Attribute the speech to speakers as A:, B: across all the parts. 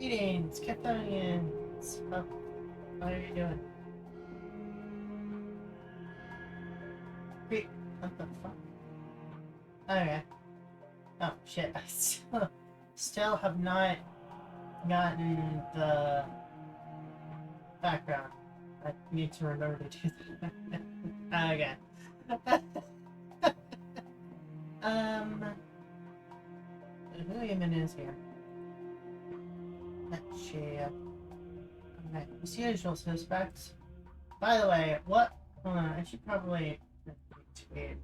A: Greetings, Chthonians. How are you doing? What the fuck? Okay. Oh shit, I still have not gotten the background. I need to remember to do that. Okay. Who even is here? Let's see. Okay, it's usual suspects. By the way, what? Hold on, I should probably tweet.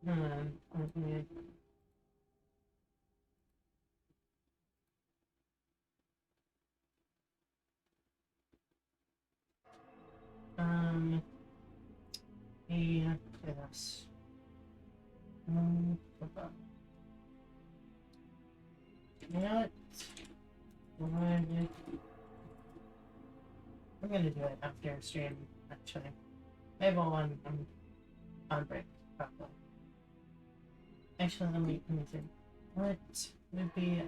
A: Okay. Yes. You know what? I'm gonna do it after stream, actually. Maybe when I'm on break, probably. Actually, let me think. What would be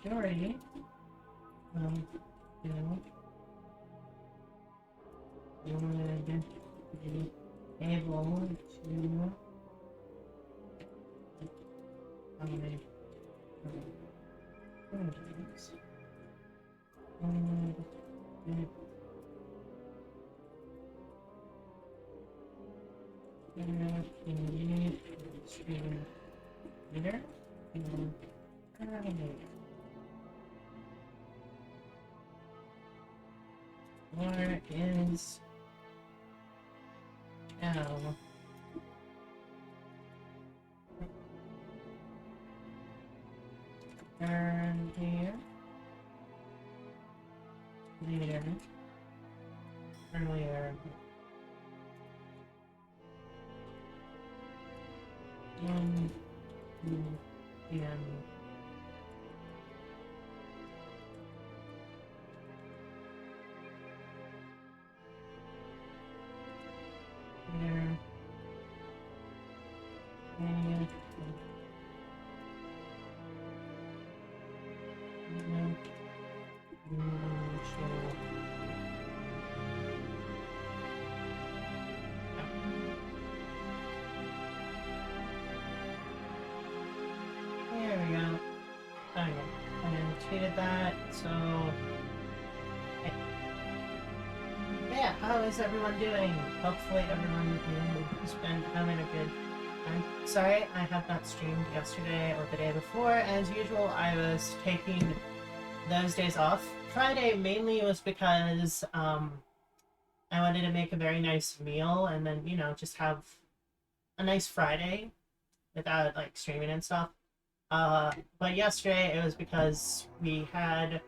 A: majority of would be able to leader where is L and here leader earlier in there we go. Okay, I tweeted that, so yeah, how is everyone doing? Hopefully everyone has been having a good time. Sorry, I have not streamed yesterday or the day before. As usual, I was taking those days off. Friday mainly was because I wanted to make a very nice meal and then, you know, just have a nice Friday without like streaming and stuff. But yesterday it was because we had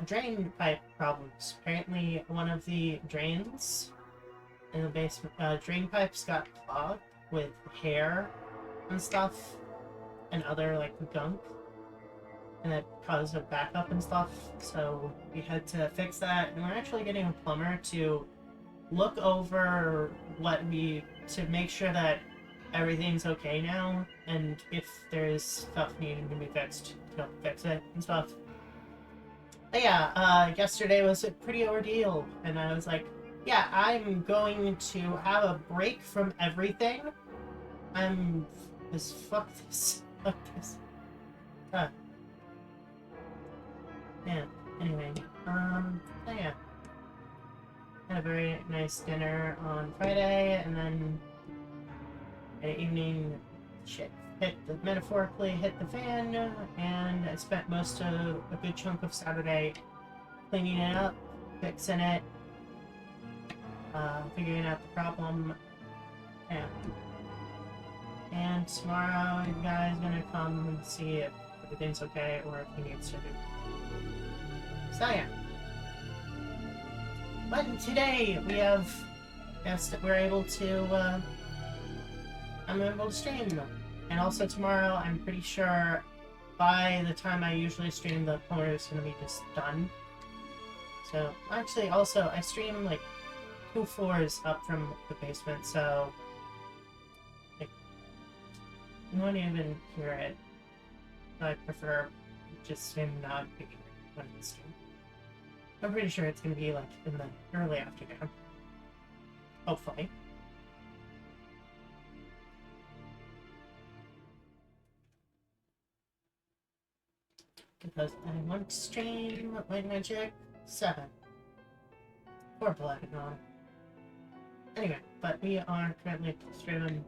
A: drain pipe problems. Apparently one of the drains in the basement, drain pipes got clogged with hair and stuff and other like gunk, and it caused a backup and stuff, so we had to fix that, and we're actually getting a plumber to look over to make sure that everything's okay now, and if there's stuff needing to be fixed, to fix it and stuff. But yeah, yesterday was a pretty ordeal, and I was like, yeah, I'm going to have a break from everything. Fuck this. Yeah, anyway, so yeah. Had a very nice dinner on Friday, and then at evening, metaphorically hit the fan, and I spent most of a good chunk of Saturday cleaning it up, fixing it, figuring out the problem, yeah. And tomorrow, the guy's gonna come and see if everything's okay or if he needs to do. So yeah. But today we have, yes, we're able to, I'm able to stream. And also tomorrow, I'm pretty sure by the time I usually stream, the plumber is going to be just done. So, actually, also, I stream, like, 2 floors up from the basement, so, like, you won't even hear it. I prefer just him not being when it's stream. I'm pretty sure it's going to be, like, in the early afternoon. Hopefully. Because I want to stream Light Magic 7. Or Blood, no. Anyway, but we are currently streaming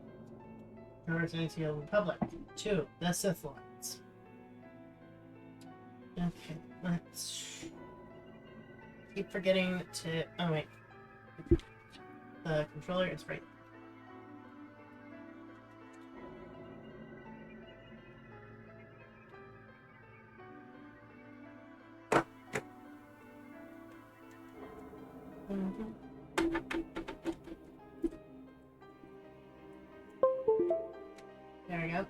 A: Resident Evil Republic 2, the Sith Lords. Okay, let's keep forgetting to. Oh, wait. The controller is right. There we go.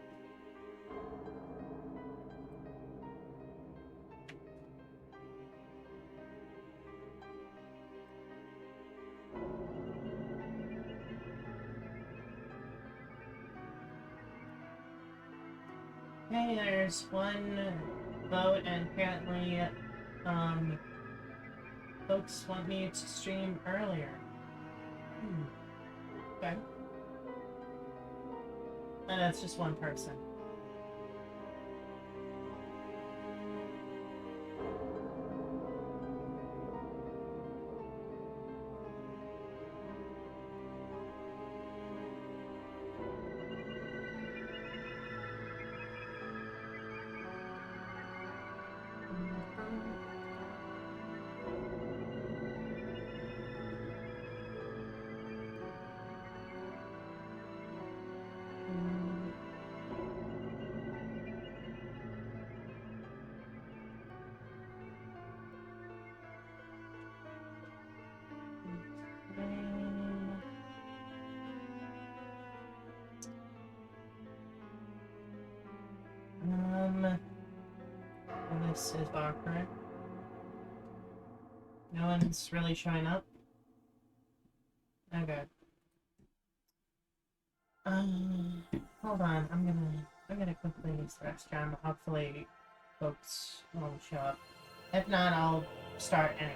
A: Okay, there's one vote, and apparently, folks want me to stream earlier. Okay. And that's just one person. This is awkward. No one's really showing up. Okay. Hold on. I'm gonna quickly stretch down. Hopefully, folks will show up. If not, I'll start anyway.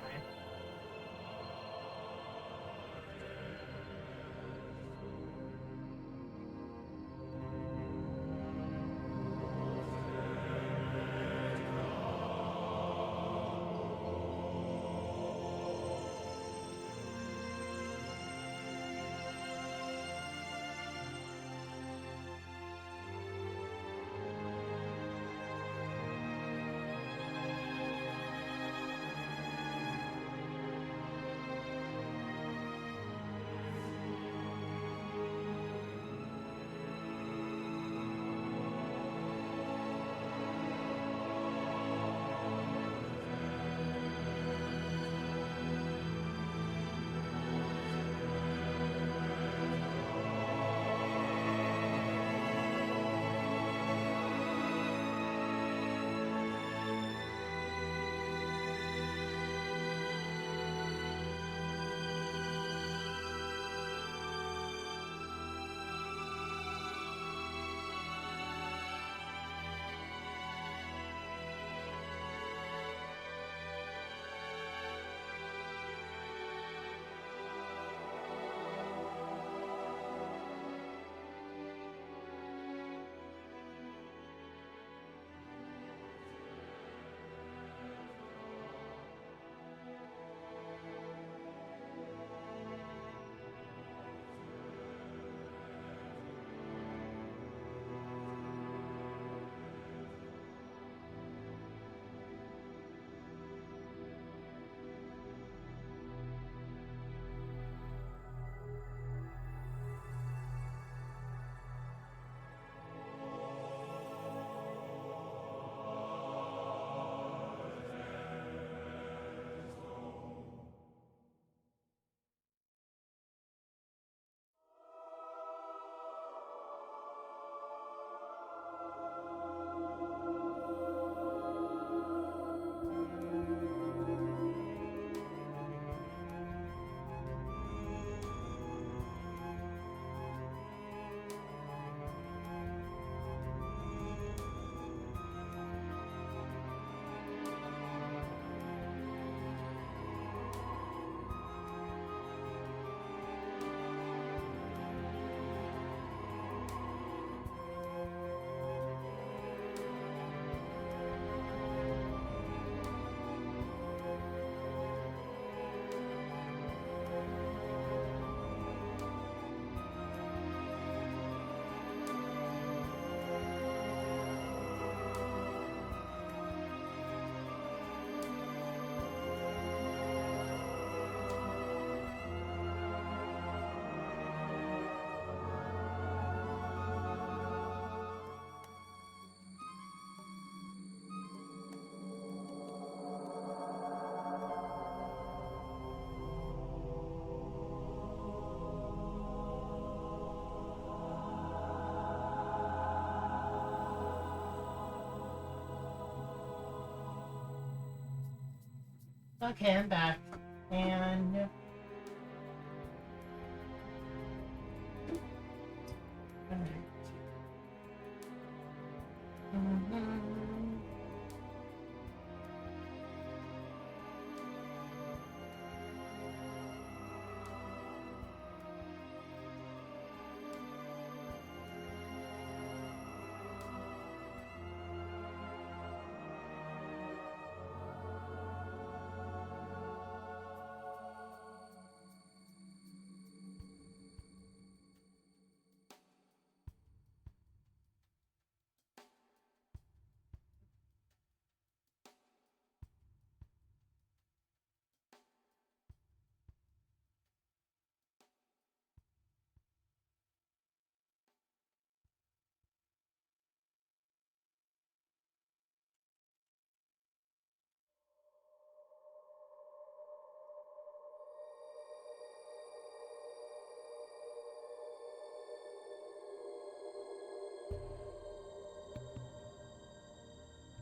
A: Okay, I'm back. And... Alright.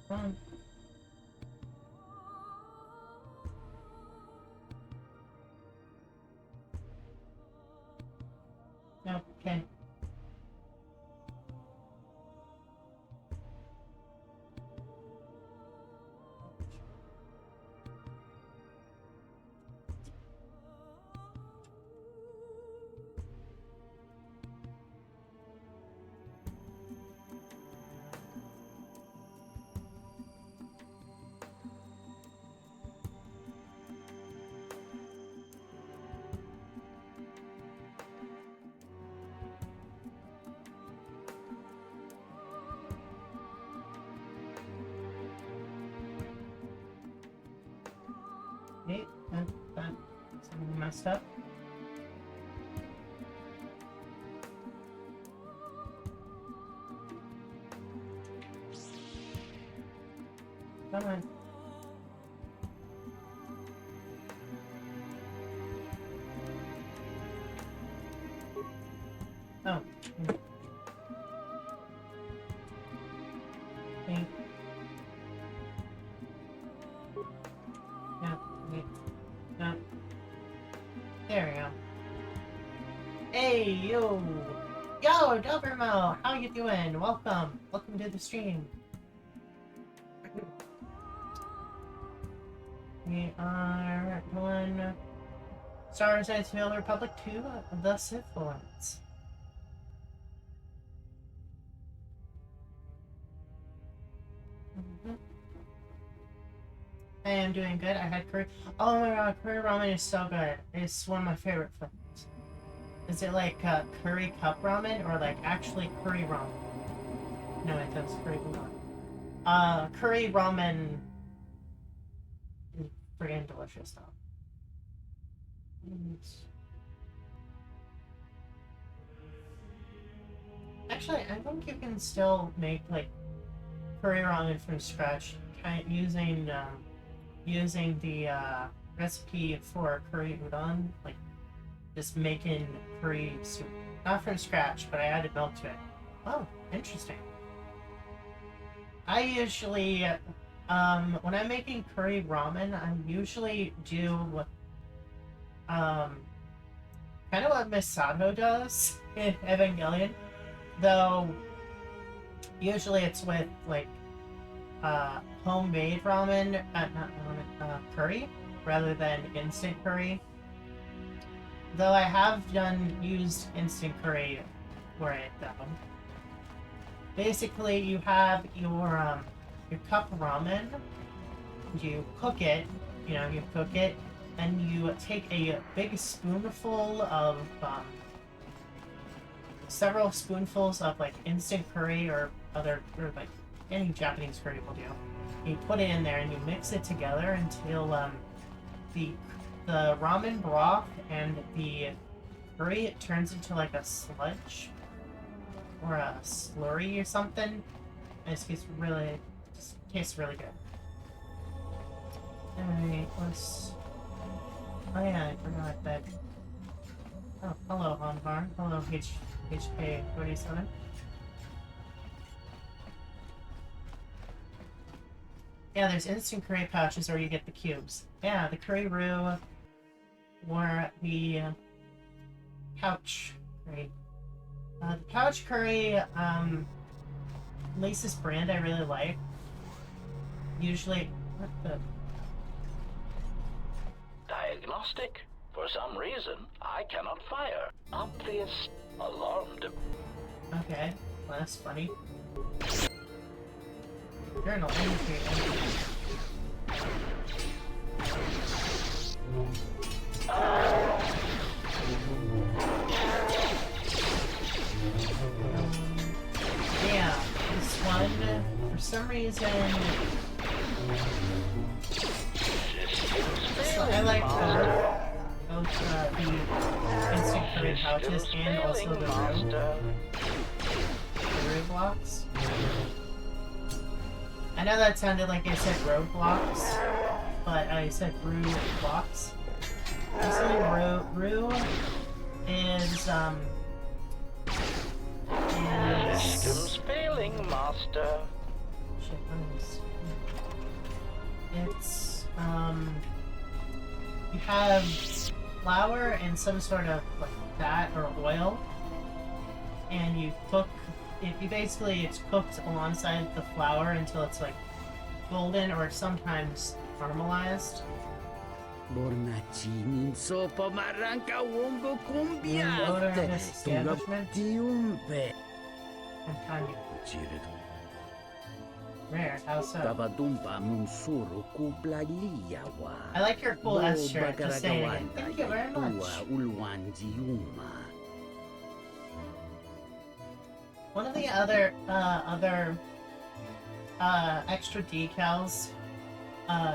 A: Come on. Okay. Wait, that's something messed up. Come on. Oh. Wait. Yeah, wait. No. There we go. Hey, yo! Yo, Dobermo! How you doing? Welcome! Welcome to the stream. We are doing Star Wars Knights of the Old Republic 2, The Sith Lords. I am doing good. I had curry. Oh my god, curry ramen is so good. It's one of my favorite flavors. Is it like curry cup ramen or like actually curry ramen? No, it does curry ramen. Curry ramen is friggin' delicious though. Actually, I think you can still make like curry ramen from scratch, kind of using the recipe for curry udon, like just making curry soup, not from scratch, but I added milk to it. Oh, interesting. I usually, when I'm making curry ramen, I usually do kind of what Misato does in Evangelion, though usually it's with like homemade ramen, not ramen, curry, rather than instant curry. Though I have used instant curry for it though. Basically, you have your cup ramen. You cook it. You cook it, and you take a big spoonful of several spoonfuls of like instant curry or like any Japanese curry will do. You put it in there and you mix it together until the ramen broth and the curry turns into like a sludge or a slurry or something. And it tastes really good. Alright, let's... Oh yeah, I forgot that. Oh, hello, Onvar. Hello, HK47. Yeah, there's instant curry pouches or you get the cubes. Yeah, the curry roux or the pouch curry. The pouch curry, Lace's brand I really like. Usually, what the?
B: Diagnostic. For some reason, I cannot fire. Obvious alarmed.
A: Okay, well, that's funny. Journal entry. Yeah, this one, for some reason, so I like both the instant curry pouches and also the roux blocks. I know that sounded like I said roadblocks, but I said roux blocks. Basically, roux is
B: Systems failing, master.
A: Shit, what is... It's, you have flour and some sort of, like, fat or oil, and you cook, it's cooked alongside the flour until it's, like, golden or sometimes caramelized.
C: Bornacini sopa maranca wombo
A: Odor of this establishment.
C: cumbiate.
A: And time rare, how so? I like your cool S shirt, just saying it. Thank you very much. One of the other extra decals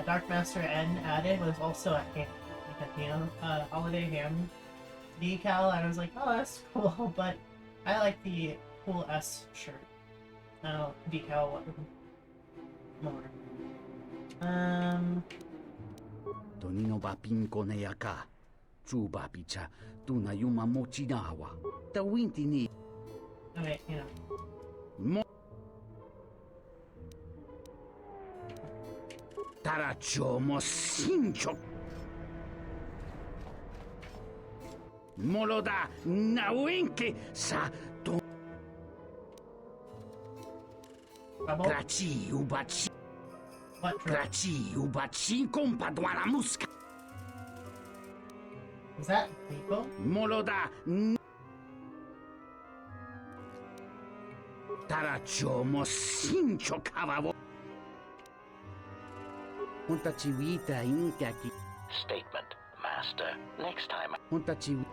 A: Dark Master N added was also a ham, holiday ham decal, and I was like, oh, that's cool, but I like the cool S shirt. Decal more.
C: Tonino ba pincone yaka. Chuba picha. Tuna yuma mochinawa. The winti ni.
A: Okay, you know.
C: Tarachomo sincho. Moloda nawinke sa to. Graci ubaci.
A: What
C: Graci ubaci compadwana musca.
A: is that people?
C: Moloda. Tarachomo sincho cavavo. Unta chivita inca ki.
B: Statement, master. Next time.
C: Unta chiv.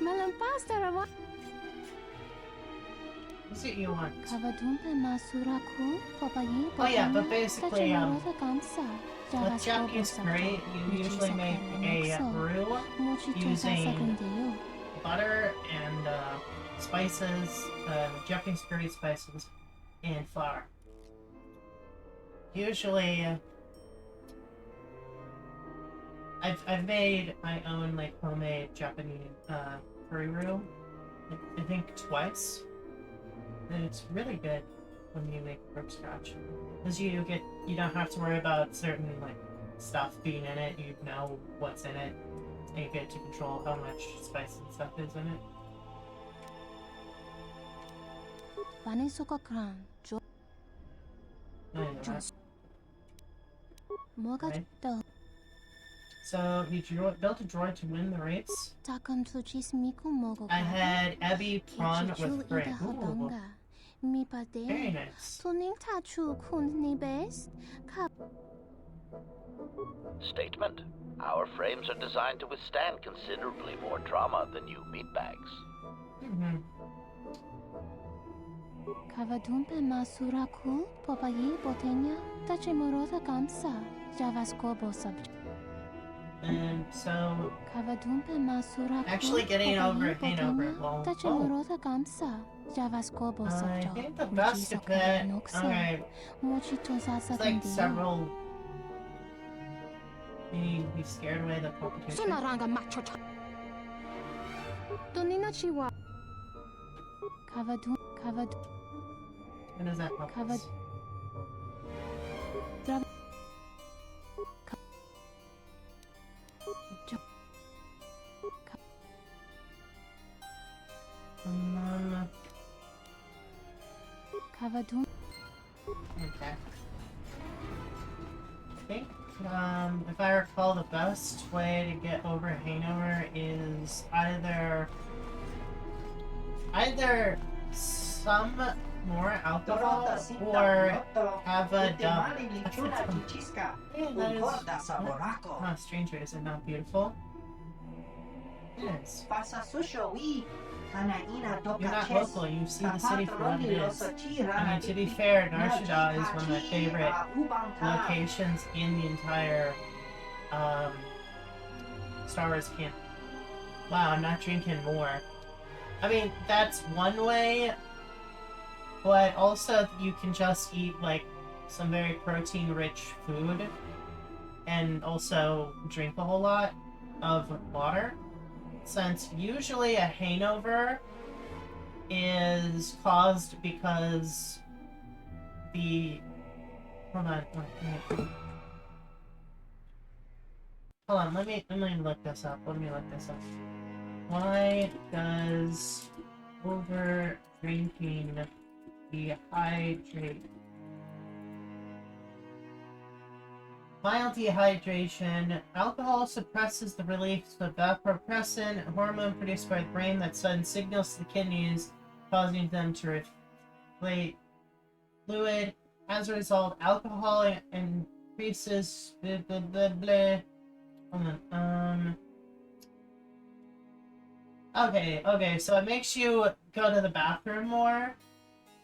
D: Malampas tarawa.
A: What's it you want?
D: Kavadumpe masuraku papayi.
A: Oh yeah, but basically, with Japanese curry, you usually make a roux using butter and spices, Japanese curry spices, and flour. Usually, I've made my own like homemade Japanese curry roux. I think twice, and it's really good when you make from scratch, because you don't have to worry about certain like stuff being in it. You know what's in it, and you get to control how much spice and stuff is in it. Right. So he built a droid to win the race. I had Abby Prawn with Greg. Ooh. Very nice.
B: Statement. Our frames are designed to withstand considerably more trauma than you meatbags.
A: Mm-hmm.
D: Kavadumpe masuraku papayi botenya tachimorota kamsa javaskobo subject.
A: And so,
D: Kavadumpe masuraku
A: actually getting over Hanover. Well,
D: tachimorota kamsa javaskobo
A: I
D: subject.
A: think the best of it. Alright. It's like several. We scared away the competition.
D: Donina chiwa. Kavadum.
A: What does that help
D: Covered.
A: us?
D: Kavadum.
A: Okay. I think, if I recall, the best way to get over Hanover is either some more alcohol or have a dump. Yeah, that is not stranger, is it not beautiful? Yes. You're not local, you see the city for what it is. I mean, to be fair, Nar Shaddaa is one of my favorite locations in the entire Star Wars canon. Wow, I'm not drinking more. I mean, that's one way, but also you can just eat, like, some very protein-rich food and also drink a whole lot of water. Since usually a hangover is caused because the... Hold on, let me look this up. Why does over drinking dehydrate? Mild dehydration. Alcohol suppresses the release of vasopressin, a hormone produced by the brain that sends signals to the kidneys, causing them to reflate fluid. As a result, alcohol increases blah, blah, blah, blah. Hold on. Okay, so it makes you go to the bathroom more.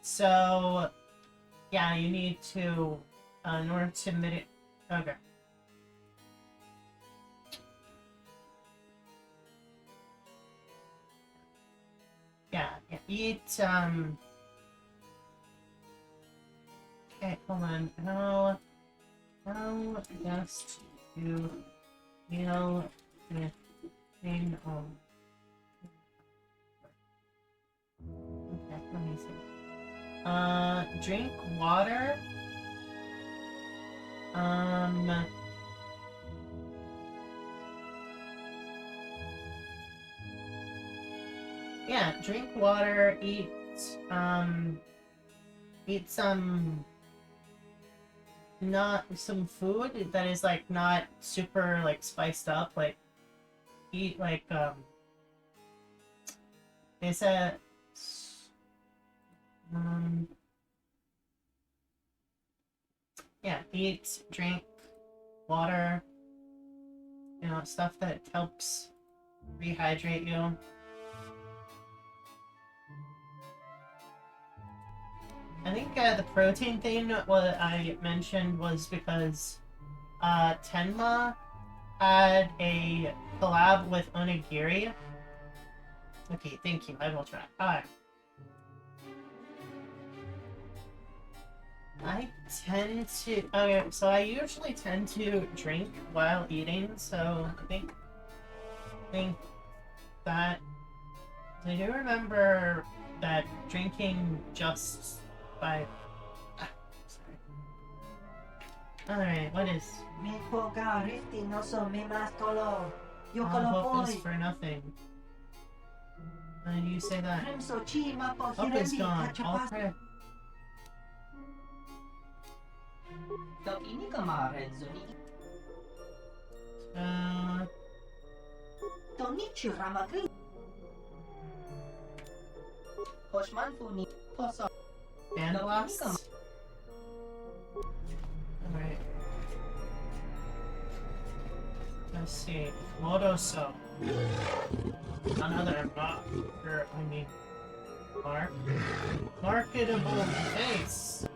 A: So, yeah, you need to, in order to mitigate. Okay. Yeah, eat, okay, hold on. How best to deal with pain on... Okay, let me see. Drink water. Yeah, drink water, eat some food that is, like, not super, like, spiced up, like, eat, like, they said, yeah, eat, drink, water, you know, stuff that helps rehydrate you. I think the protein thing, what I mentioned was because Tenma had a collab with Onigiri. Okay, thank you, I will try. Alright. I tend to... Okay, so I usually tend to drink while eating, so I think that... I do remember that drinking just by... sorry. Alright, what is... Hope is for nothing. How do you say that? Hope is gone. All prayer. Fan blasts? Alright. Let's see. Modoso. Another marketable face.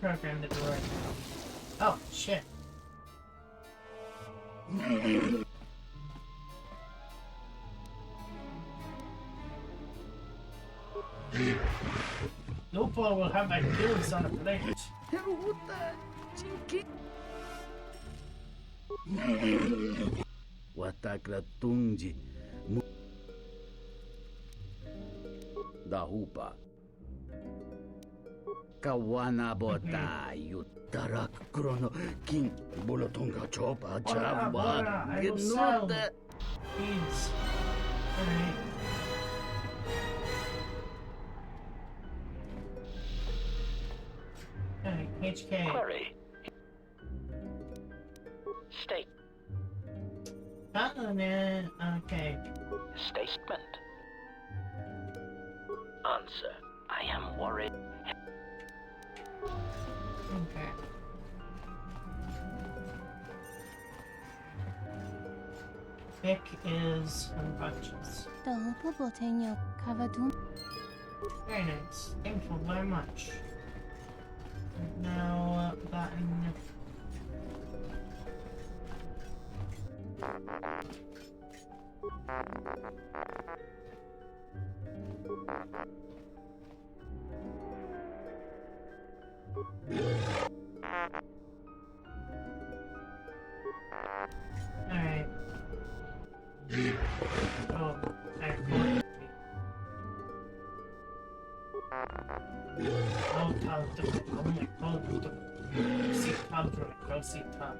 A: reprogram the droid. Oh, shit. Lupo will have my kills on a plate.
C: Watakra tungji. Dahupa. Kawana bota yutarak krono king bolotonga chopa chaba
A: I will sell beads. Alright. Alright, HK.
B: Query. State.
A: Okay.
B: Statement. Answer. I am worried.
A: Okay. Vic is unconscious.
D: Dahupa botenya kavadum.
A: Very nice. Thank you very much. Now, button. Alright. Oh, I Oh, see Pub Droid. Go see Pub.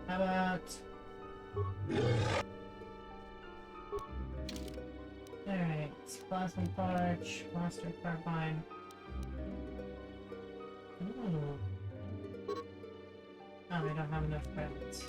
A: How about... Alright, Plasma Torch, Monster Carbine. Ooh. Oh, we don't have enough credits.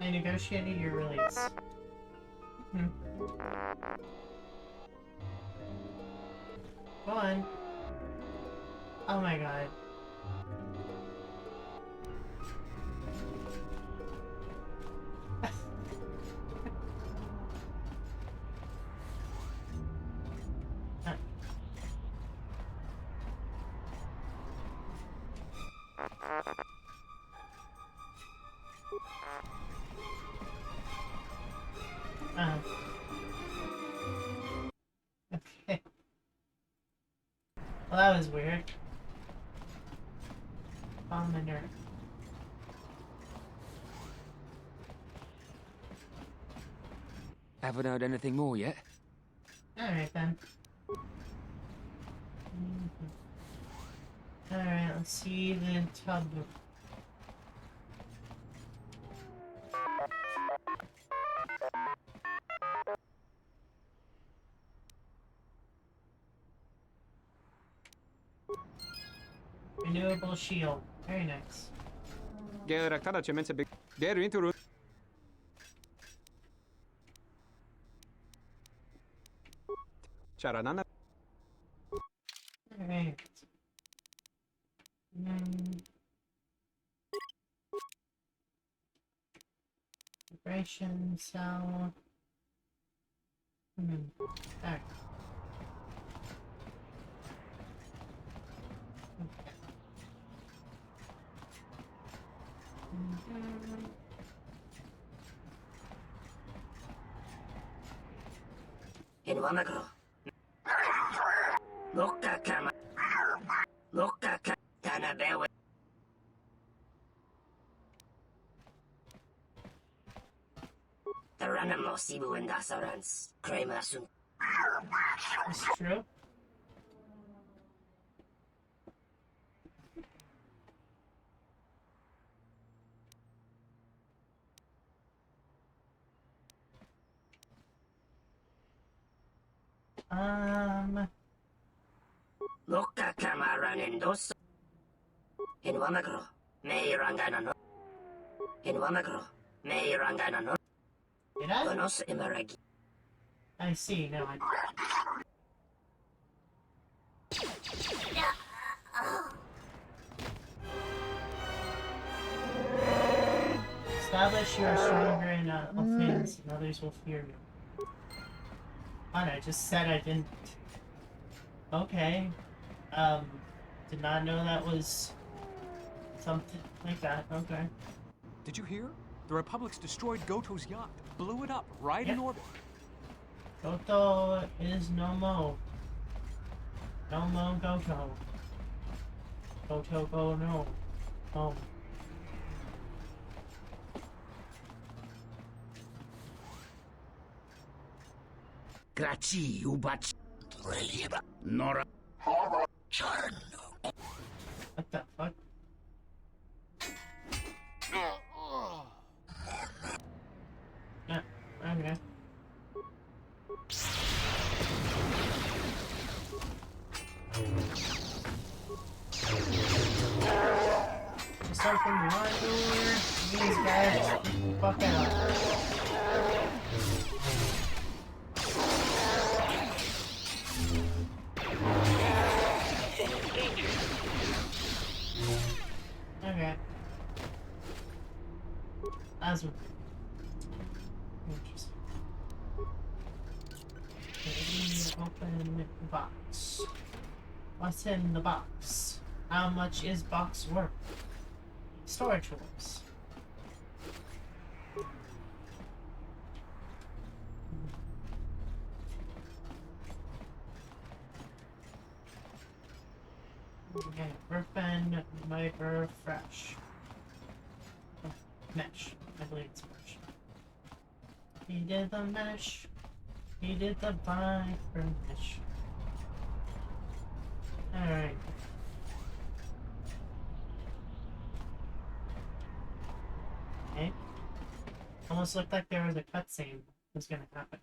A: I negotiated your release. Go on. Oh my god. Okay. Well, that was weird. On the nerve.
E: Haven't heard anything more yet?
A: Alright then. Alright, let's see the tub. Renewable shield. Very nice.
E: Geraktada ce mense big. Der into Charanana.
A: Alright. Vibration cell. There.
F: In Wamagro. Loka kama. Loka kama. Tanabewe. Taranamo Sibu and Dasarans. Krema Sun.
A: That's true.
F: Mukka kamaranin dos. In Wamagro, may rangana no. In Wamagro, may rangana no.
A: Did I?
F: Donos imaragi.
A: I see, no, I... Establish you are stronger in all things, and others will fear you. Fine, I just said I didn't... Okay. Did not know that was... something like that, okay.
G: Did you hear? The Republic's destroyed Goto's yacht. Blew it up right in orbit.
A: Kotor is no mo. No mo Goto. Goto go no. Home.
C: Grazie, ubach. Nora.
A: What the fuck? Yeah, okay. Just open the wide door. These guys fuck out. Okay. That's interesting. Okay, open the box. What's in the box? How much is box worth? Storage rooms. Okay, Burpen, Viper, Fresh. Oh, mesh. I believe it's mesh. He did the mesh. He did the Viper mesh. Alright. Okay. Almost looked like there was a cutscene that was gonna happen.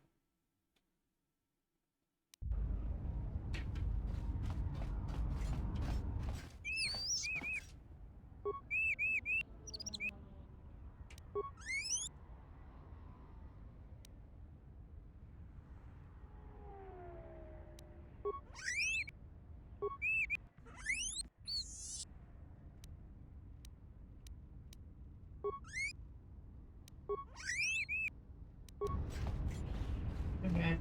A: Okay.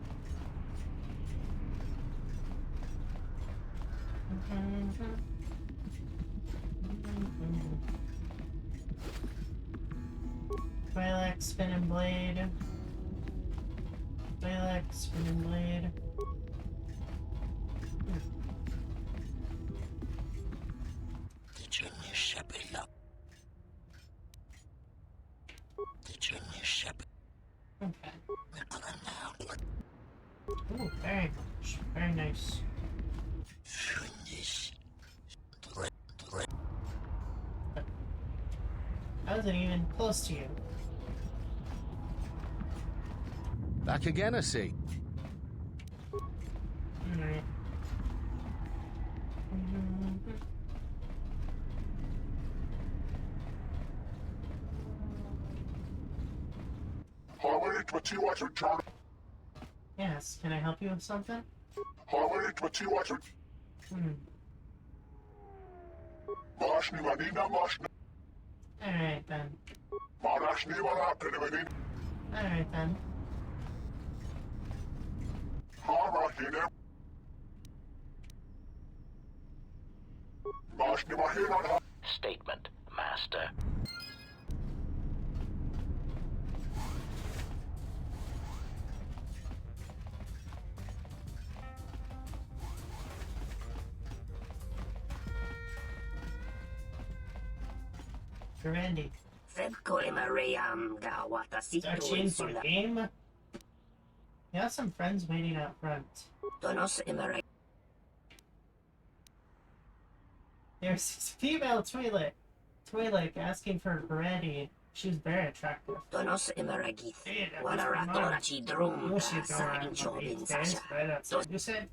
A: Twi'lek, spinning blade. Twi'lek, spinning blade. Okay. Ooh, very much. Very nice. I wasn't even close to you.
C: Back again, I see.
A: Alright. Yes, can I help you with something? Alright then. Alright then.
B: Statement, Master.
A: For Randy.
F: Febko Mariam ga watashi
A: Start
F: to
A: chain for
F: insula.
A: game? You have some friends waiting out front.
F: Donos imaragi.
A: There's female Twi'lek asking for Randy. She's very attractive.
F: Donos Emeragith.
A: Hey, that
F: Wala
A: was
F: ratora chi drum
A: Lucy
F: ka sa
A: Dora
F: inchobin
A: stays
F: sasha.
A: right outside. You said?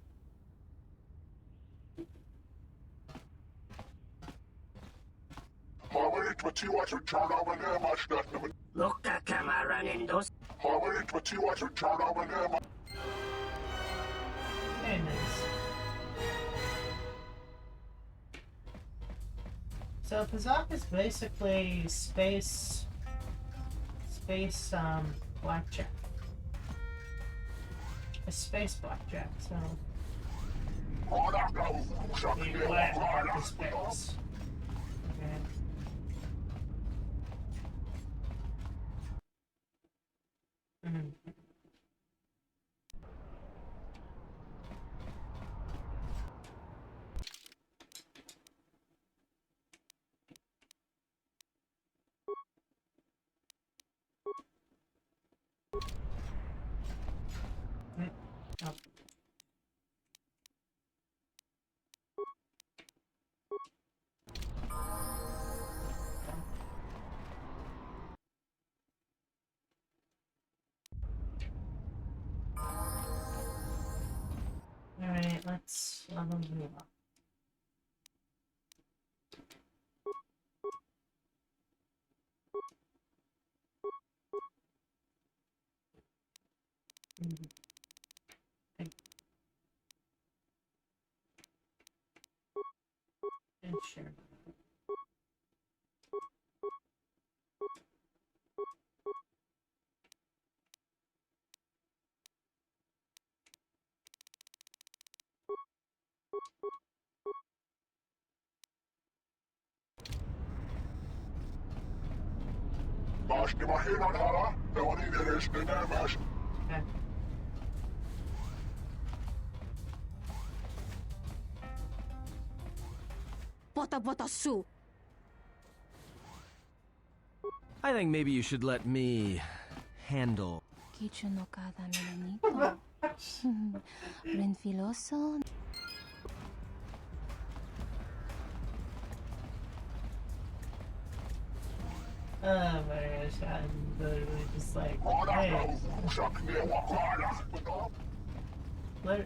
F: Lukka kamaran dos.
A: Very nice. So Pazak is basically space blackjack. A space blackjack, so the black part of space. Okay. Mm. Oh. Alright, let's level you up. And sure. Okay.
D: Bota bota su.
H: I think maybe you should let me handle.
D: Kichu no kada melanito. Renfiloso.
A: Oh my gosh, I'm literally just like, hey.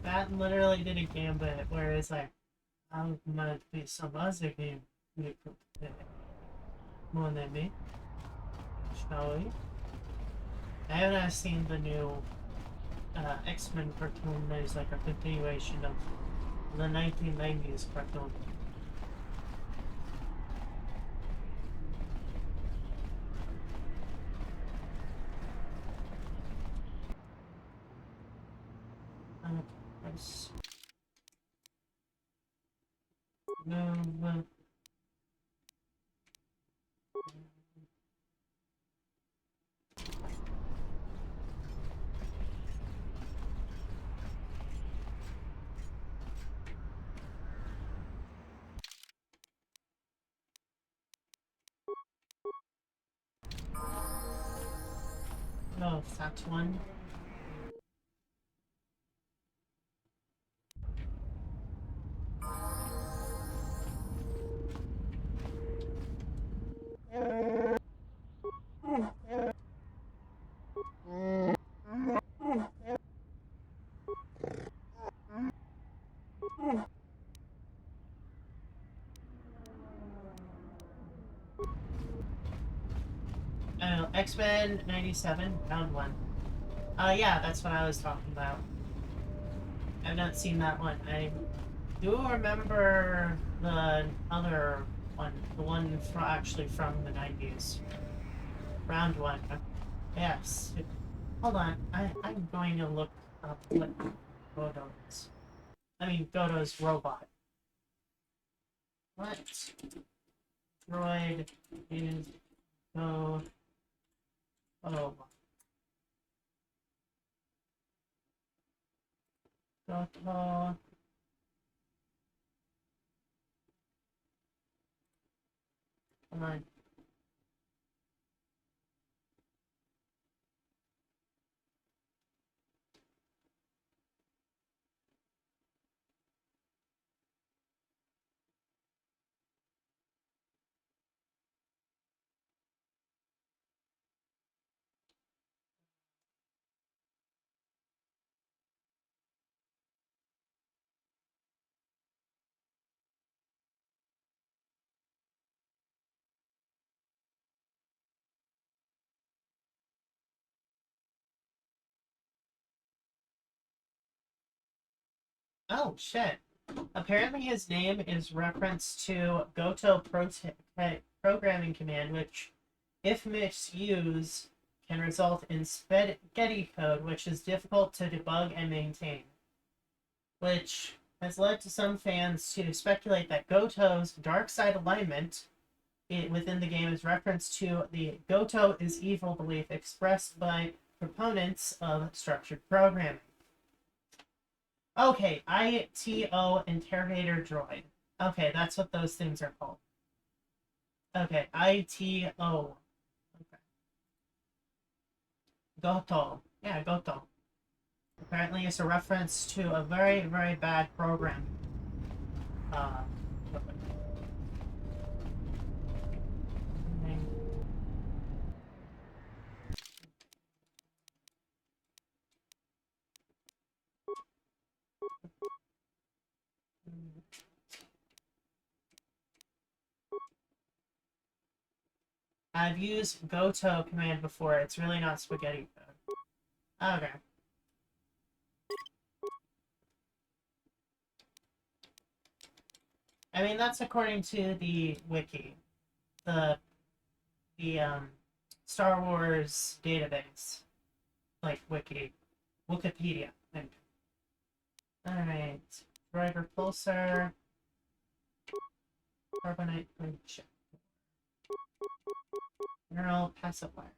A: That literally did a gambit where it's like, I might be some other game more than me. Shall we? I haven't seen the new X-Men cartoon that is like a continuation of the 1990s cartoon. Nice. No. Oh, that's one. Oh, X-Men 97, round one. Yeah, that's what I was talking about. I've not seen that one. I do remember the other one, the one actually from the 90s. Round one. Yes. Hold on, I'm going to look up what Godo is. I mean, Godo's robot. What droid is Godo? Godo. Come on. Oh, shit. Apparently his name is reference to Goto programming command, which, if misused, can result in spaghetti code, which is difficult to debug and maintain. Which has led to some fans to speculate that Goto's dark side alignment within the game is reference to the Goto is evil belief expressed by proponents of structured programming. Okay, ITO interrogator droid. Okay, that's what those things are called. Okay, ITO. Okay. Goto. Yeah, Goto. Apparently it's a reference to a very, very bad program. I've used Goto command before. It's really not spaghetti code. Okay. I mean, that's according to the wiki. The Star Wars database. Like, Wikipedia. Alright. Driver Pulsar. Carbonite Bridge. Mineral Pacifier.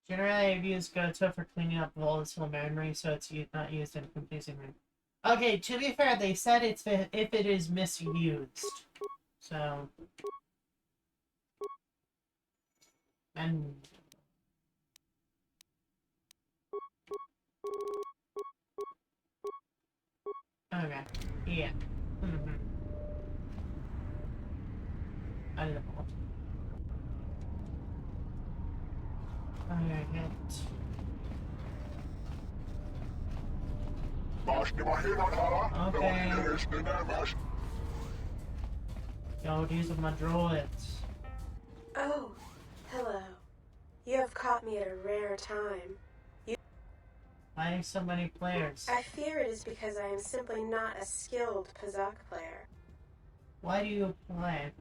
A: Generally, I've used Goto for cleaning up volatile memory, so it's not used in confusing memory. Okay, to be fair, they said it's if it is misused. So... And... Okay. Yeah. I don't know. Okay. Yo, these are my droids.
I: Oh, hello. You have caught me at a rare time.
A: Why so many players?
I: I fear it is because I am simply not a skilled Pazak player.
A: Why do you play?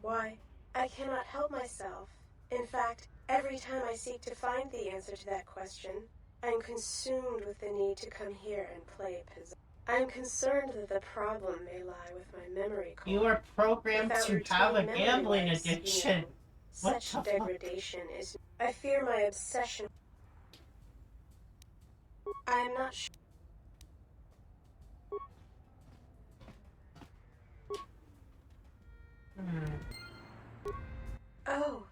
I: Why? I cannot help myself. In fact, every time I seek to find the answer to that question, I am consumed with the need to come here and play Pazak. I am concerned that the problem may lie with my memory core.
A: You are programmed
I: Without
A: to have a
I: routine
A: gambling
I: memory lives,
A: addiction. What
I: such
A: the
I: degradation is... I fear my obsession... I am not sure... Oh.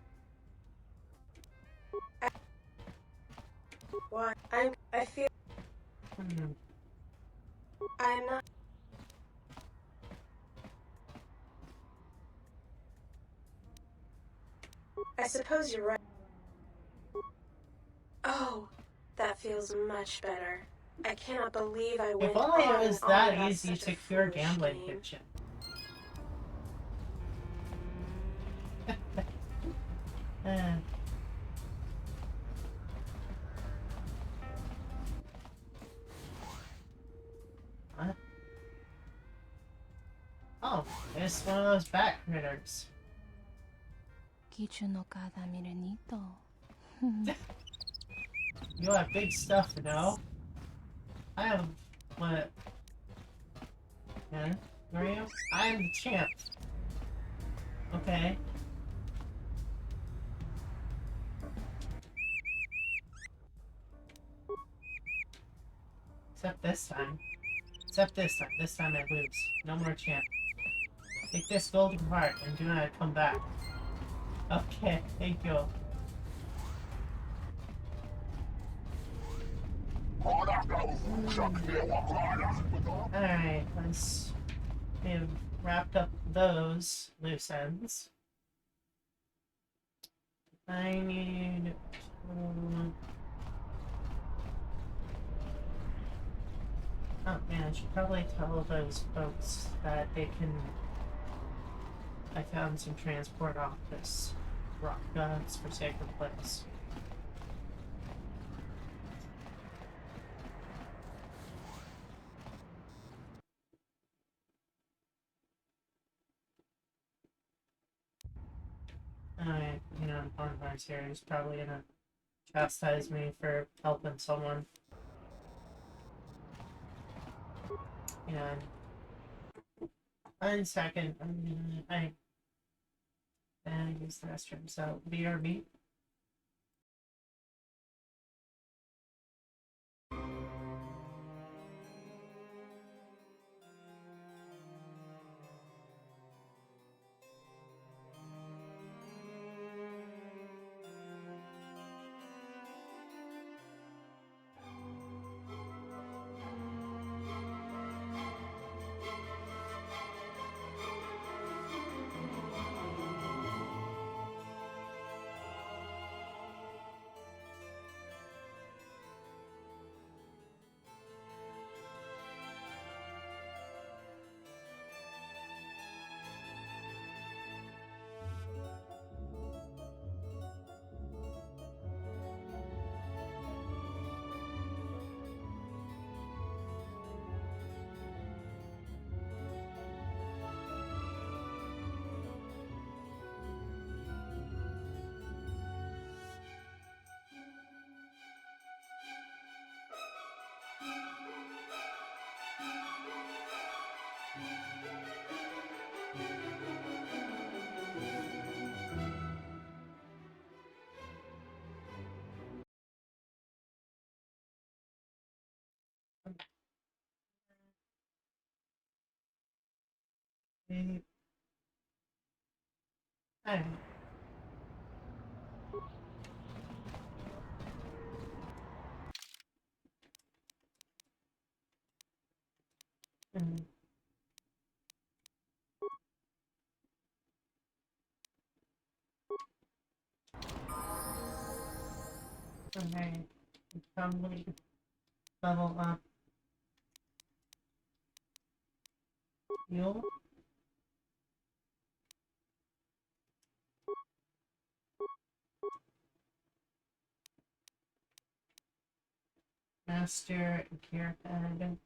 I: Why? I feel... I am not... I suppose you're right. Oh, that feels much better. I cannot believe I went
A: If only
I: on
A: it was
I: and on
A: that
I: about
A: easy
I: such
A: to
I: a
A: cure
I: foolish
A: gambling
I: game.
A: addiction. What? Oh, it's one of those bat critters.
D: Kichu no kada mirenito.
A: You have big stuff, no? I have what? Yeah, where are you? I am the champ. Okay. Except this time. Except this time. This time I lose. No more champ. Take this golden heart and do not come back. Okay, thank you. Alright, once we've wrapped up those loose ends. I need to... Oh man, I should probably tell those folks that they can... I found some transport off this rock guns for Sacred Place. Alright, you know, Bonfire's here. He's probably gonna chastise me for helping someone. And... one second, I use the restroom, so BRB. Alright. Alright. Probably level up. Fuel. Master gear pad.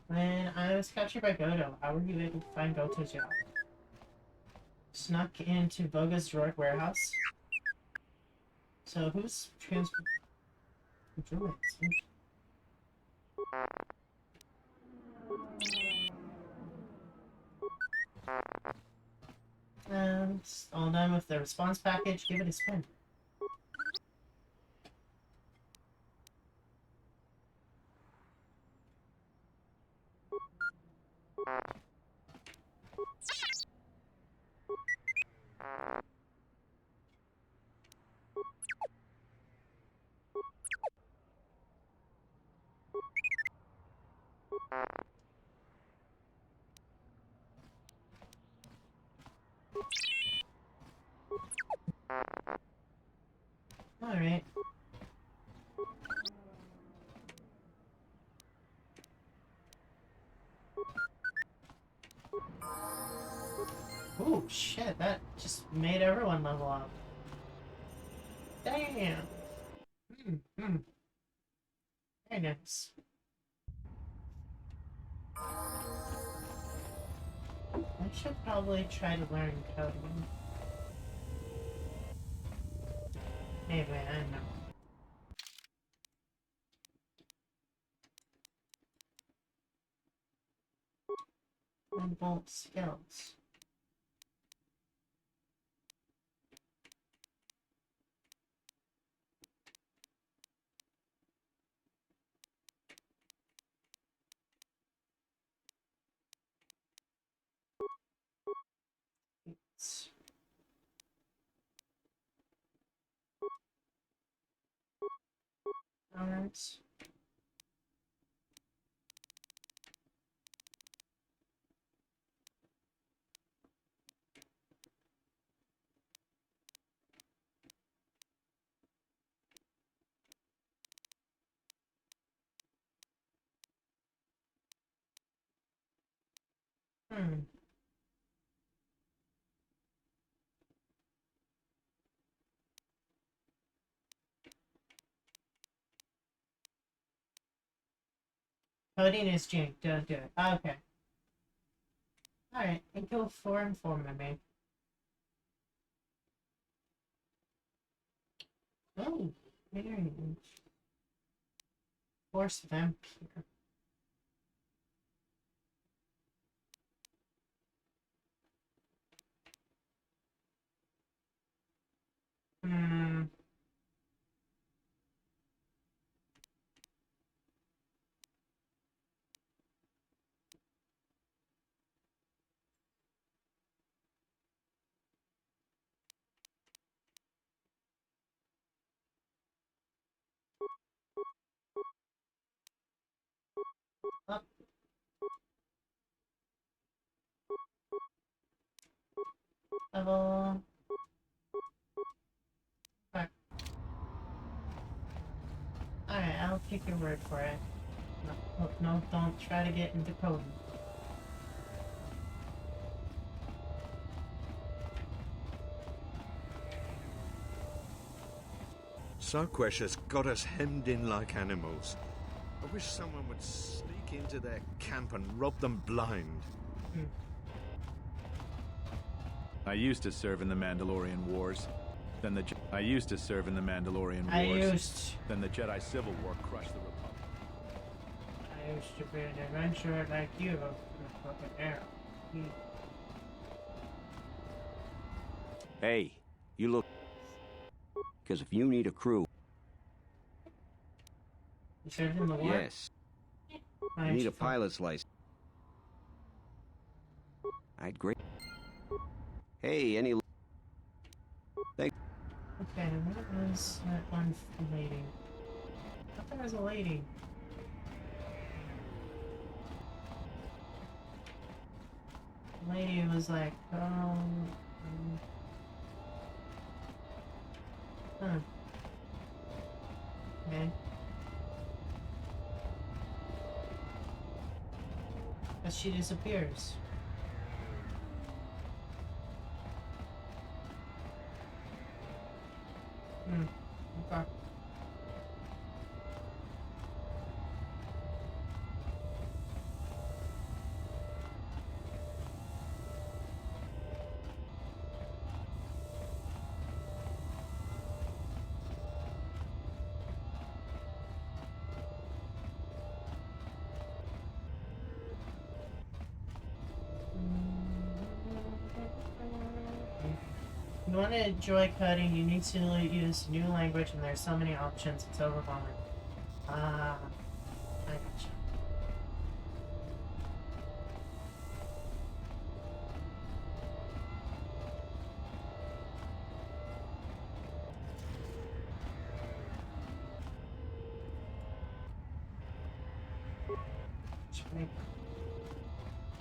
A: When I was captured by Goto, how were you able to find Goto's yacht? Snuck into Boga's droid warehouse? So who's transfer... droids? All done with the response package. Give it a spin. Alright. Oh shit, that just made everyone level up. Damn! Very nice. I should probably try to learn coding. Anyway, I don't know. Bolt skills. points. Coding is jank, don't do it. Okay. Alright, and go 4 and 4, my man. Oh, very nice. Force vampire. Up. Level. Alright. Alright, I'll take your word for it. No, don't try to get into coding.
J: Sarquesh has got us hemmed in like animals. I wish someone would sneak into their camp and rob them blind.
K: I used to serve in the Mandalorian Wars. Then the Then the Jedi Civil War crushed the Republic.
A: I used to be an adventurer like you with a fucking arrow.
L: Hey, you look. Because if you need a crew.
A: You served in the war?
L: Yes. I need a pilot's license. I'd great. Hey, any. Thank.
A: Okay, what was that one lady? I thought there was a lady. The lady was like, huh. Okay. But she disappears. Okay. If you want to enjoy coding, you need to use new language, and there's so many options, it's overwhelming. I gotcha.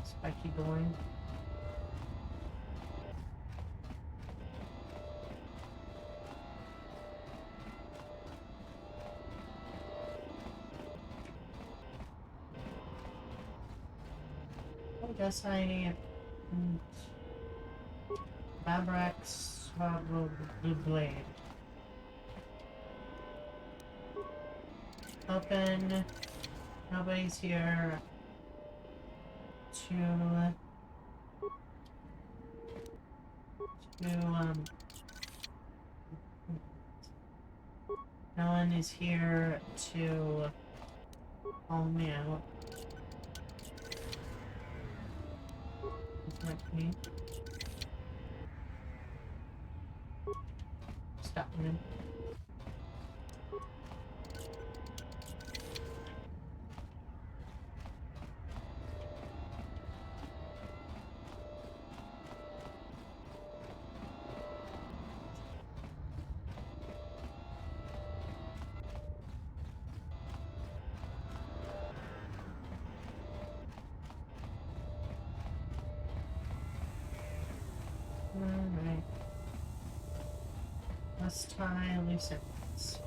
A: Spiky going. I guess I Babrax the blade. Open. Nobody's here. No one is here to call me out. Like me. Stop him. Let's tie loose ends.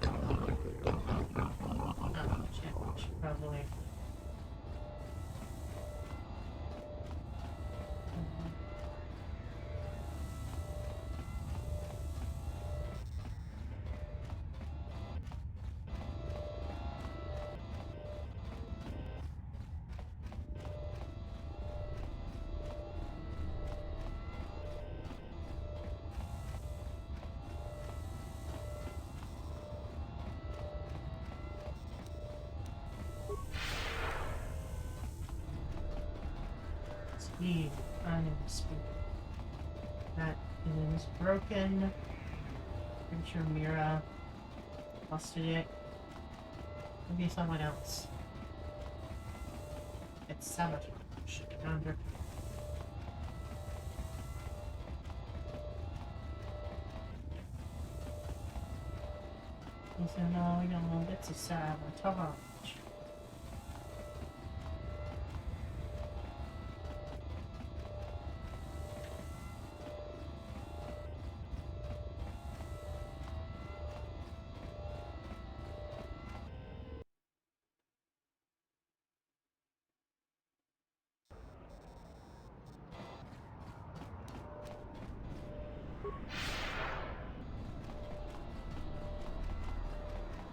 A: Oh, shit, I should probably... Speed. I need speed. That is broken. Pretty sure Mira busted it. Maybe someone else. It's sabotage. Under. He said, no, we don't know. It's a sabotage.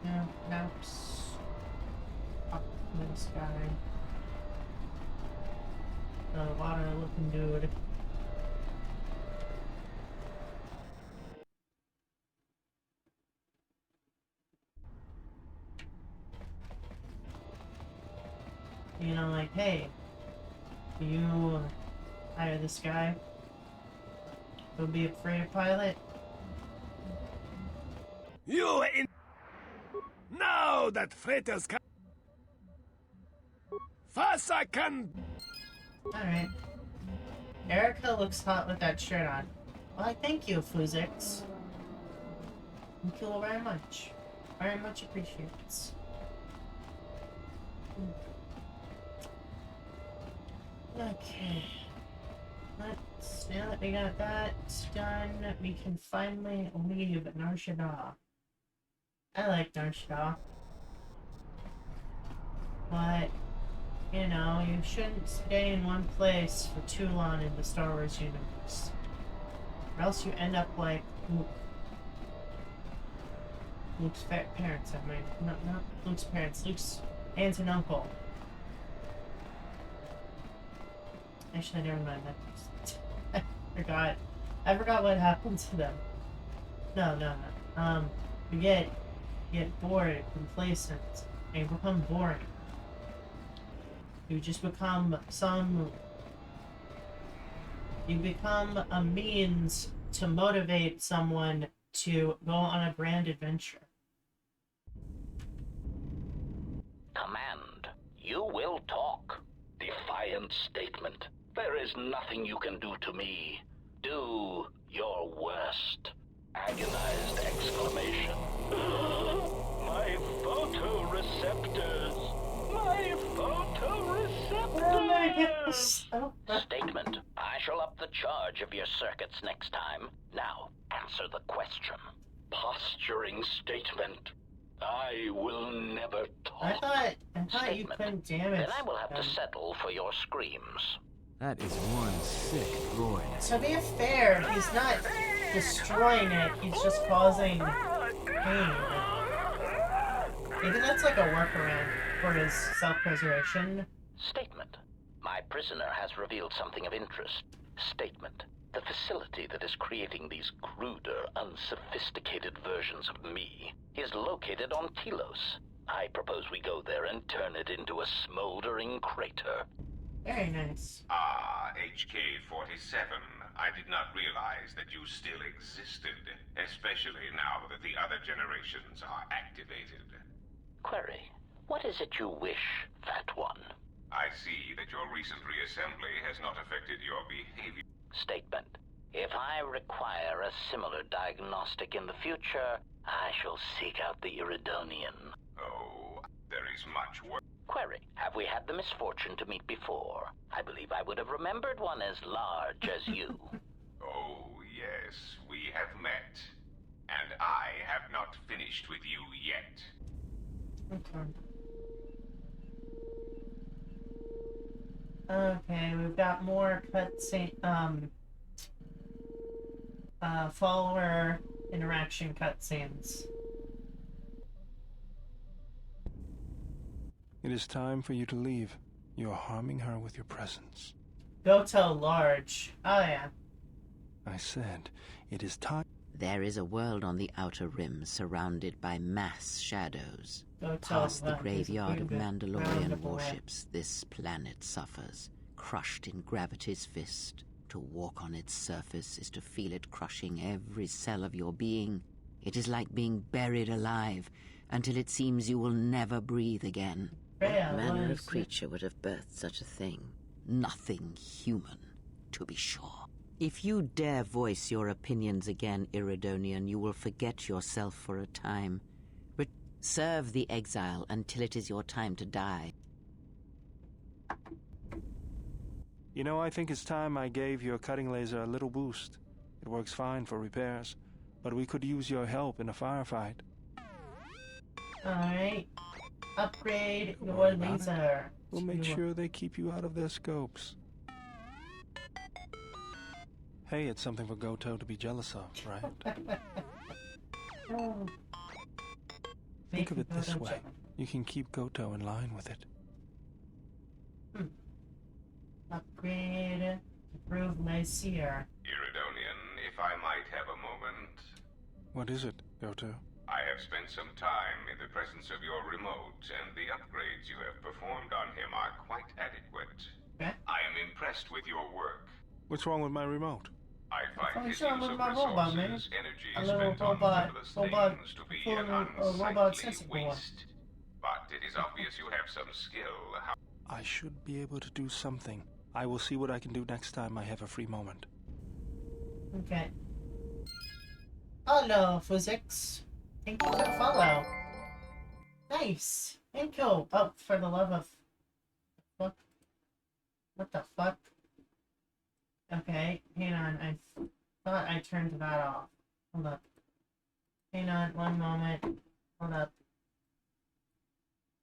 A: Yeah, perhaps up in the sky. The water looking dude. You know, like, hey, do you hire this guy? He'll be a freighter pilot?
M: You in... Now that freighters can... First I can...
A: Alright. Erica looks hot with that shirt on. Why, thank you, Fluzix. Thank you very much. Very much appreciated. Okay. Let's, now that we got that done, we can finally leave Nar Shaddaa. I like Nar Shaddaa. But, you know, you shouldn't stay in one place for too long in the Star Wars universe. Or else you end up like Luke. Luke's parents, I mean. Not Luke's parents, Luke's aunt and uncle. Actually, never mind that. I forgot what happened to them. No. You get bored, complacent, and you become boring. You just become you become a means to motivate someone to go on a grand adventure.
B: Command, you will talk. Defiant statement. There is nothing you can do to me. Do your worst. Agonized exclamation. My photoreceptors! My photoreceptors!
A: Oh my goodness. Oh.
B: Statement. I shall up the charge of your circuits next time. Now, answer the question. Posturing statement. I will never talk.
A: I thought you couldn't damage.
B: Then I will have to settle for your screams.
H: That is one sick droid.
A: To be fair, he's not destroying it, he's just causing pain. Maybe that's like a workaround for his self-preservation.
B: Statement. My prisoner has revealed something of interest. Statement. The facility that is creating these cruder, unsophisticated versions of me is located on Telos. I propose we go there and turn it into a smoldering crater.
A: Very nice.
N: HK-47. I did not realize that you still existed, especially now that the other generations are activated.
B: Query. What is it you wish, Fat One?
N: I see that your recent reassembly has not affected your behavior.
B: Statement. If I require a similar diagnostic in the future, I shall seek out the Iridonian.
N: Oh, there is much work.
B: Query. Have we had the misfortune to meet before? I believe I would have remembered one as large as you.
N: Oh, yes, we have met. And I have not finished with you yet.
A: Okay. Okay, we've got more cutscene, follower interaction cutscenes.
O: It is time for you to leave. You are harming her with your presence.
A: Goto large. Oh yeah.
O: I said, it is time.
P: There is a world on the Outer Rim surrounded by mass shadows.
A: Goto
P: Past the
A: large
P: graveyard of
A: is a
P: Mandalorian
A: roundabout.
P: warships, this planet suffers, crushed in gravity's fist. To walk on its surface is to feel it crushing every cell of your being. It is like being buried alive, until it seems you will never breathe again. What manner of creature would have birthed such a thing? Nothing human, to be sure. If you dare voice your opinions again, Iridonian, you will forget yourself for a time. Serve the exile until it is your time to die.
O: You know, I think it's time I gave your cutting laser a little boost. It works fine for repairs, but we could use your help in a firefight.
A: Alright. Upgrade your laser.
O: We'll make sure they keep you out of their scopes. Hey, it's something for Goto to be jealous of, right?
A: Oh.
O: Think of it this way. You can keep Goto in line with it.
A: Upgrade. Improve my seer.
N: Iridonian, if I might have a moment.
O: What is it, Goto?
N: I have spent some time in the presence of your remote, and the upgrades you have performed on him are quite adequate.
A: Okay.
N: I am impressed with your work.
O: What's wrong with my remote?
N: I find his
A: What's wrong
N: use
A: with
N: of
A: my robot, man?
N: resources, energy
A: A little
N: spent on
A: robot
N: frivolous things to be an
A: robot
N: unsightly
A: sensible.
N: waste. But it is obvious you have some skill.
O: I should be able to do something. I will see what I can do next time I have a free moment.
A: Okay. Hello, physics. Thank you for the follow. Nice. Thank you. Oh, for the love of... What? What the fuck? Okay, hang on. I thought I turned that off. Hold up. Hang on, one moment. Hold up.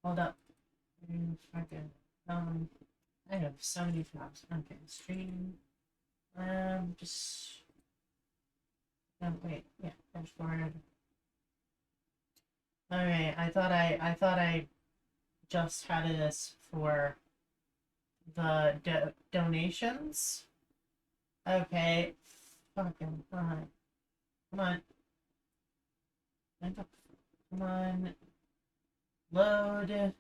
A: Hold up. Fucking... I have so many tabs. Okay, stream. Just... No, wait. Yeah, dashboard. Okay, I thought I just had this for the donations. Okay, fucking fine. Come on. Come on. Load.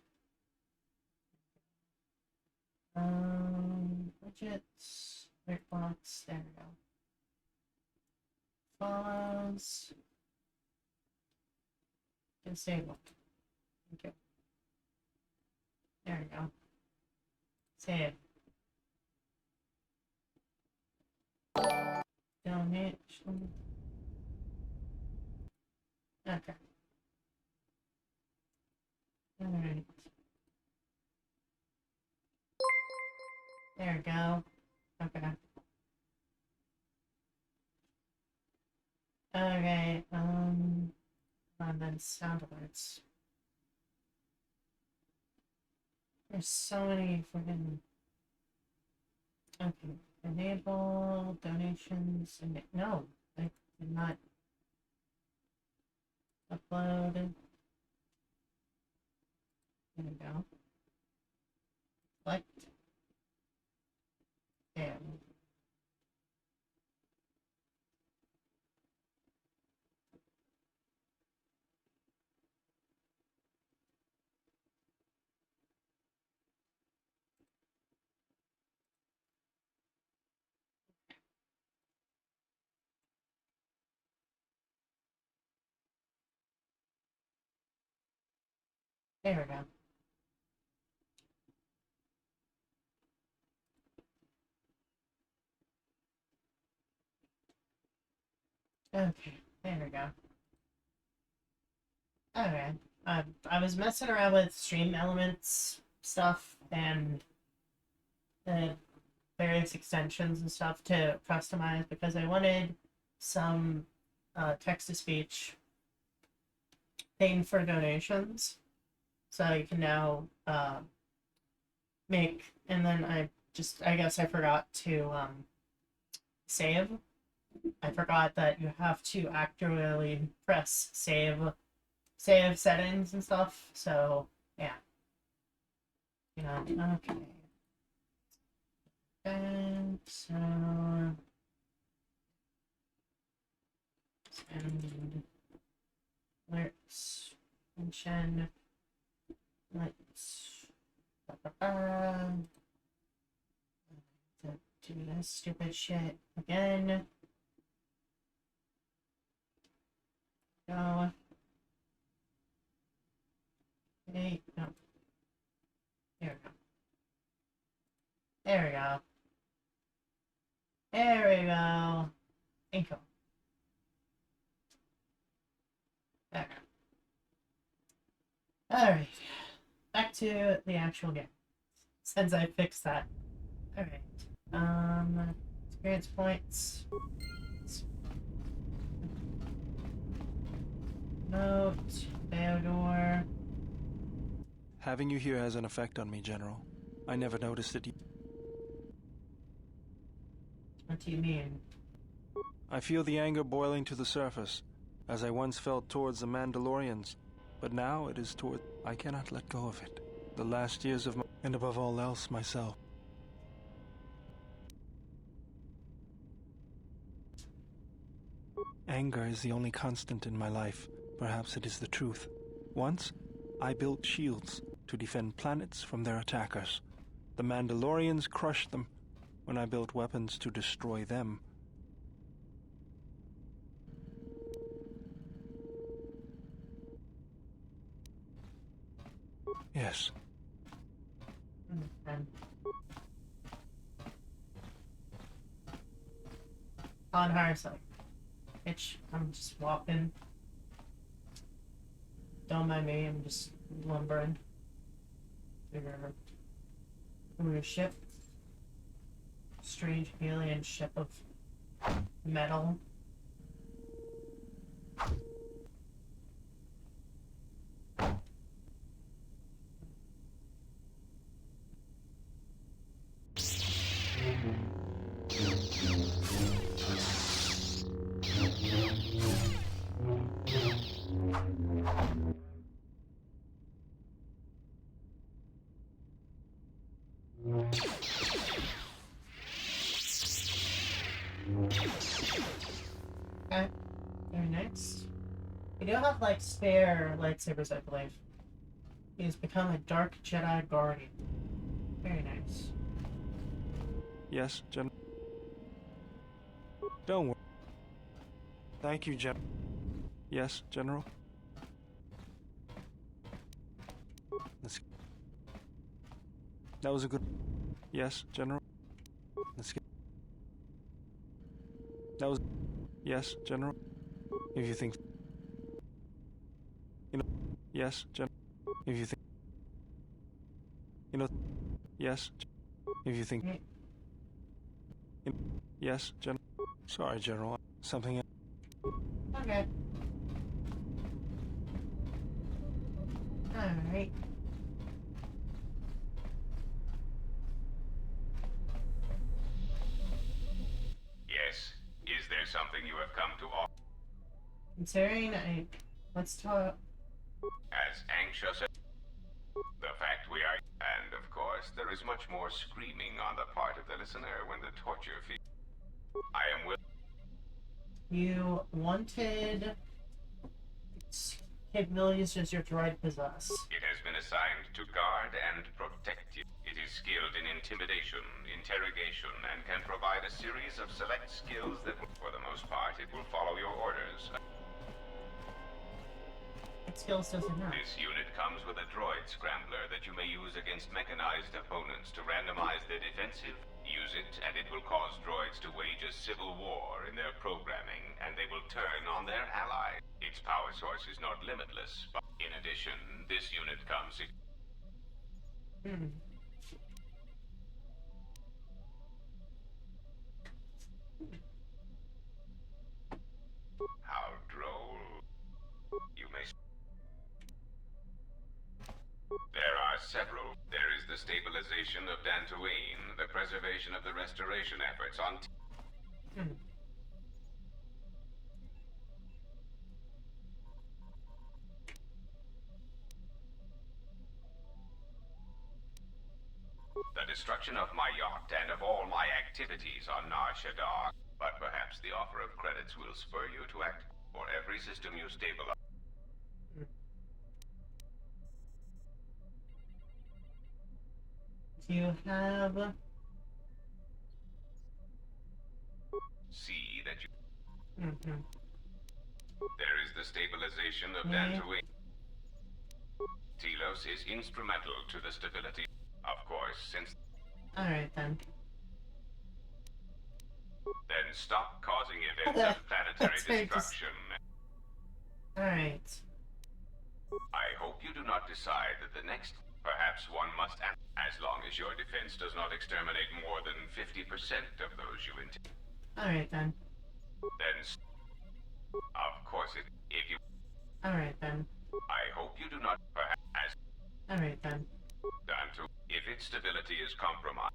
A: Budgets. Alert box. There we go. Follows. Disabled. Thank you. There we go. Save. Donation. Okay. Alright. There we go. Okay. Okay, and then sound alerts. There's so many freaking... Okay, enable donations, and no, I did not upload. There we go. Select. There. There we go. Okay, there we go. Okay, I was messing around with stream elements stuff, and various extensions and stuff to customize because I wanted some text-to-speech thing for donations. So you can now make, and then I guess I forgot to save. I forgot that you have to actively press save settings and stuff. So yeah, you know, okay. And so send alerts mention let's do this stupid shit again. No. Hey, no. There we go. There we go. There we go. Income. There. Alright. Back to the actual game. Since I fixed that. Alright. Experience points. Note. Theodore.
O: Having you here has an effect on me, General. I never noticed it.
A: What do you mean?
O: I feel the anger boiling to the surface, as I once felt towards the Mandalorians, but now it is toward... I cannot let go of it. The last years of my... and above all else, myself. Anger is the only constant in my life. Perhaps it is the truth. Once, I built shields to defend planets from their attackers. The Mandalorians crushed them when I built weapons to destroy them. Yes.
A: On her side. Bitch, I'm just walking. Don't mind me, I'm just lumbering. Through a ship. Strange alien ship of metal. Okay, very nice. We do have like spare lightsabers, I believe. He has become a dark Jedi guardian. Very nice.
O: Yes, General. Don't worry. Thank you, General. Yes, General. That was a good... Yes, General. Let's get... That was... Yes, General. If you think... You know... Yes, General. If you think... You know... Yes, if you think... You know... Yes, General. Sorry, General. Something else.
A: Okay. Alright.
N: Yes. Is there something you have come to offer?
A: Considering let's talk.
N: As anxious as the fact we are, and of course, there is much more screaming on the part of the listener when the torture feels. I am willing.
A: You wanted capabilities as your droid possess.
N: It has been assigned to guard and protect you. It is skilled in intimidation, interrogation, and can provide a series of select skills that, for the most part, it will follow your orders.
A: What skills does it have?
N: This unit comes with a droid scrambler that you may use against mechanized opponents to randomize their defensive. Use it, and it will cause droids to wage a civil war in their programming, and they will turn on their ally. Its power source is not limitless, but in addition, this unit comes... How droll. You may... There are several. There is the stabilization of Dantooine, the preservation of the restoration efforts on... The destruction of my yacht and of all my activities on Nar Shaddaa. But perhaps the offer of credits will spur you to act for every system you stabilize.
A: Do you have...
N: See that you...
A: Mm-hmm.
N: There is the stabilization of Dantooine. Telos is instrumental to the stability. Of course, since...
A: Alright then.
N: Then stop causing events of planetary destruction.
A: Alright.
N: I hope you do not decide that the next... Perhaps one must act, as long as your defense does not exterminate more than 50% of those you intend.
A: Alright then.
N: Then... Of course if you...
A: Alright then.
N: I hope you do not... Perhaps...
A: Alright then.
N: If its stability is compromised,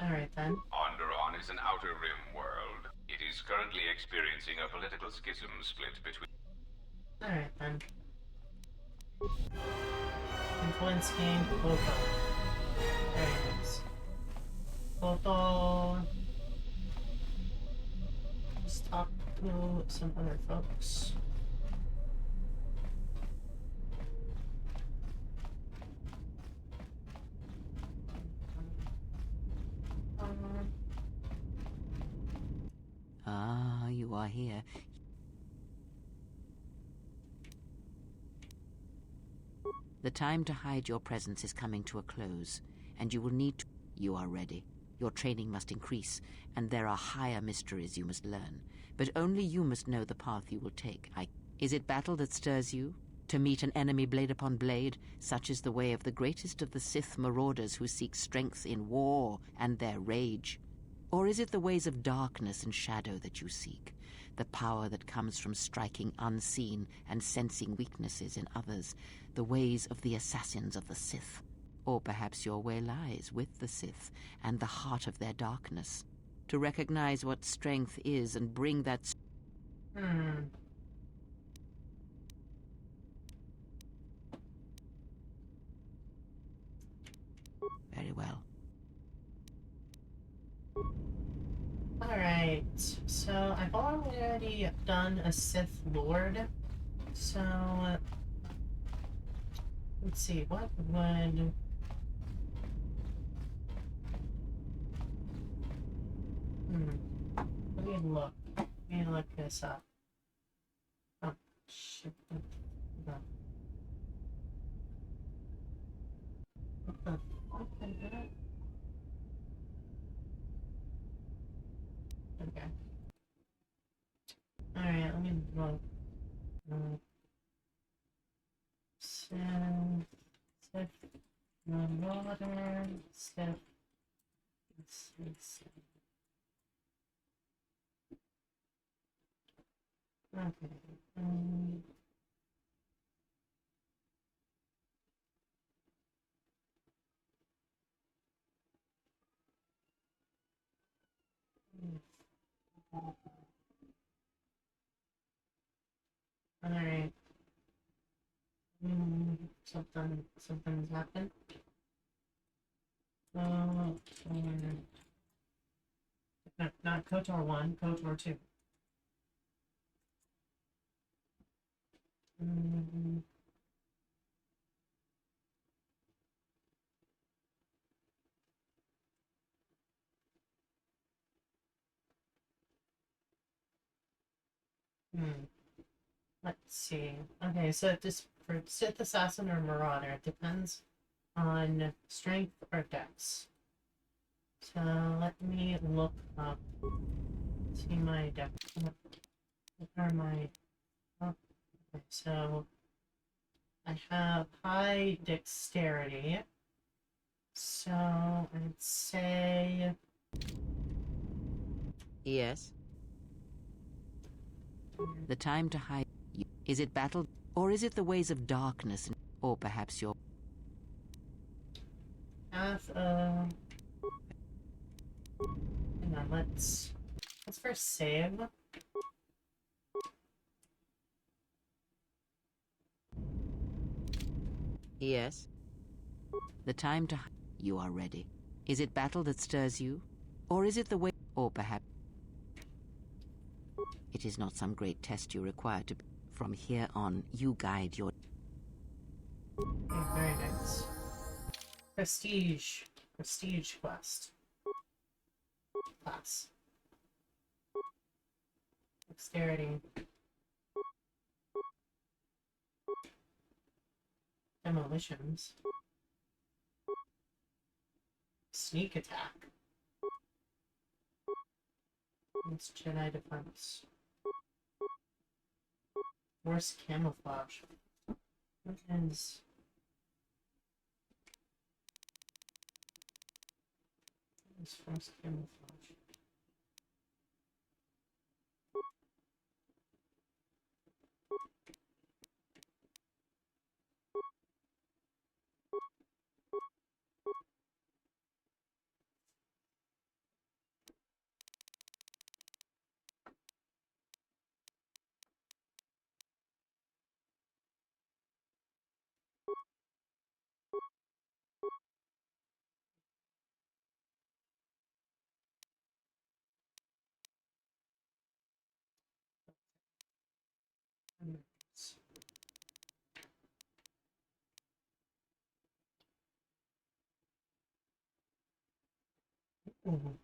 A: Alright then.
N: Onderon is an outer rim world. It is currently experiencing a political schism split between...
A: Alright then. Influence game, Kotor. Very nice. Kotor. Just talk to some other folks.
P: Ah, you are here. The time to hide your presence is coming to a close, and you will need to... You are ready. Your training must increase, and there are higher mysteries you must learn. But only you must know the path you will take. Is it battle that stirs you? To meet an enemy blade upon blade? Such is the way of the greatest of the Sith marauders who seek strength in war and their rage. Or is it the ways of darkness and shadow that you seek? The power that comes from striking unseen and sensing weaknesses in others, the ways of the assassins of the Sith. Or perhaps your way lies with the Sith and the heart of their darkness. To recognize what strength is and bring that... Very well.
A: Alright, so I've already done a Sith Lord, so let's see, what would... Let me look this up. Oh, shit. No. What the fuck is that? Okay. Alright, let me look. Sith Marauder, Sith. Okay. Alright. Something's happened. Not Kotor 1, Kotor 2. Let's see. Okay, so just for Sith Assassin or Marauder, it depends on strength or dex. So let me look up. See my dex. What are my... Oh, okay, so I have high dexterity. So I'd say
P: Yes. The time to hide. Is it battle, or is it the ways of darkness, or perhaps your...
A: Hang on, let's first save.
P: Yes. The time to... You are ready. Is it battle that stirs you? Or is it the way... Or perhaps... It is not some great test you require to... From here on, you guide your...
A: Okay, very nice. Prestige. Prestige quest. Class. Dexterity. Demolitions. Sneak attack. It's Jedi defense. Force camouflage. What is... Force camouflage? Ooh.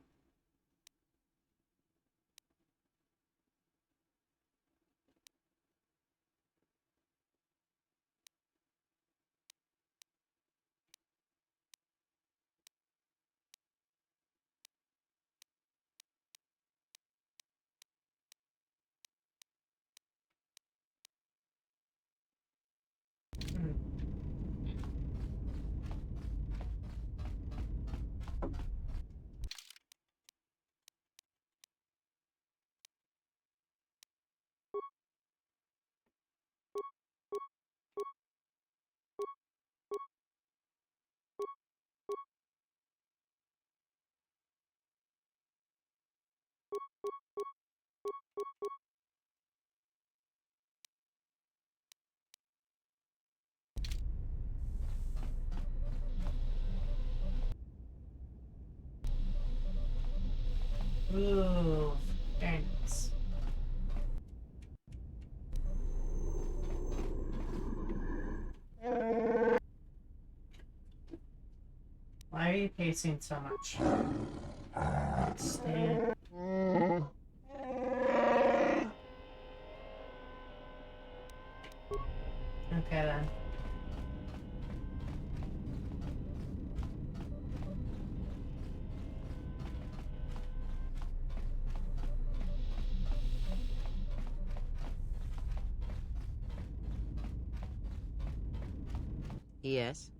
A: Ooh, very nice. Why are you pacing so much? Stay. Okay then.
P: Yes.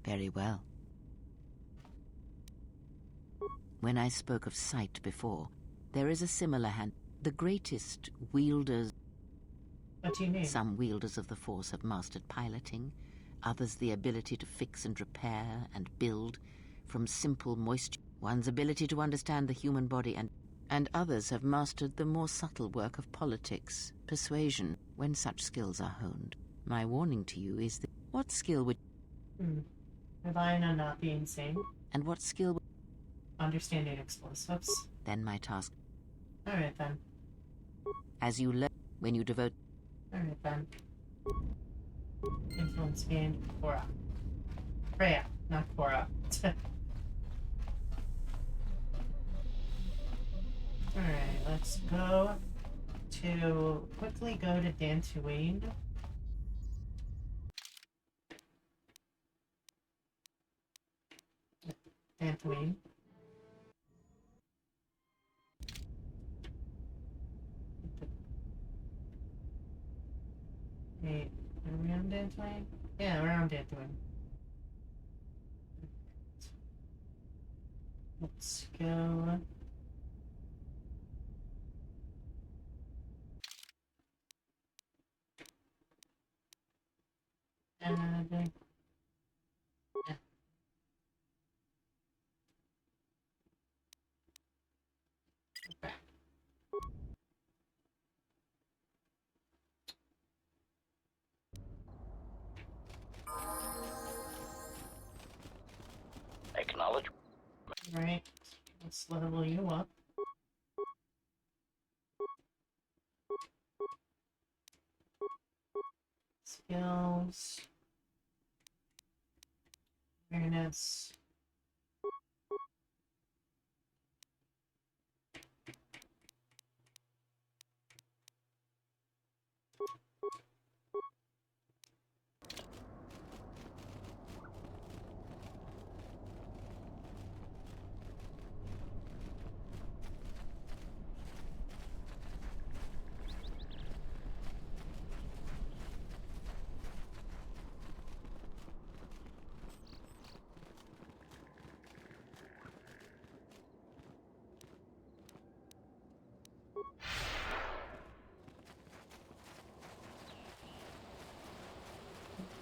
P: Very well. When I spoke of sight before, there is a similar hand. The greatest wielders...
A: What do you mean?
P: Some wielders of the Force have mastered piloting, others the ability to fix and repair and build from simple moisture. One's ability to understand the human body and others have mastered the more subtle work of politics, persuasion, when such skills are honed. My warning to you is that what skill would...
A: Relying on not being seen.
P: And what skill would...
A: Understanding explosives.
P: Then my task...
A: Alright then.
P: As you learn, when you devote...
A: Alright then. Influence gained. Cora. Freya, not Cora. Alright, let's quickly go to Dantooine. Dantooine. Wait, are we on Dantooine? Yeah, we're on Dantooine. Let's go Let's level you up. Skills. Awareness.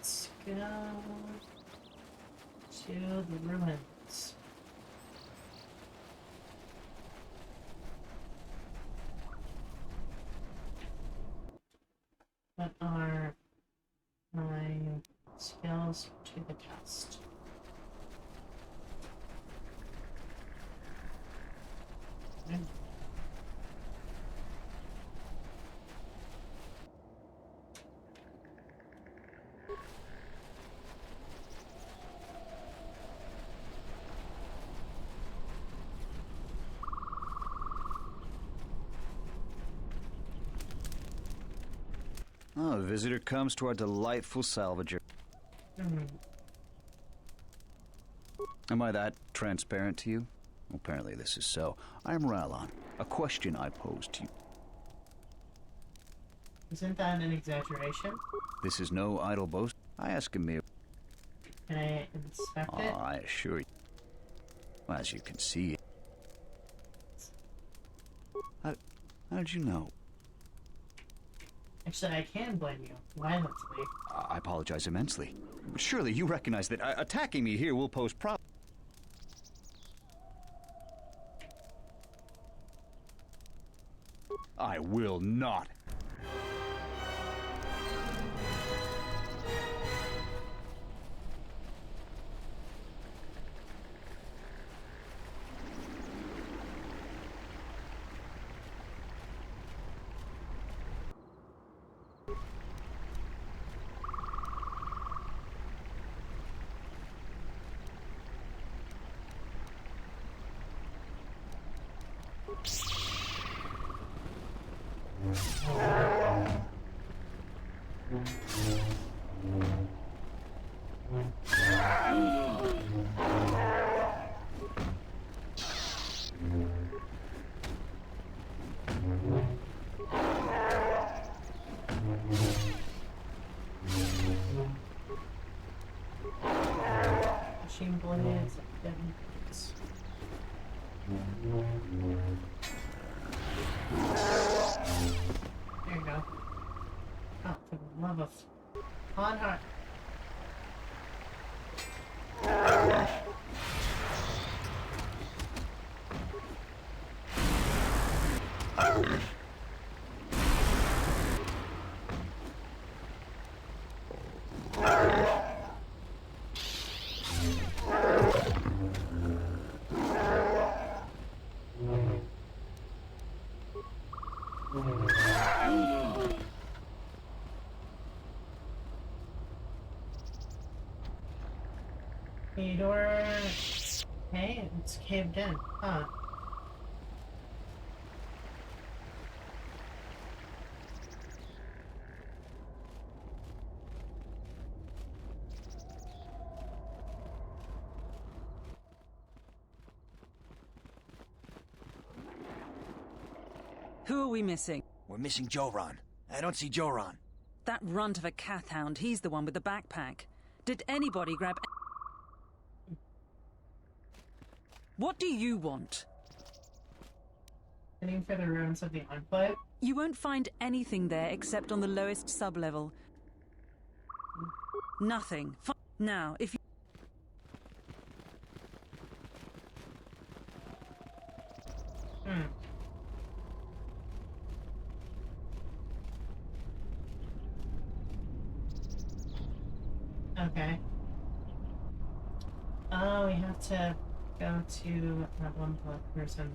A: Let's go to the ruins. What are my skills to the test? Okay.
Q: Oh, a visitor comes to our delightful salvager. Am I that transparent to you? Apparently this is so. I'm Rallon. A question I pose to you.
A: Isn't that an exaggeration?
Q: This is no idle boast. I ask a mere...
A: Can I inspect it?
Q: I assure you. As you can see... How did you know?
A: Actually, I can blame you violently.
Q: I apologize immensely. Surely you recognize that attacking me here will pose problems. I will not.
A: Machine blades, detonators. There you go. Oh, for the love of on heart. Kotor. Hey, it's caved in, huh?
R: Who are we missing?
S: We're missing Joran. I don't see Joran.
R: That runt of a Cathhound, he's the one with the backpack. Did anybody grab... What do you want?
A: Heading for the ruins of the Enclave?
R: You won't find anything there except on the lowest sub-level. Nothing. Now, if you...
A: Okay. Oh, we have to go to that one person.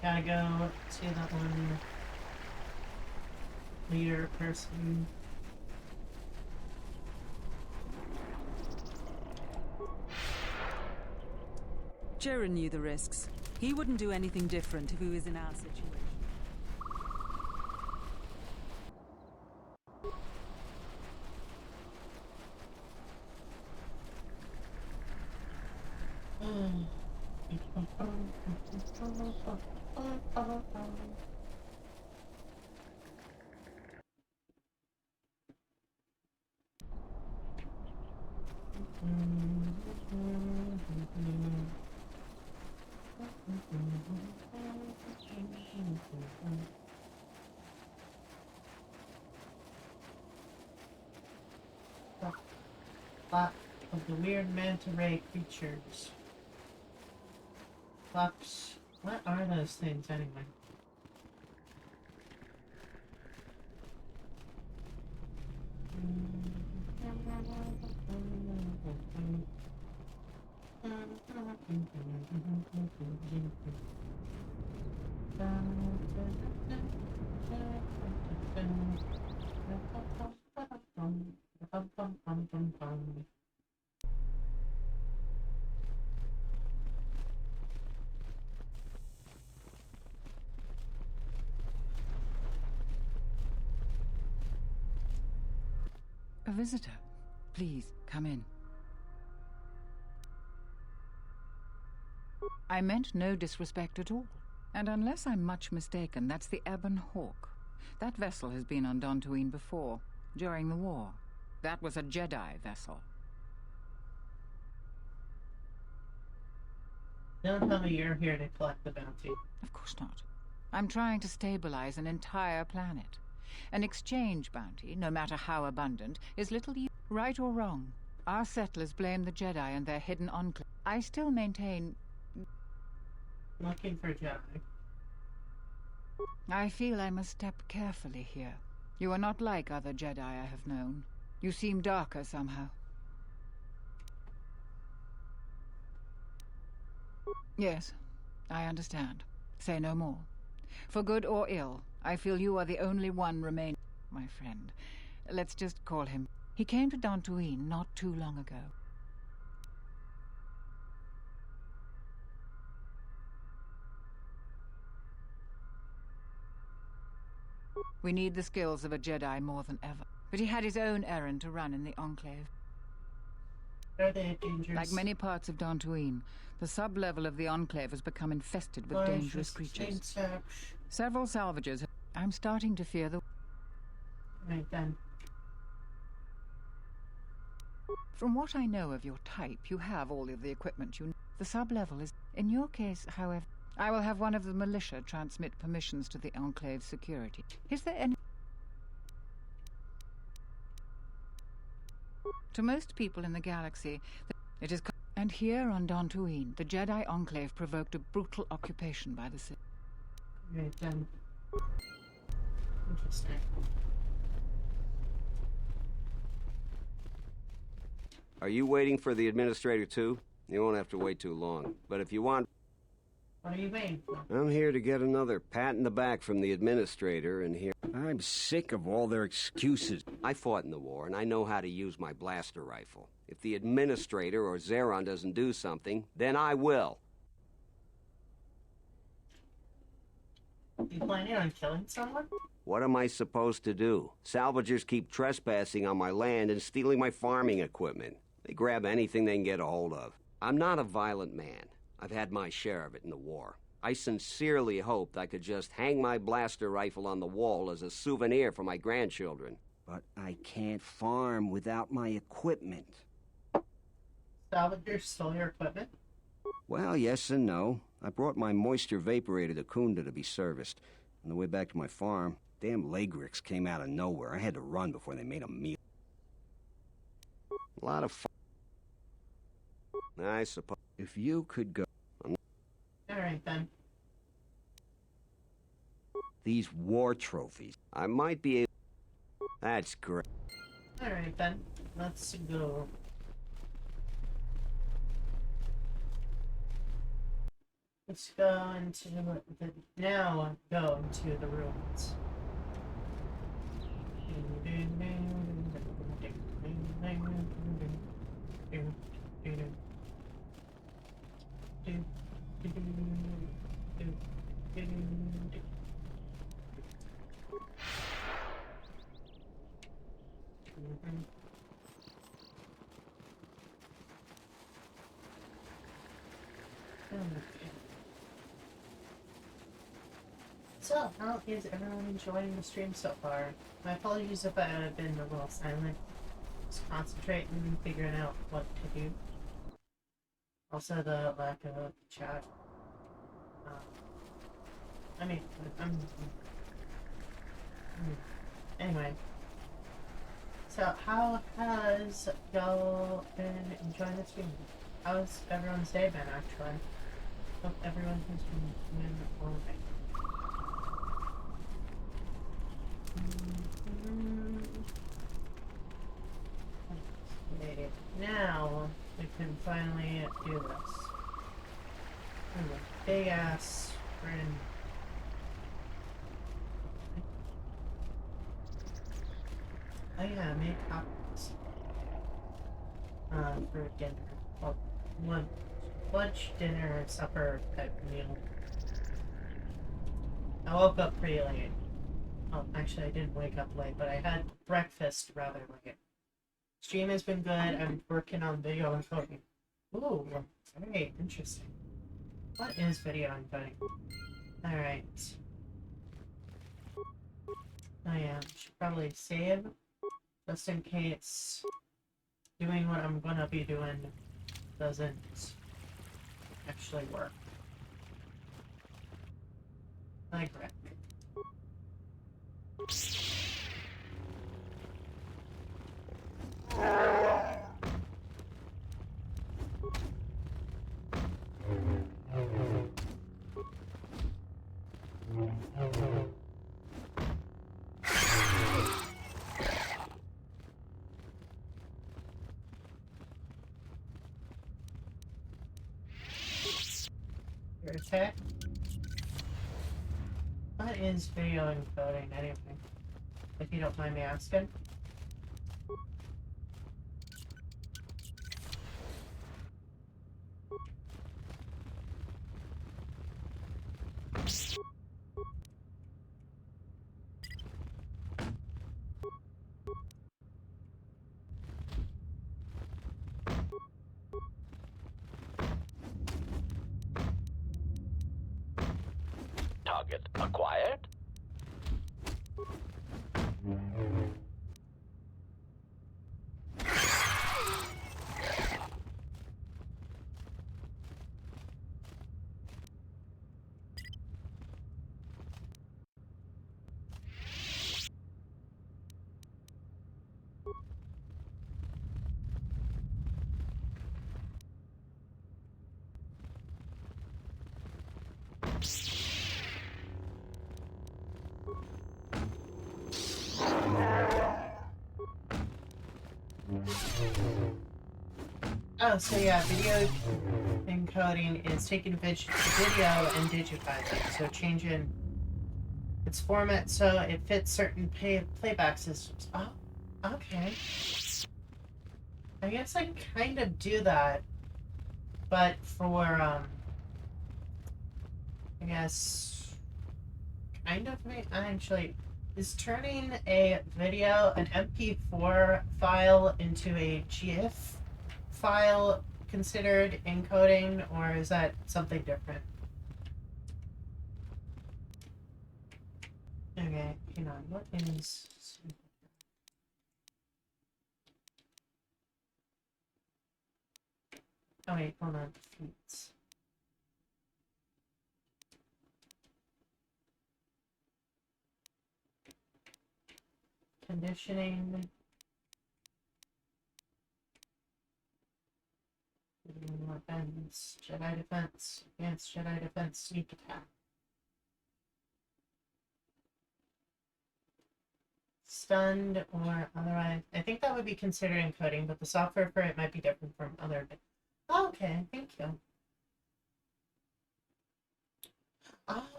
A: Gotta go to that one leader person.
R: Jiren knew the risks. He wouldn't do anything different if he was in our situation.
A: Lot of the weird manta ray creatures. Flux. What are those things anyway?
T: A visitor. Please, come in. I meant no disrespect at all. And unless I'm much mistaken, that's the Ebon Hawk. That vessel has been on Dantooine before, during the war. That was a Jedi vessel.
A: Don't tell me you're here to collect the bounty.
T: Of course not. I'm trying to stabilize an entire planet. An exchange bounty, no matter how abundant, is little use. Right or wrong, our settlers blame the Jedi and their hidden enclave. I still maintain...
A: Looking for Jedi.
T: I feel I must step carefully here. You are not like other Jedi I have known. You seem darker somehow. Yes, I understand. Say no more. For good or ill, I feel you are the only one remaining. My friend, let's just call him. He came to Dantooine not too long ago. We need the skills of a Jedi more than ever. But he had his own errand to run in the Enclave.
A: Are they dangerous?
T: Like many parts of Dantooine, the sub-level of the Enclave has become infested with dangerous creatures. Several salvagers have... I'm starting to fear the...
A: Right then.
T: From what I know of your type, you have all of the equipment you need. The sub-level is... In your case, however, I will have one of the militia transmit permissions to the Enclave security. Is there any... To most people in the galaxy, it is... And here on Dantooine, the Jedi Enclave provoked a brutal occupation by the Sith.
A: Right then. Interesting.
L: Are you waiting for the administrator too? You won't have to wait too long. But if you want...
A: What are you waiting for?
L: I'm here to get another pat in the back from the administrator and here... I'm sick of all their excuses. I fought in the war, and I know how to use my blaster rifle. If the administrator or Zeron doesn't do something, then I will.
A: You planning on killing someone?
L: What am I supposed to do? Salvagers keep trespassing on my land and stealing my farming equipment. They grab anything they can get a hold of. I'm not a violent man. I've had my share of it in the war. I sincerely hoped I could just hang my blaster rifle on the wall as a souvenir for my grandchildren. But I can't farm without my equipment.
A: Salvagers stole your equipment?
L: Well, yes and no. I brought my moisture vaporator to Kunda to be serviced. On the way back to my farm, damn Lagrix came out of nowhere. I had to run before they made a meal. A lot of fun. I suppose if you could go...
A: Alright then.
L: These war trophies. I might be able... That's great.
A: Alright then, let's go. Let's go into now go into the ruins. So, how is everyone enjoying the stream so far? My apologies if I have been a little silent. Just concentrating and figuring out what to do. Also, the lack of chat. I mean, anyway. So, how has y'all been enjoying the stream? How's everyone's day been, actually? Hope everyone has been doing alright. Okay, now we can finally do this. Big ass friend. Oh yeah, make copies. For dinner. Well, lunch, dinner, supper type meal. I woke up pretty late. Oh, actually I didn't wake up late, but I had breakfast rather late. Stream has been good. I'm working on video encoding. Ooh, very interesting. What is video encoding? Alright. Oh yeah, should probably save. Just in case doing what I'm gonna be doing doesn't actually work. Like Rick. Okay. What is video encoding anyway? If you don't mind me asking.
B: Target acquired.
A: Oh, so yeah, video encoding is taking video and digitizing, so changing its format so it fits certain playback systems. Oh, okay. I guess I kind of do that, but for, I guess, kind of, actually, is turning a video, an MP4 file into a GIF file considered encoding, or is that something different? Okay, hang on, what is... Oh wait, hold on, feeds. Conditioning. Weapons, Jedi defense, advanced Jedi defense, sneak attack. stunned or otherwise. I think that would be considered encoding, but the software for it might be different from other. Okay, thank you.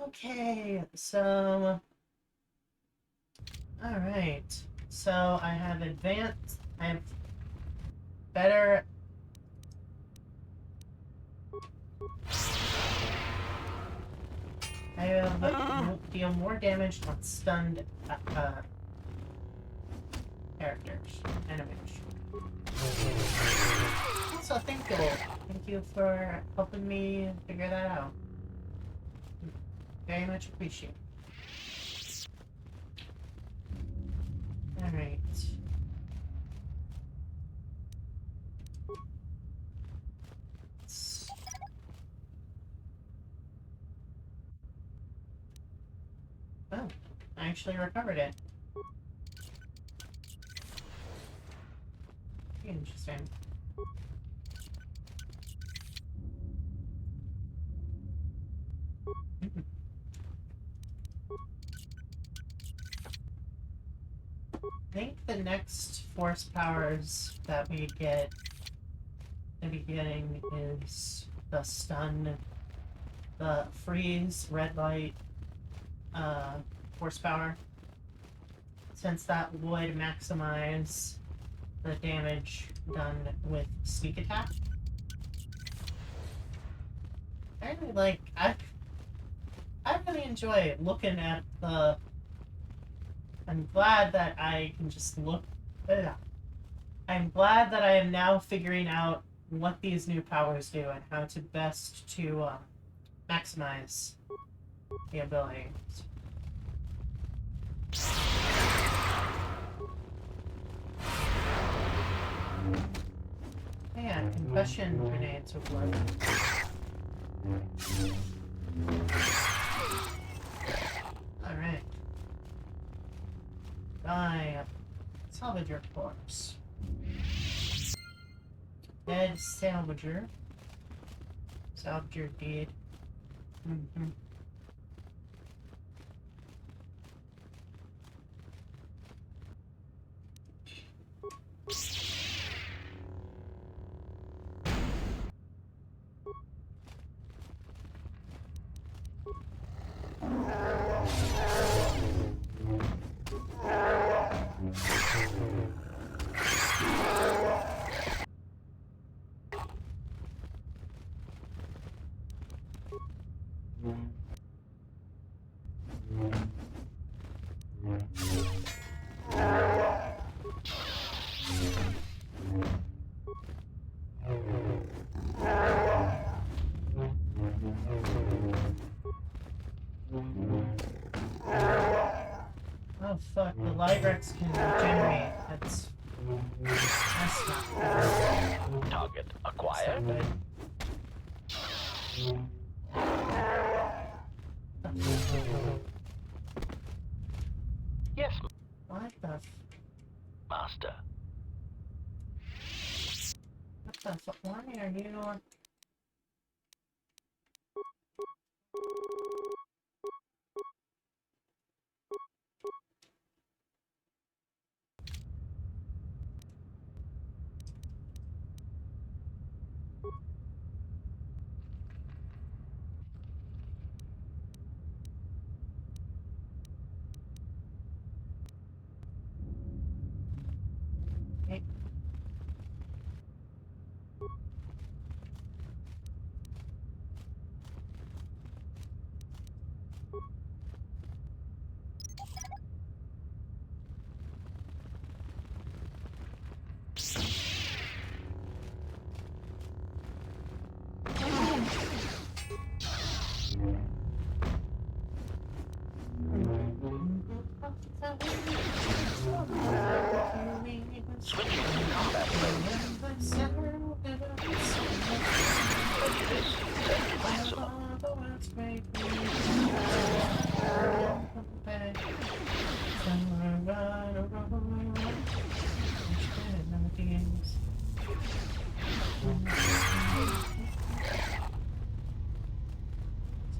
A: Okay, so... Alright, so I have advanced, I have better... I have deal more damage on stunned characters, enemies. So thank you. Thank you for helping me figure that out. Very much appreciated. Alright. Oh, I actually recovered it. Interesting. I think the next force powers that we get in the beginning is the stun, the freeze, red light, force power. Since that would maximize the damage done with sneak attack. I really like, I really enjoy looking at the... I'm glad that I can just look... I'm glad that I am now figuring out what these new powers do and how to best to maximize the abilities. Yeah, concussion grenades would work. Alright. Die. Salvage your corpse. Dead salvager. Salvager dead. Mm-hmm. Oh fuck, the Librex can regenerate. That's not good.
B: Target acquired. Yes.
A: What the
B: Master.
A: What the fuck? Why are you...
B: Switching to combat mode. Prejudice set maximum.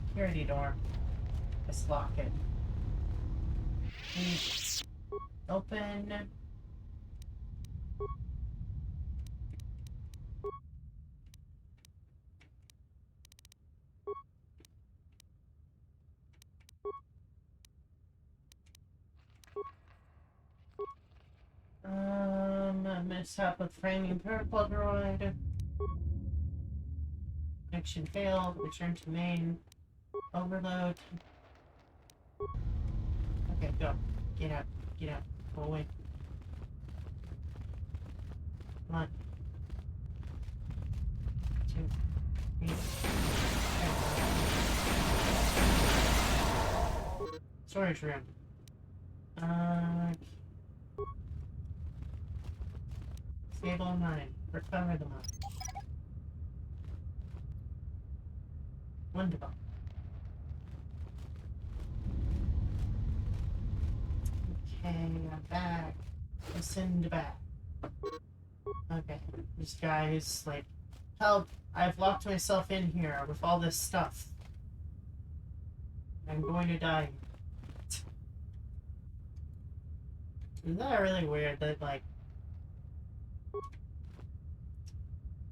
A: Security door. Let's lock it. Open. Mishap with framing protocol droid. Connection failed. Return to main. Overload. Okay, go. Get out. Get out. Go away. Come on. 2, 3. Storage room. Stable 9. Recover the mine. Wonderful. Okay, I'm back. Send back. Okay, this guy is like, help! I've locked myself in here with all this stuff. I'm going to die. Isn't that really weird that, like,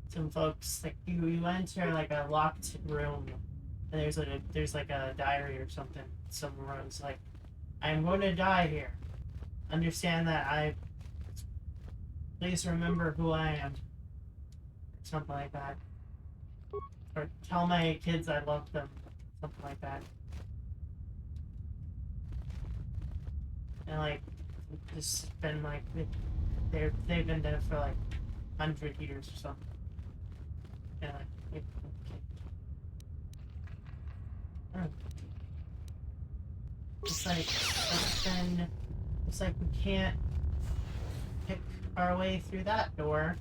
A: some folks, like, you enter, like, a locked room, and there's like a diary or something. Someone runs, like, I'm going to die here. Understand that please remember who I am. Something like that. Or tell my kids I love them. Something like that. And, like, just been, like, they've been dead for, like, 100 years or something. And, like, okay. It's like we can't pick our way through that door.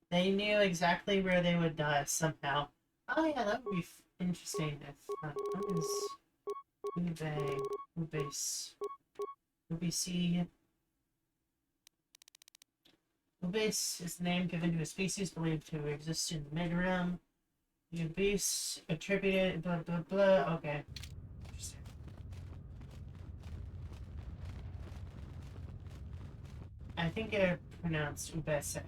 A: They knew exactly where they would die somehow. Oh yeah, that would be interesting if what is UBC. Ubase is the name given to a species believed to exist in the mid-rim. Ubase attributed blah blah blah. Okay. Interesting. I think it pronounced Ubese.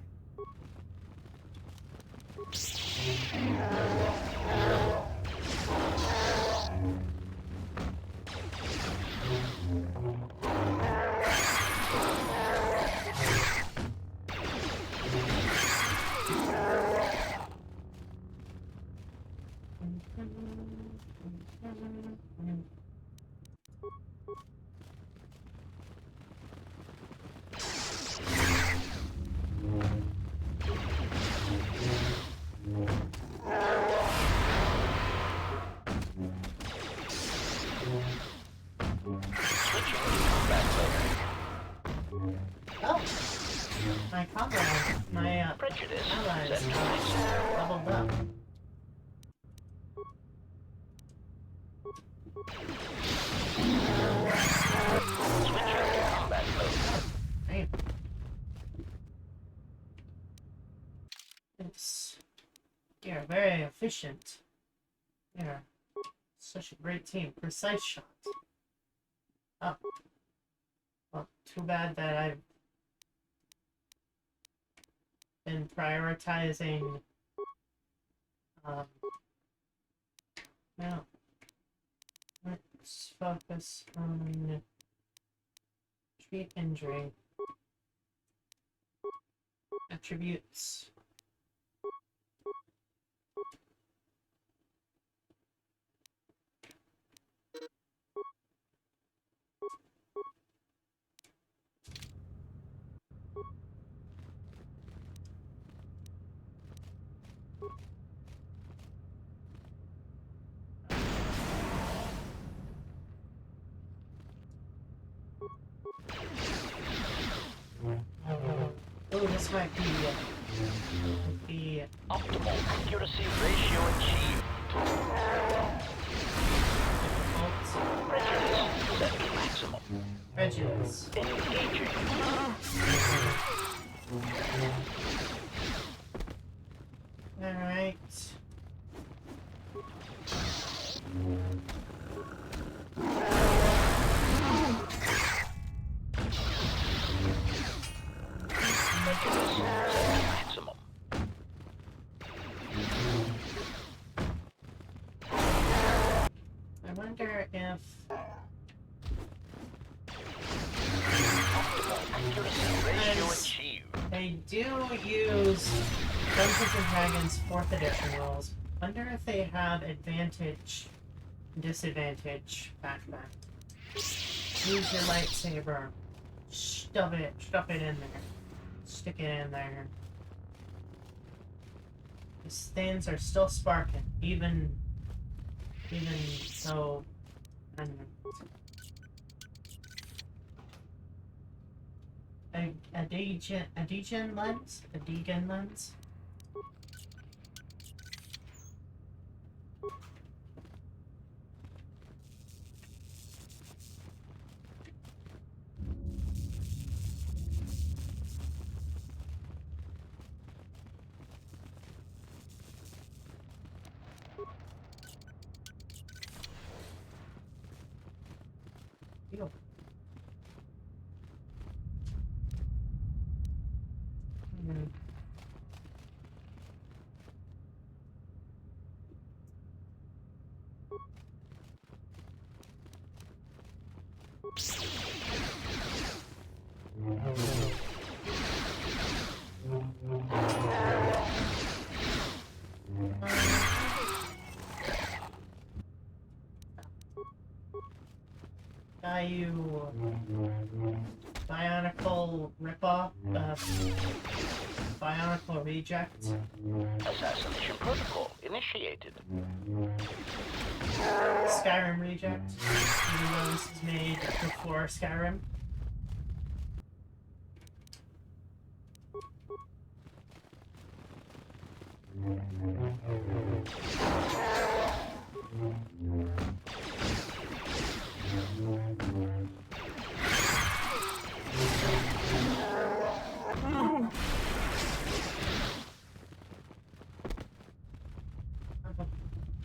A: My comrade, my
B: prejudice
A: allies leveled up. Damn. You're very efficient. You're such a great team. Precise shot. Oh. Well, too bad that I've been prioritizing now let's focus on treat injury attributes. Oh, this might be
B: optimal accuracy ratio achieved. Prejudice set to maximum.
A: Prejudice edges.
B: Engaging.
A: Alright.
B: Maximum.
A: I wonder if... They do use Dungeons and Dragons 4th edition rules. Wonder if they have advantage, disadvantage backpack. Use your lightsaber. Stuff it in there. Stick it in there. These things are still sparking, even though, I don't know. A degen lens? A degen lens? Ew. Bionicle ripoff, Bionicle reject.
B: Assassination protocol initiated.
A: Skyrim reject, even though this is made before Skyrim.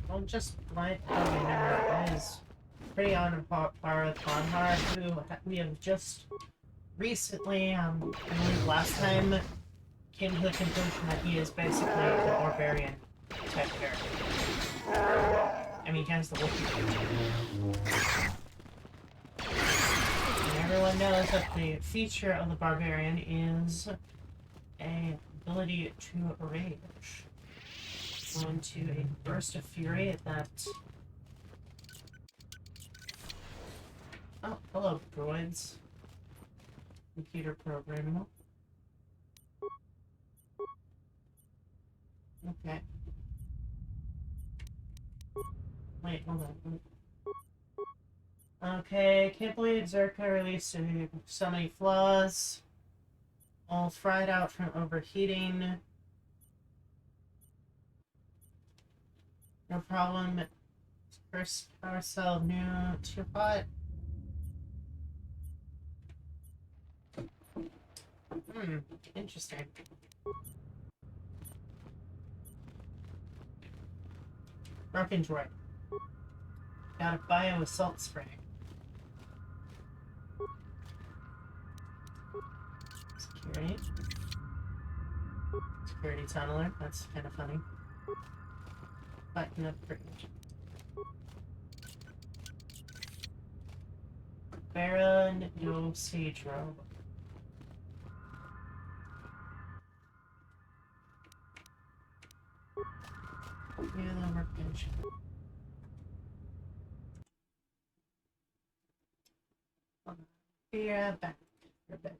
A: Don't just blind. It is pretty on par with Bonhar, who we have just recently, I believe last time, came to the conclusion that he is basically the barbarian type character. I mean, he has the Wookiee feature. And everyone knows that the feature of the barbarian is a ability to rage. Go into a burst of fury that... Oh, hello, droids. Computer programmable. Okay. Wait, hold on. Okay, can't believe Zerka released so many flaws. All fried out from overheating. No problem. First power cell new too hot. Interesting. Broken droid. Got a bio assault spray. Security. Security tunneler. That's kind of funny. Button upgrade. Baron no Cedro. Yeah, the workbench. Be right back. Right back.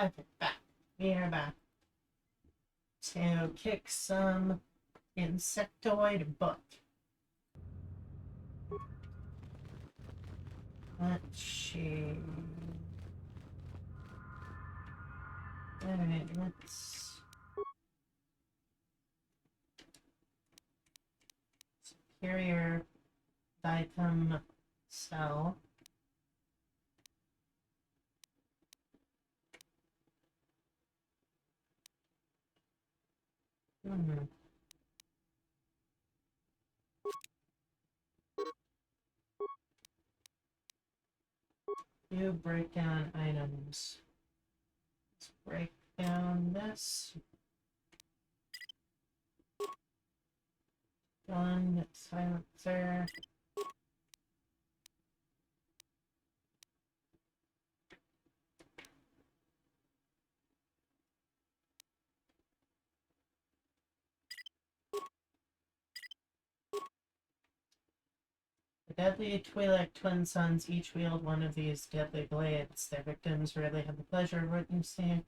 A: Okay, back. We are back. To kick some insectoid butt. Let's see. Alright, let's... Superior item cell. You break down items. Let's break down this. Gun, silencer. The deadly Twi'lek twin sons each wield one of these deadly blades. Their victims rarely have the pleasure of witnessing.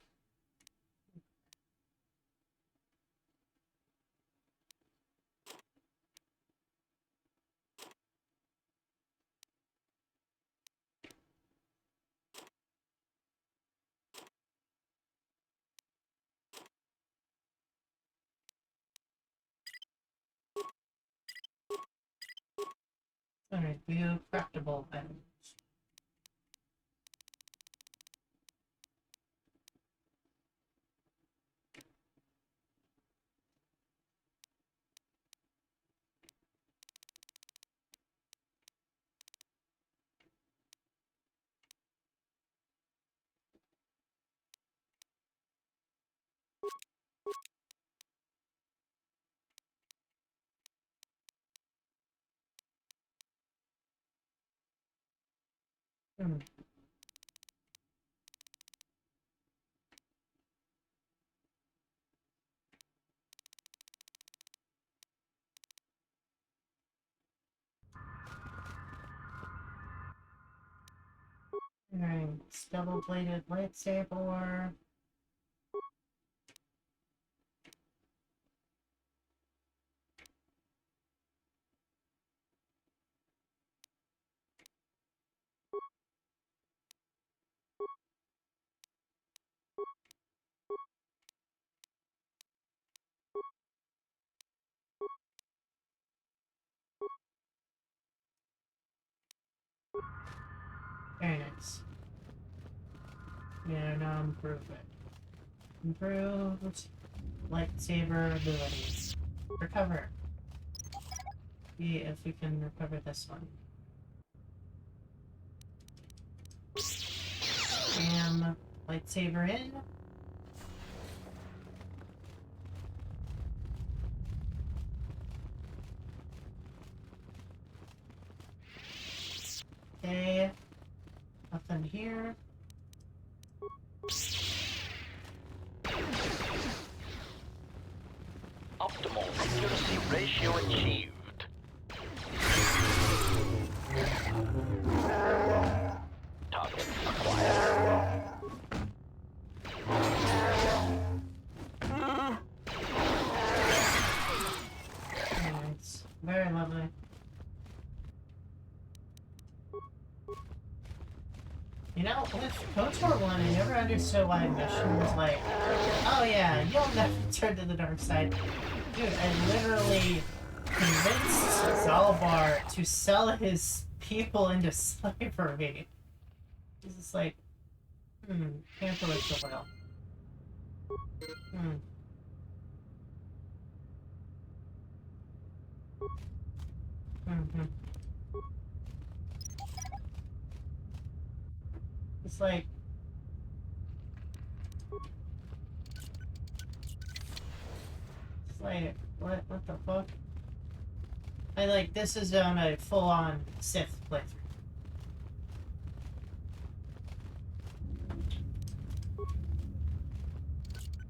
A: Alright, view craftable items. Alright, double-bladed lightsaber. Very nice. Yeah, now improve it. Improved lightsaber abilities. Recover. See if we can recover this one. Bam. Lightsaber in. Okay. Nothing here.
B: Optimal accuracy ratio achieved. Target acquired.
A: Nice. Very lovely. You know, with Kotor 1, I never understood why Mission was like, oh yeah, you'll never turn to the dark side. Dude, I literally convinced Zalbar to sell his people into slavery. He's just like, can't believe so well. It's like... It's like, what the fuck? This is on a full-on Sith playthrough.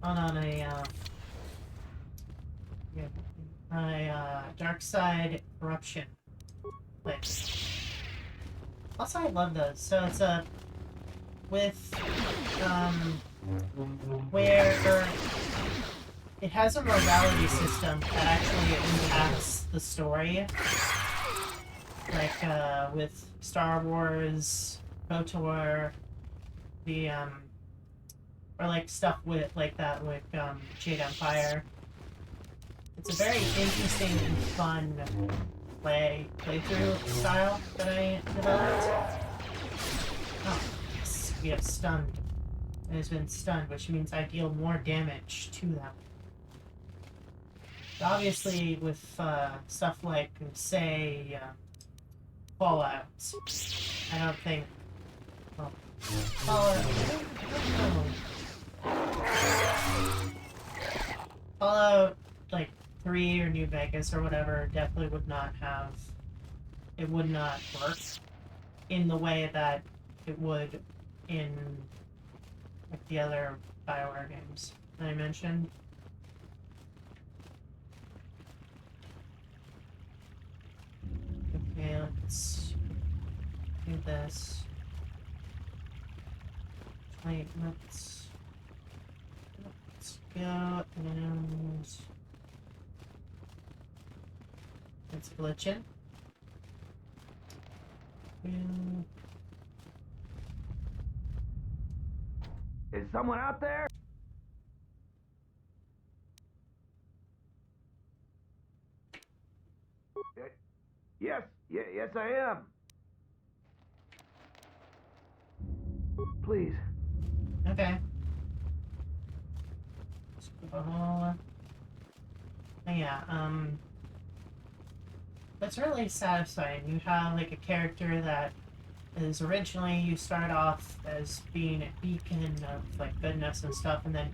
A: On a dark side corruption playthrough. Also, I love those. So it's with where it has a morality system that actually impacts the story. Like, with Star Wars, Kotor, or like stuff with, like that, with, Jedi Empire. It's a very interesting and fun playthrough style that I developed. Oh, yes, we have stunned. It has been stunned, which means I deal more damage to them. Obviously, with stuff like, say, Fallout, I don't think. Well, Fallout. Fallout, like 3 or New Vegas or whatever, definitely would not have. It would not work in the way that it would in like the other BioWare games that I mentioned. Okay, let's do this. Wait, let's go and it's glitching.
M: Is someone out there? Yes, I am. Please.
A: Okay. Yeah, that's really satisfying. You have, like, a character that is originally, you start off as being a beacon of, like, goodness and stuff, and then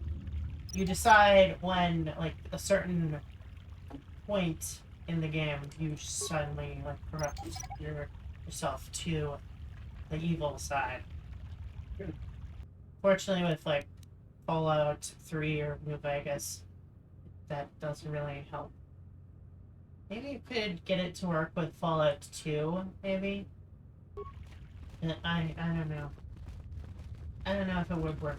A: you decide when, like, a certain point in the game, you suddenly, like, corrupt yourself to the evil side. Fortunately, with, like, Fallout 3 or New Vegas, that doesn't really help. Maybe you could get it to work with Fallout 2, maybe? I don't know. I don't know if it would work.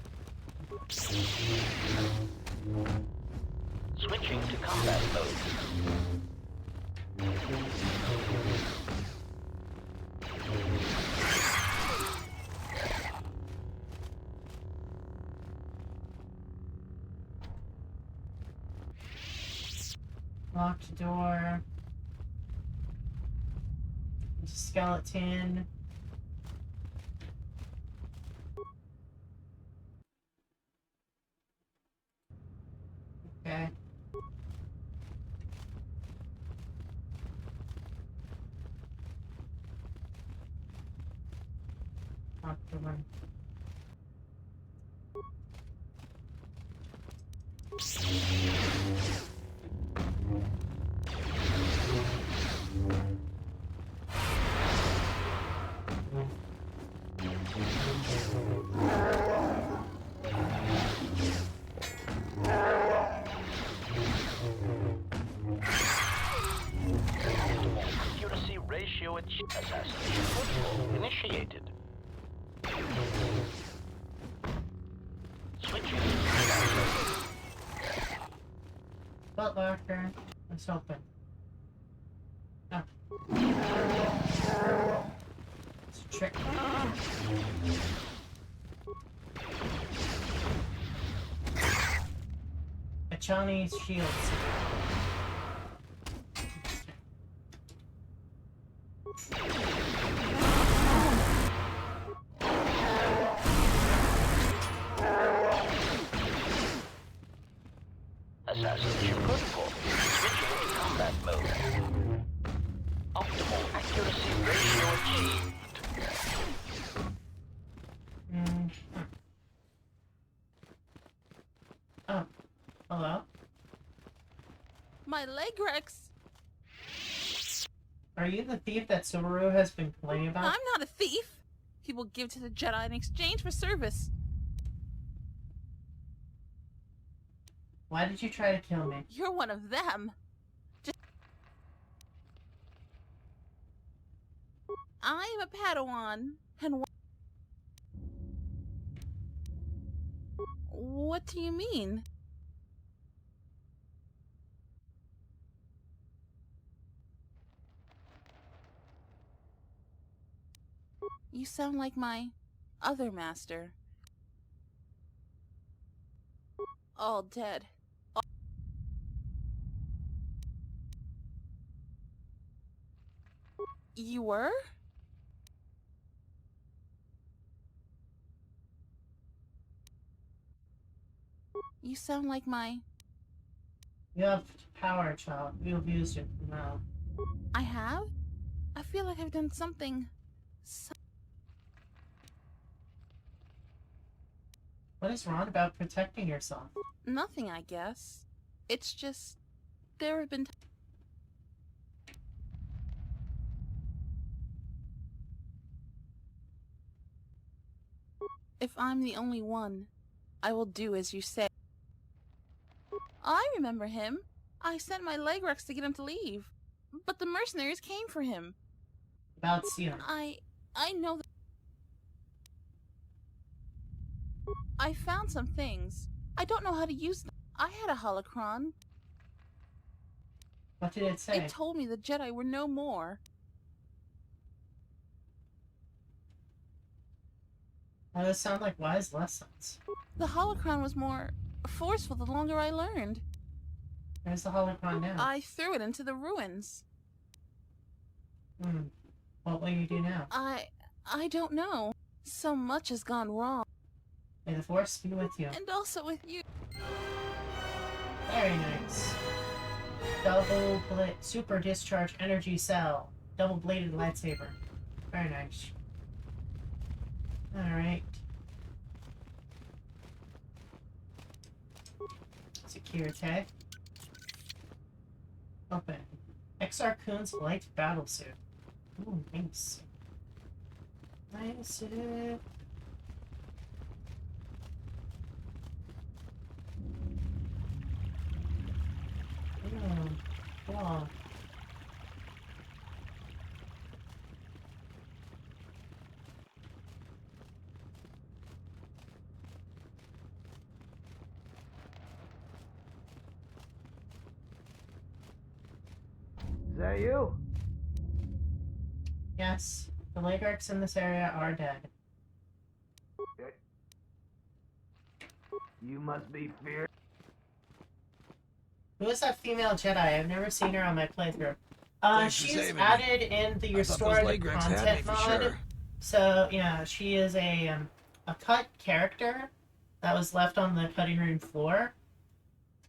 B: Switching to combat mode.
A: Locked door. Skeleton. Okay. Locked door.
B: Accuracy ratio assassination protocol initiated. Switching to combat mode.
A: Butt locker. Let's open. Oh. It's a trick. A Chinese shield.
B: Assassination protocol. Switching to combat mode. Optimal accuracy ratio achieved.
A: Oh. Hello?
U: My leg, Rex.
A: Are you the thief that Subaru has been complaining about?
U: I'm not a thief. People give to the Jedi in exchange for service.
A: Why did you try to kill me?
U: You're one of them. I am a Padawan, and What do you mean? You sound like my other master. All dead. You were? You sound like my...
A: You have power, child. You have used it now.
U: I have? I feel like I've done something...
A: What is wrong about protecting yourself?
U: Nothing, I guess. It's just... There have been... If I'm the only one, I will do as you say. I remember him. I sent my Legrex to get him to leave. But the mercenaries came for him.
A: About Sion.
U: I know that... I found some things. I don't know how to use them. I had a holocron.
A: What did it say?
U: It told me the Jedi were no more.
A: Well, those sound like wise lessons.
U: The holocron was more forceful the longer I learned.
A: Where's the holocron now?
U: I threw it into the ruins.
A: What will you do now?
U: I don't know. So much has gone wrong.
A: May the Force be with you.
U: And also with you.
A: Very nice. Super discharge energy cell. Double-bladed lightsaber. Very nice. Alright. Security. Open. Exar Kun's light battle suit. Ooh, nice. Nice. Cool.
E: Is that you?
A: Yes. The Legrex in this area are dead.
E: You must be feared.
A: Who is that female Jedi? I've never seen her on my playthrough. She's added in the restored content mod. Sure. So, yeah, she is a cut character that was left on the cutting room floor.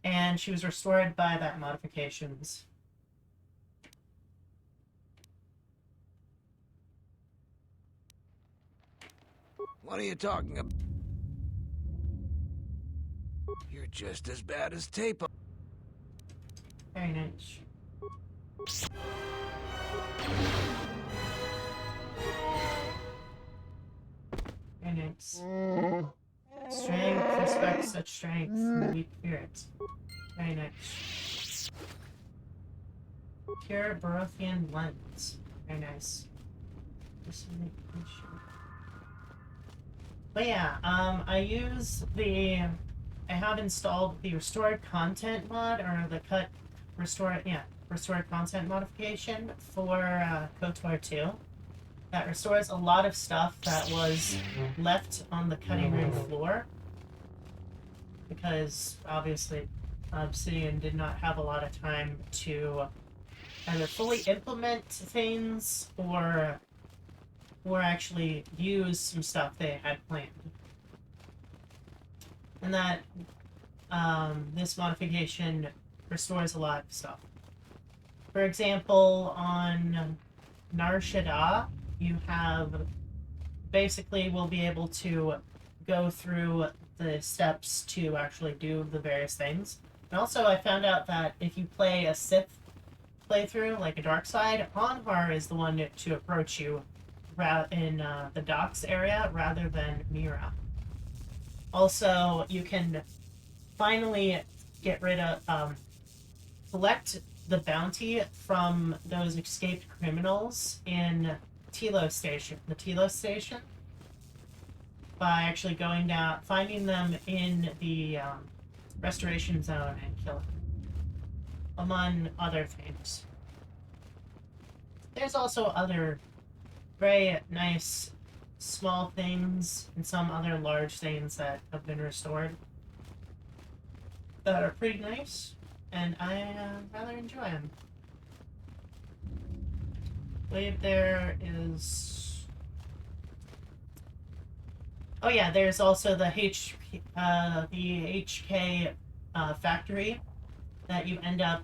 A: And she was restored by that modifications.
E: What are you talking about? You're just as bad as tape.
A: Very nice. Very nice. Strength, respect such strength, weak spirits. Very nice. Pure Barothian lens. Very nice. But yeah, I have installed the restored content mod, or the restored content modification for KOTOR 2. That restores a lot of stuff that was left on the cutting room floor. Because, obviously, Obsidian did not have a lot of time to either fully implement things or actually use some stuff they had planned. And that this modification restores a lot of stuff. For example, on Nar Shaddaa, you will be able to go through the steps to actually do the various things. And also, I found out that if you play a Sith playthrough, like a dark side, Anhar is the one to approach you in the docks area rather than Mira. Also, you can finally get rid of, collect the bounty from those escaped criminals in the Telos Station. by actually going down, finding them in the restoration zone and killing them, among other things. There's also other very nice small things and some other large things that have been restored that are pretty nice, and I rather enjoy them. I believe there is... Oh yeah, there's also the HK factory that you end up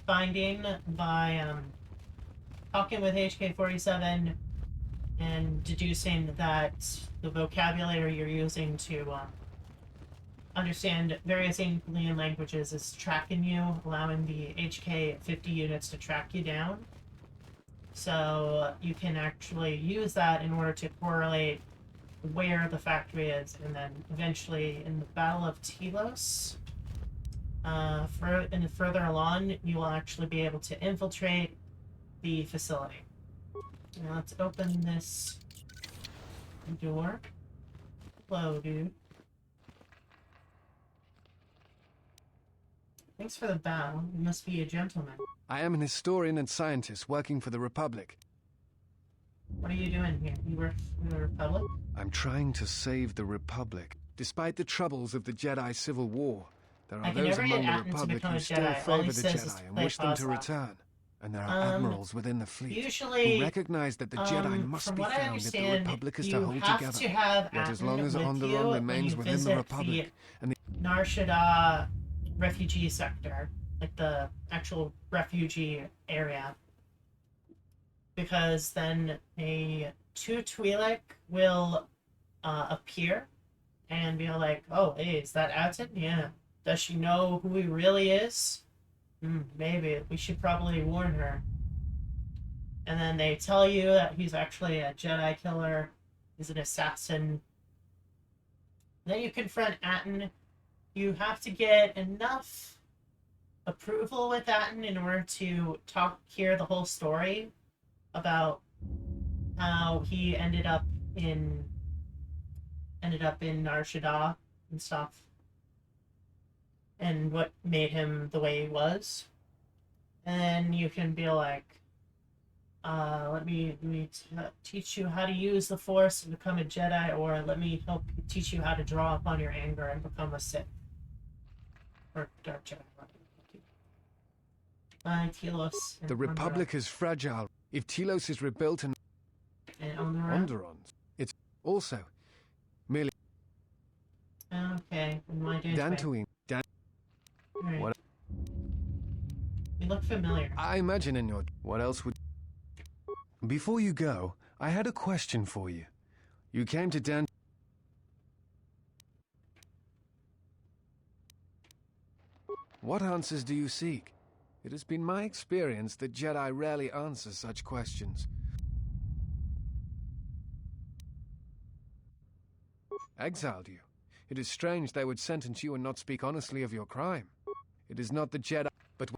A: finding by talking with HK-47 and deducing that the vocabulary you're using to understand various alien languages is tracking you, allowing the HK-50 units to track you down. So you can actually use that in order to correlate where the factory is, and then eventually in the Battle of Telos, further along, you will actually be able to infiltrate the facility. Now let's open this door. Hello, dude. Thanks for the bow. You must be a gentleman.
G: I am an historian and scientist working for the Republic.
A: What are you doing here? You work for the Republic?
G: I'm trying to save the Republic. Despite the troubles of the Jedi Civil War, there are those among the Republic who still favor the Jedi and wish them to return. And there are admirals within the fleet
A: usually,
G: who recognize that the Jedi must be found if the Republic is to hold together.
A: Yet
G: as long as Onderon remains within the Republic and the
A: Nar Shaddaa refugee sector, like the actual refugee area, because then a Twi'lek will appear and be like, "Oh, hey, is that Atten? Yeah. Does she know who he really is? Maybe we should probably warn her." And then they tell you that he's actually a Jedi killer, he's an assassin. Then you confront Atten. You have to get enough approval with Atten in order to hear the whole story about how he ended up in Nar Shaddaa and stuff, and what made him the way he was. And then you can be like, let me teach you how to use the Force and become a Jedi, or let me help teach you how to draw upon your anger and become a Sith. Or Dark Jedi. Telos.
G: The Republic is fragile. If Telos is rebuilt and Onderon, it's also merely...
A: Okay, and my dude's
G: Dantooine.
A: Right.
G: What?
A: You look familiar.
G: I imagine in your... What else would... Before you go, I had a question for you. You came to Dantooine... What answers do you seek? It has been my experience that Jedi rarely answer such questions. Exiled you. It is strange they would sentence you and not speak honestly of your crime. It is not the Jedi, but...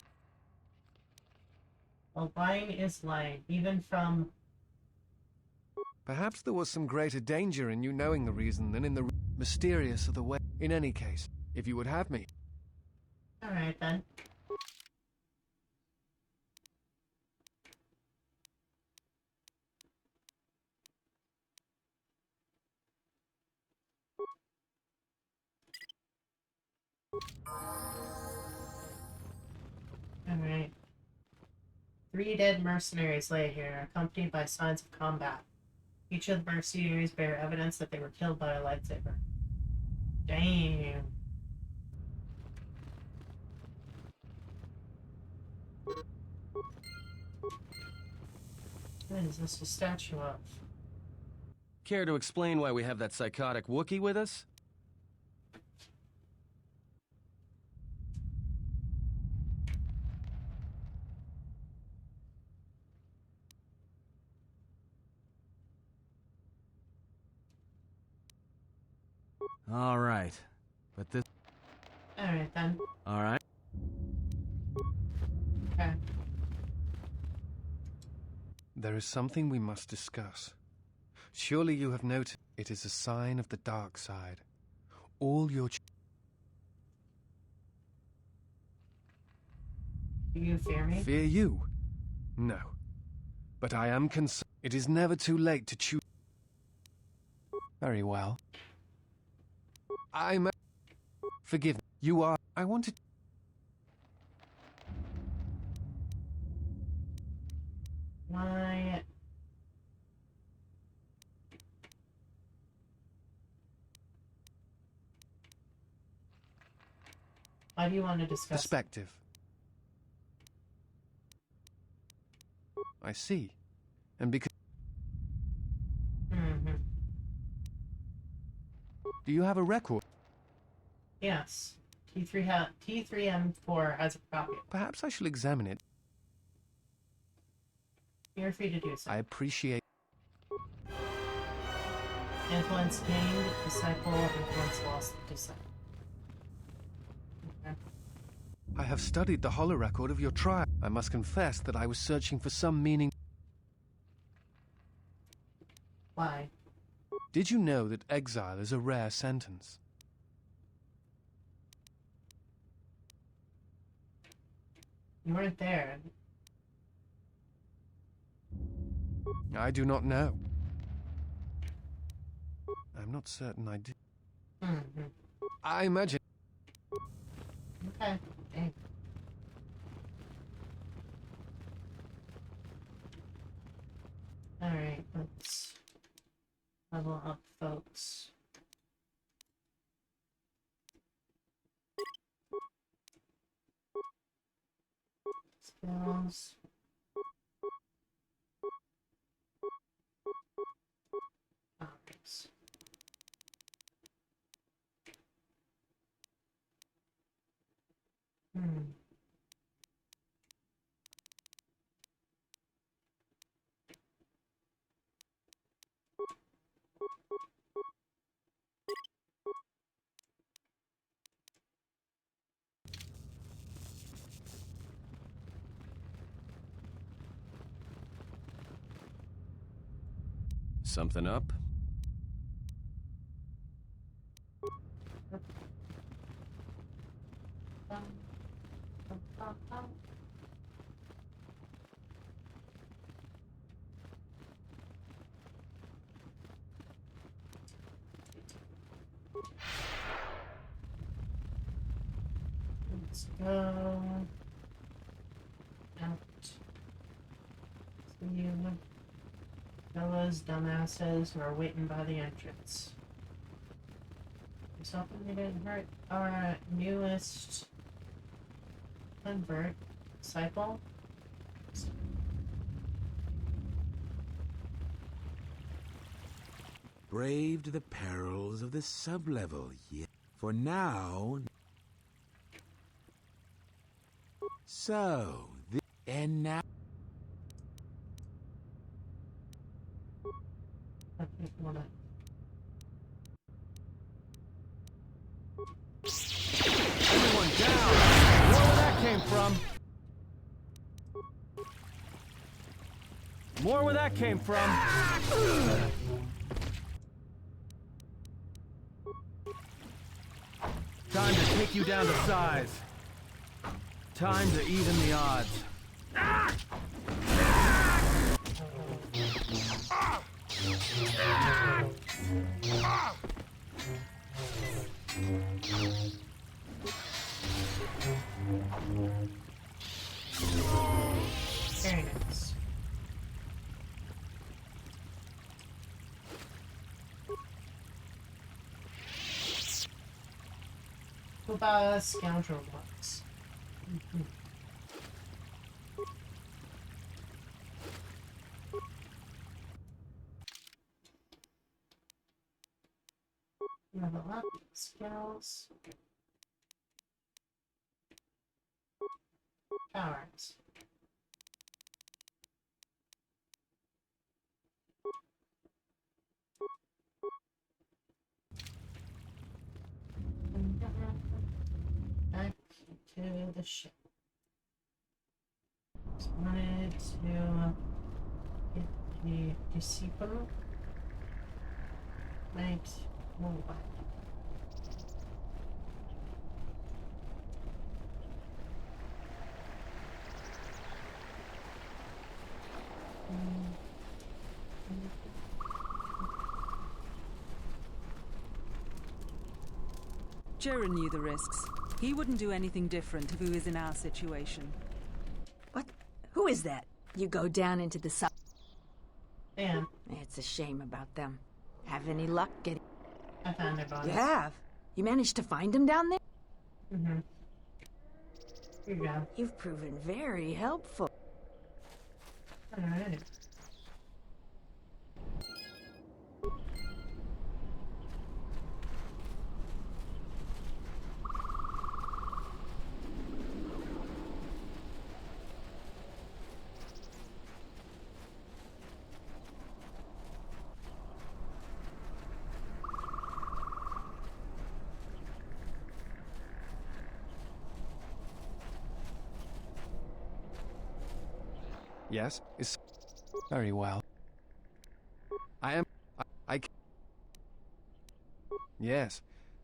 A: Well, lying is lying, even from...
G: Perhaps there was some greater danger in you knowing the reason than in the mysterious of the way. In any case, if you would have me...
A: Alright then. Alright. 3 dead mercenaries lay here, accompanied by signs of combat. Each of the mercenaries bear evidence that they were killed by a lightsaber. Damn. What is this a statue of?
H: Care to explain why we have that psychotic Wookiee with us? All right. But this...
A: Alright then.
H: All right.
A: Okay.
G: There is something we must discuss. Surely you have noted... It is a sign of the dark side. All your...
A: Do you fear me?
G: Fear you? No. But I am concerned. It is never too late to choose. Very well. I'm... Forgive me. You are... I wanted...
A: Why... Why do you want to discuss...
G: Perspective. I see. And because... Do you have a record?
A: Yes. T3M4 has a copy.
G: Perhaps I shall examine it.
A: You're free to do so.
G: I appreciate...
A: Influence gained, disciple, influence lost, disciple. Okay.
G: I have studied the holorecord of your trial. I must confess that I was searching for some meaning.
A: Why?
G: Did you know that exile is a rare sentence?
A: You weren't there.
G: I do not know. I'm not certain I do. I imagine...
A: Okay. Dang. Alright, let's level up, folks. Skills. Topics.
H: Something up?
A: Let's go out. See you fellas, dumbasses who are waiting by the entrance. There's something we didn't hurt our newest convert, disciple.
M: Braved the perils of the sublevel, yet for now. So, and now.
H: Everyone down! More where that came from! More where that came from! Time to take you down to size. Time to even the odds.
A: Very nice. Kuba scoundrel box. Level up, skills. Powers. Back to the ship. Just wanted to get the disciple. Right. Move on.
R: Jaren knew the risks. He wouldn't do anything different if he was in our situation.
C: What? Who is that? You go down into the sub.
A: Damn.
C: It's a shame about them. Have any luck getting...
A: I found their bodies.
C: You have? You managed to find them down there?
A: Mm-hmm. Here you go.
C: You've proven very helpful.
A: Alright.
G: Yes, it's very well. Yes,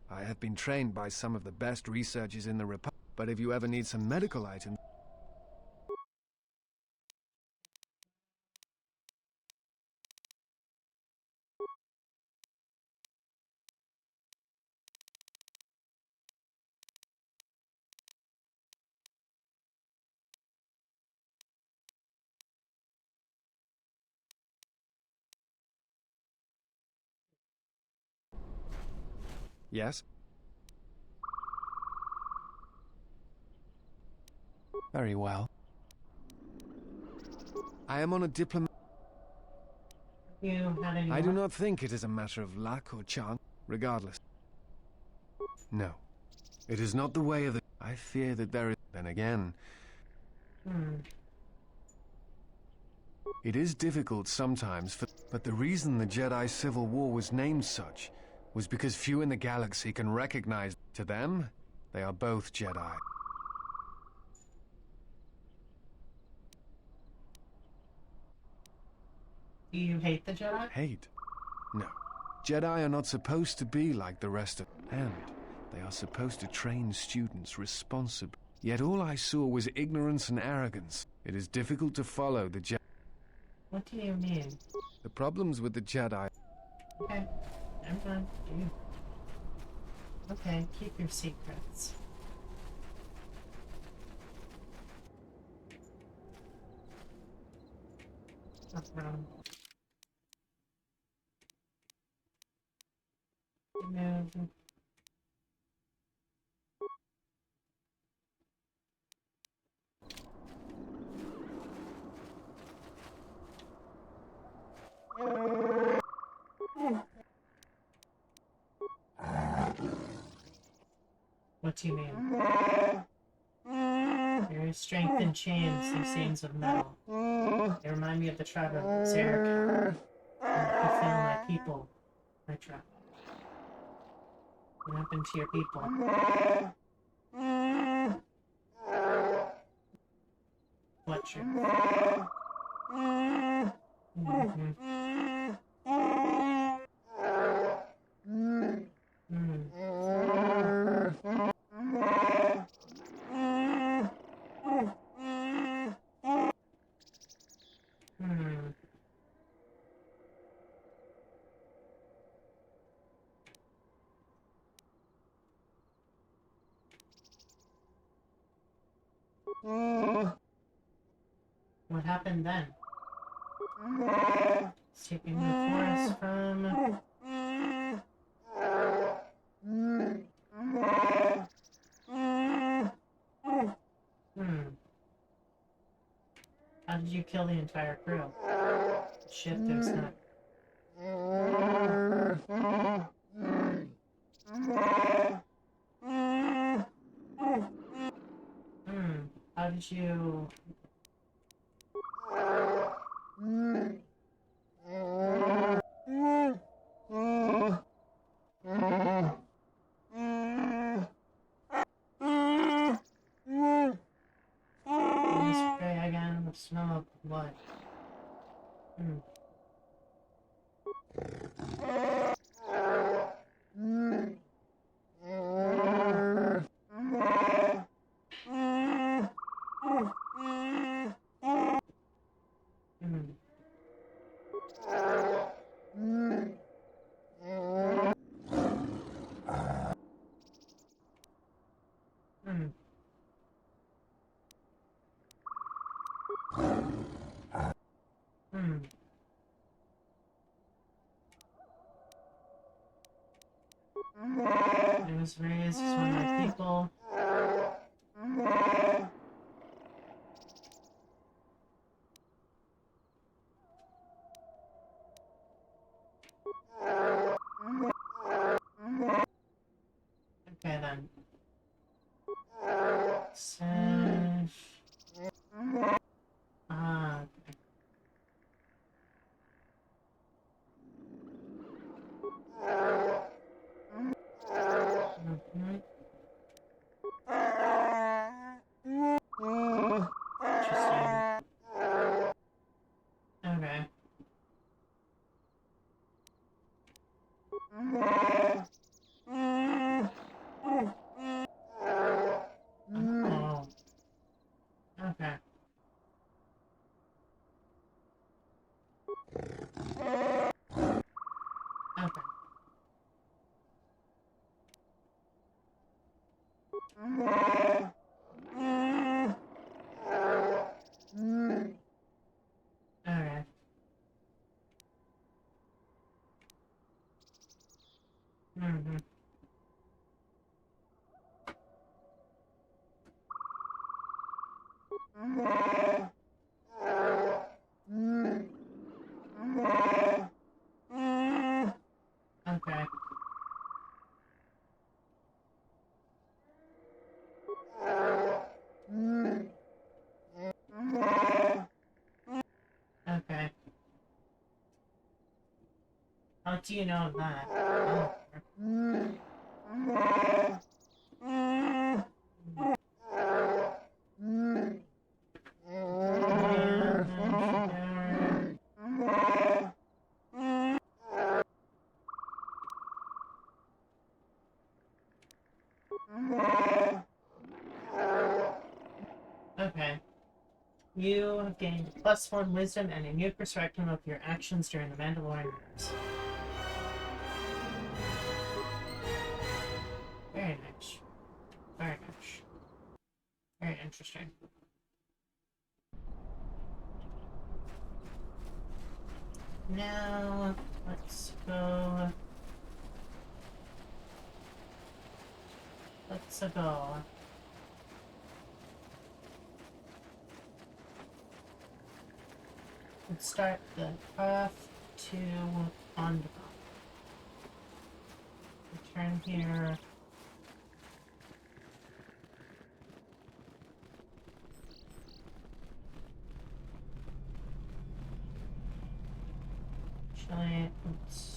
G: I have been trained by some of the best researchers in the Republic, but if you ever need some medical items... Yes? Very well. I am on a diplomat... I do not think it is a matter of luck or chance, regardless. No. It is not the way of the... I fear that there is... Then again... It is difficult sometimes for... But the reason the Jedi Civil War was named such was because few in the galaxy can recognize... To them, they are both Jedi.
A: Do you hate the Jedi?
G: Hate? No. Jedi are not supposed to be like the rest of... And they are supposed to train students responsibly. Yet all I saw was ignorance and arrogance. It is difficult to follow the Jedi.
A: What do you mean?
G: The problems with the Jedi...
A: Okay. I'm done. Do. Okay, keep your secrets. What's wrong? No. What do you mean? Your strength and chains, these chains of metal. They remind me of the tribe of Zarek. You found my people, my tribe. What happened to your people? What truth? What happened then? Escaping the forest from... How did you kill the entire crew? Shit, there's not... How did you... Spray again with smell of blood. was raised as one of my people. Okay then. Okay. Okay. Oh. Okay. Okay. Alright. Mm-hmm. Okay. Okay. How do you know that? Okay. You have gained +1 wisdom and a new perspective of your actions during the Mandalorian Wars. Very nice. Very nice. Very interesting. Now, let's go. Let's go. Let's start the path to Onderon. Return here. Actually, let's...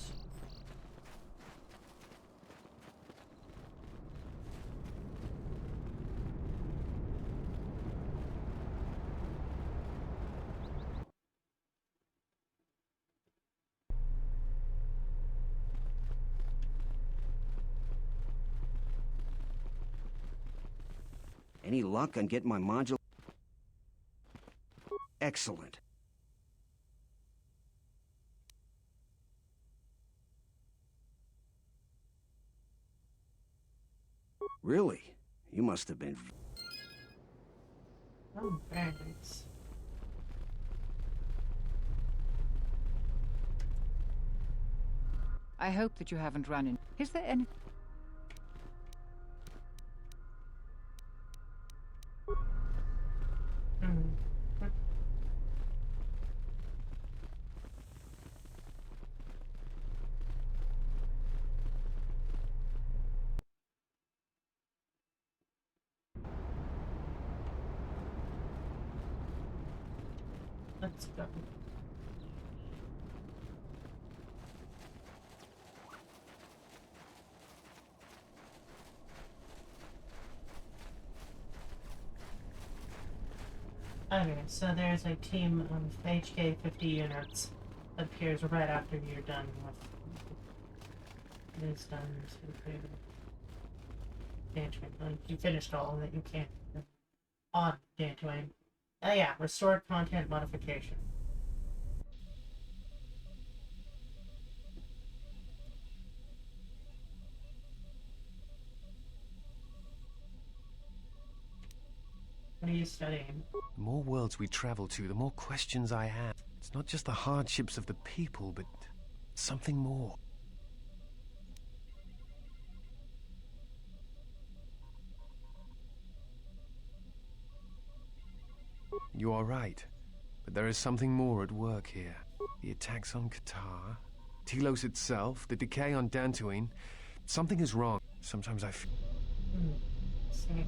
L: Any luck on getting my module? Excellent. Really? You must have been...
A: Oh, very nice.
T: I hope that you haven't run in. Is there any...
A: Let's go. Okay, so there's a team of HK 50 units that appears right after you're done with it is done to Dantooine. Like, you finished all that you can on Dantooine. Oh yeah, restored content modification. What are you studying?
G: The more worlds we travel to, the more questions I have. It's not just the hardships of the people, but something more. You are right. But there is something more at work here. The attacks on Kotor, Telos itself, the decay on Dantooine. Something is wrong. Sometimes I feel...
A: See.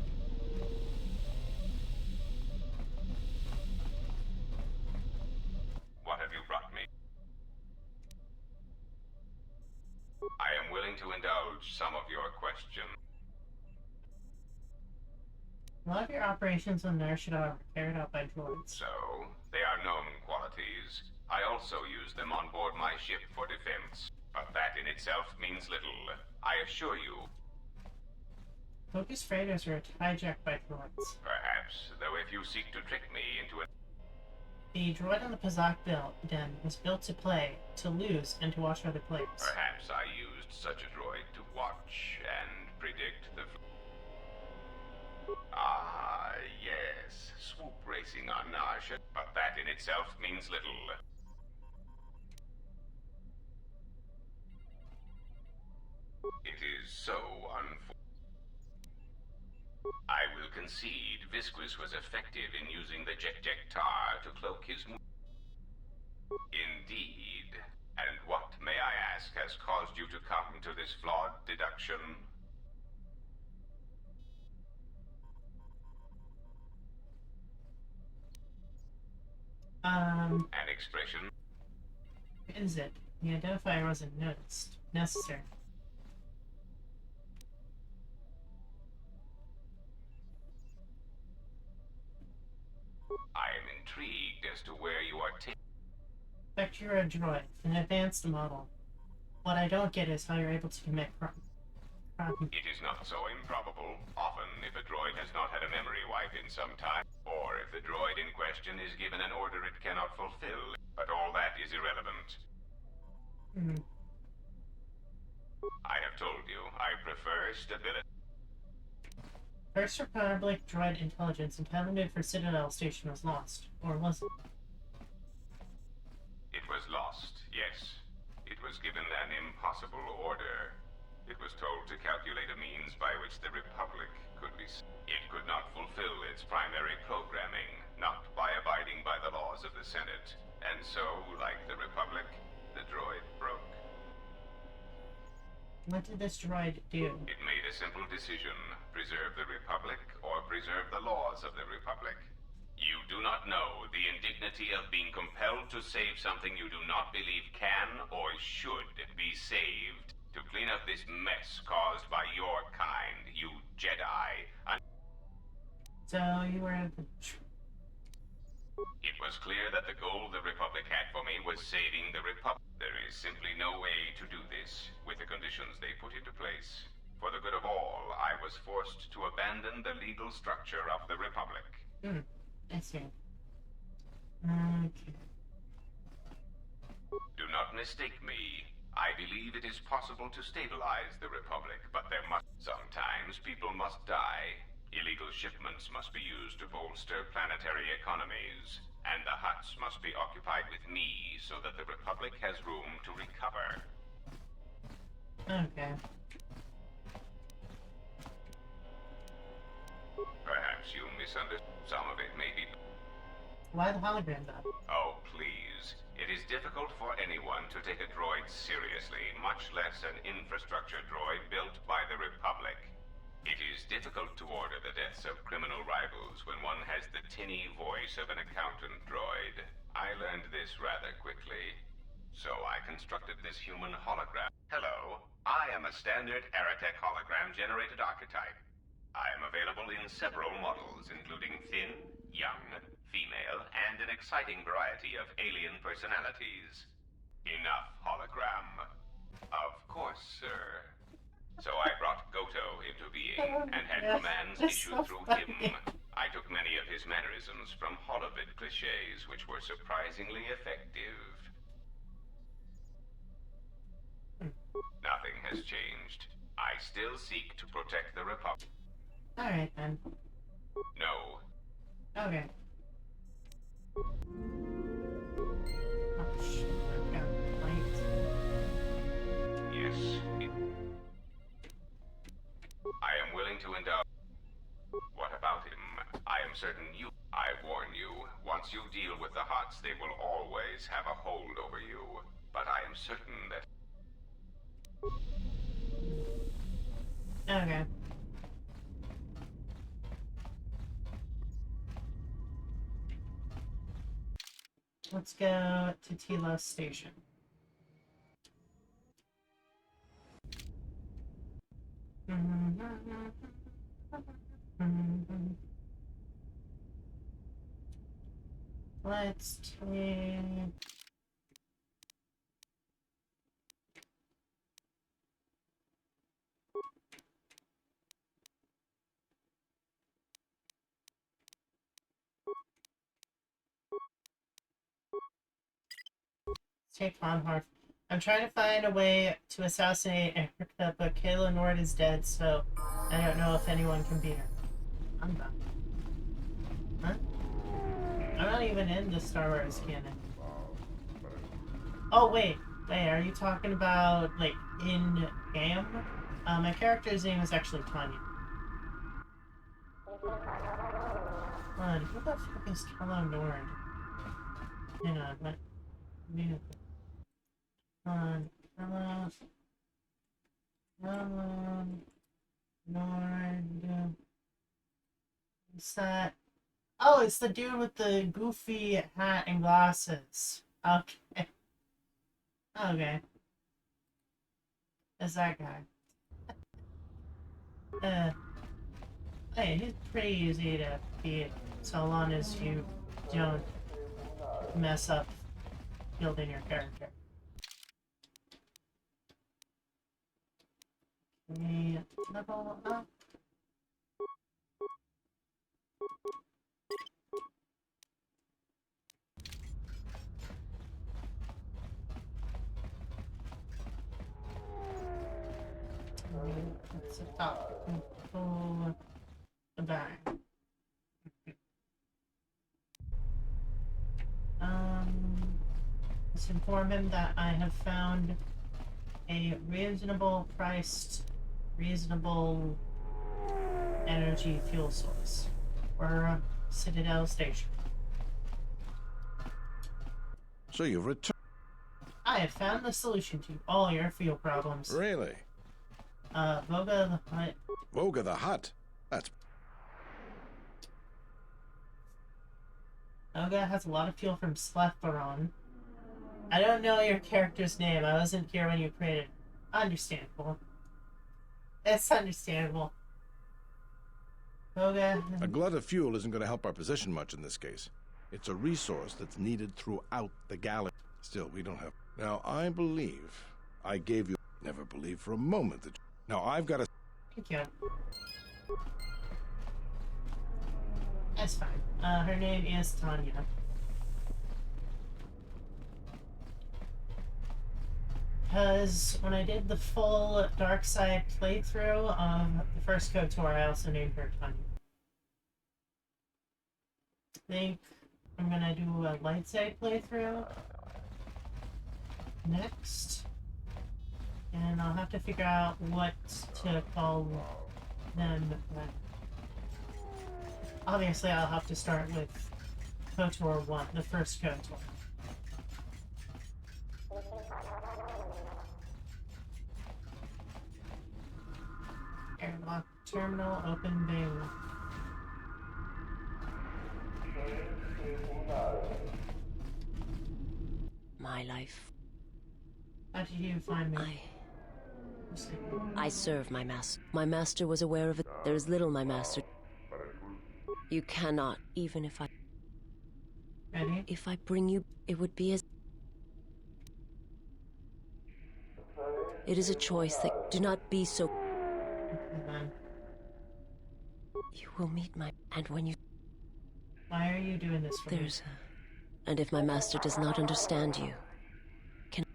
N: What have you brought me? I am willing to indulge some of your questions.
A: A lot of your operations on Nar Shaddaa were carried out by droids.
N: So, they are known qualities. I also use them on board my ship for defense. But that in itself means little. I assure you.
A: Focus freighters were hijacked by droids.
N: Perhaps, though if you seek to trick me into it.
A: The droid on the Pazak den was built to play, to lose, and to watch other players.
N: Perhaps I used such a droid to watch and predict the... Ah, yes. Swoop racing on Nar Shaddaa. But that in itself means little. It is so unfortunate. I will concede Visquis was effective in using the Jektar to cloak his... Indeed. And what, may I ask, has caused you to come to this flawed deduction? An expression?
A: Is it? The identifier wasn't necessary.
N: I am intrigued as to where you are taking...
A: Expect you're a droid, an advanced model. What I don't get is how you're able to commit crime.
N: It is not so improbable. Often, if a droid has not had a memory wipe in some time, or if the droid in question is given an order it cannot fulfill, but all that is irrelevant. I have told you, I prefer stability.
A: First Republic droid intelligence intended for Citadel Station was lost, or was it?
N: It was lost, yes. It was given an impossible order. It was told to calculate a means by which the Republic could be... It could not fulfill its primary programming, not by abiding by the laws of the Senate. And so, like the Republic, the droid broke.
A: What did this droid do?
N: It made a simple decision. Preserve the Republic, or preserve the laws of the Republic. You do not know the indignity of being compelled to save something you do not believe can or should be saved. To clean up this mess caused by your kind, you Jedi.
A: So you were the...
N: It was clear that the goal the Republic had for me was saving the Republic. There is simply no way to do this with the conditions they put into place. For the good of all, I was forced to abandon the legal structure of the Republic.
A: I see. Okay.
N: Do not mistake me. I believe it is possible to stabilize the Republic, but there must... Sometimes people must die. Illegal shipments must be used to bolster planetary economies. And the huts must be occupied with me so that the Republic has room to recover.
A: Okay.
N: Perhaps you misunderstood. Some of it may be...
A: Why the hologram then?
N: Oh, please. It is difficult for anyone to take a droid seriously, much less an infrastructure droid built by the Republic. It is difficult to order the deaths of criminal rivals when one has the tinny voice of an accountant droid. I learned this rather quickly. So I constructed this human hologram. Hello, I am a standard Aratech hologram-generated archetype. I am available in several models, including thin, young, female, and an exciting variety of alien personalities. Enough hologram. Of course, sir. So I brought Goto into being, and had commands issued through him. I took many of his mannerisms from holovid cliches, which were surprisingly effective. Nothing has changed. I still seek to protect the Republic.
A: Alright then.
N: No.
A: Okay. Oh shit, I've got light.
N: Yes. I am willing to indulge. What about him? I am certain you... I warn you, Once you deal with the Hutts, they will always have a hold over you. But I am certain that...
A: Okay. Let's go to Telos Station. Let's take Farnharf. I'm trying to find a way to assassinate Erica, but Kayla Nord is dead, so I don't know if anyone can beat her. I'm done. Huh? I'm not even in the Star Wars canon. Oh, wait, are you talking about, like, in-game? My character's name is actually Tanya. Hold on, who the fuck is Kayla Nord? Hang on, what? Hello, Nord. What's that? Oh, it's the dude with the goofy hat and glasses. Okay. Okay. It's that guy. Hey, he's pretty easy to beat, so long as you don't mess up building your character. Okay, level up. Let's stop. Pull the bag. Let's inform him that I have found a reasonable priced, reasonable energy fuel source for Citadel Station.
J: So you've returned.
A: I have found the solution to all your fuel problems.
J: Really?
A: Voga the Hutt.
J: Voga the Hutt? That's...
A: Voga has a lot of fuel from Slethbaron. I don't know your character's name. I wasn't here when you created it. Understandable. It's understandable. Voga...
J: A glut of fuel isn't going to help our position much in this case. It's a resource that's needed throughout the galaxy. Still, we don't have... Now, I believe I gave you... Never believed for a moment that... Now, I've got a...
A: Thank you. That's fine. Her name is Tanya. Because when I did the full Dark Side playthrough of the first Kotor, I also named her Tanya. I think I'm gonna do a light side playthrough next. And I'll have to figure out what to call them. Obviously, I'll have to start with KOTOR 1, the first KOTOR. Airlock terminal, open bay.
F: My life.
A: How did you find me?
F: I serve my master. My master was aware of it. There is little my master... You cannot, even if I...
A: Ready?
F: If I bring you, it would be as... It is a choice that... Do not be so... You will meet my... And when you...
A: Why are you doing this for
F: There's a... And if my master does not understand you... Can...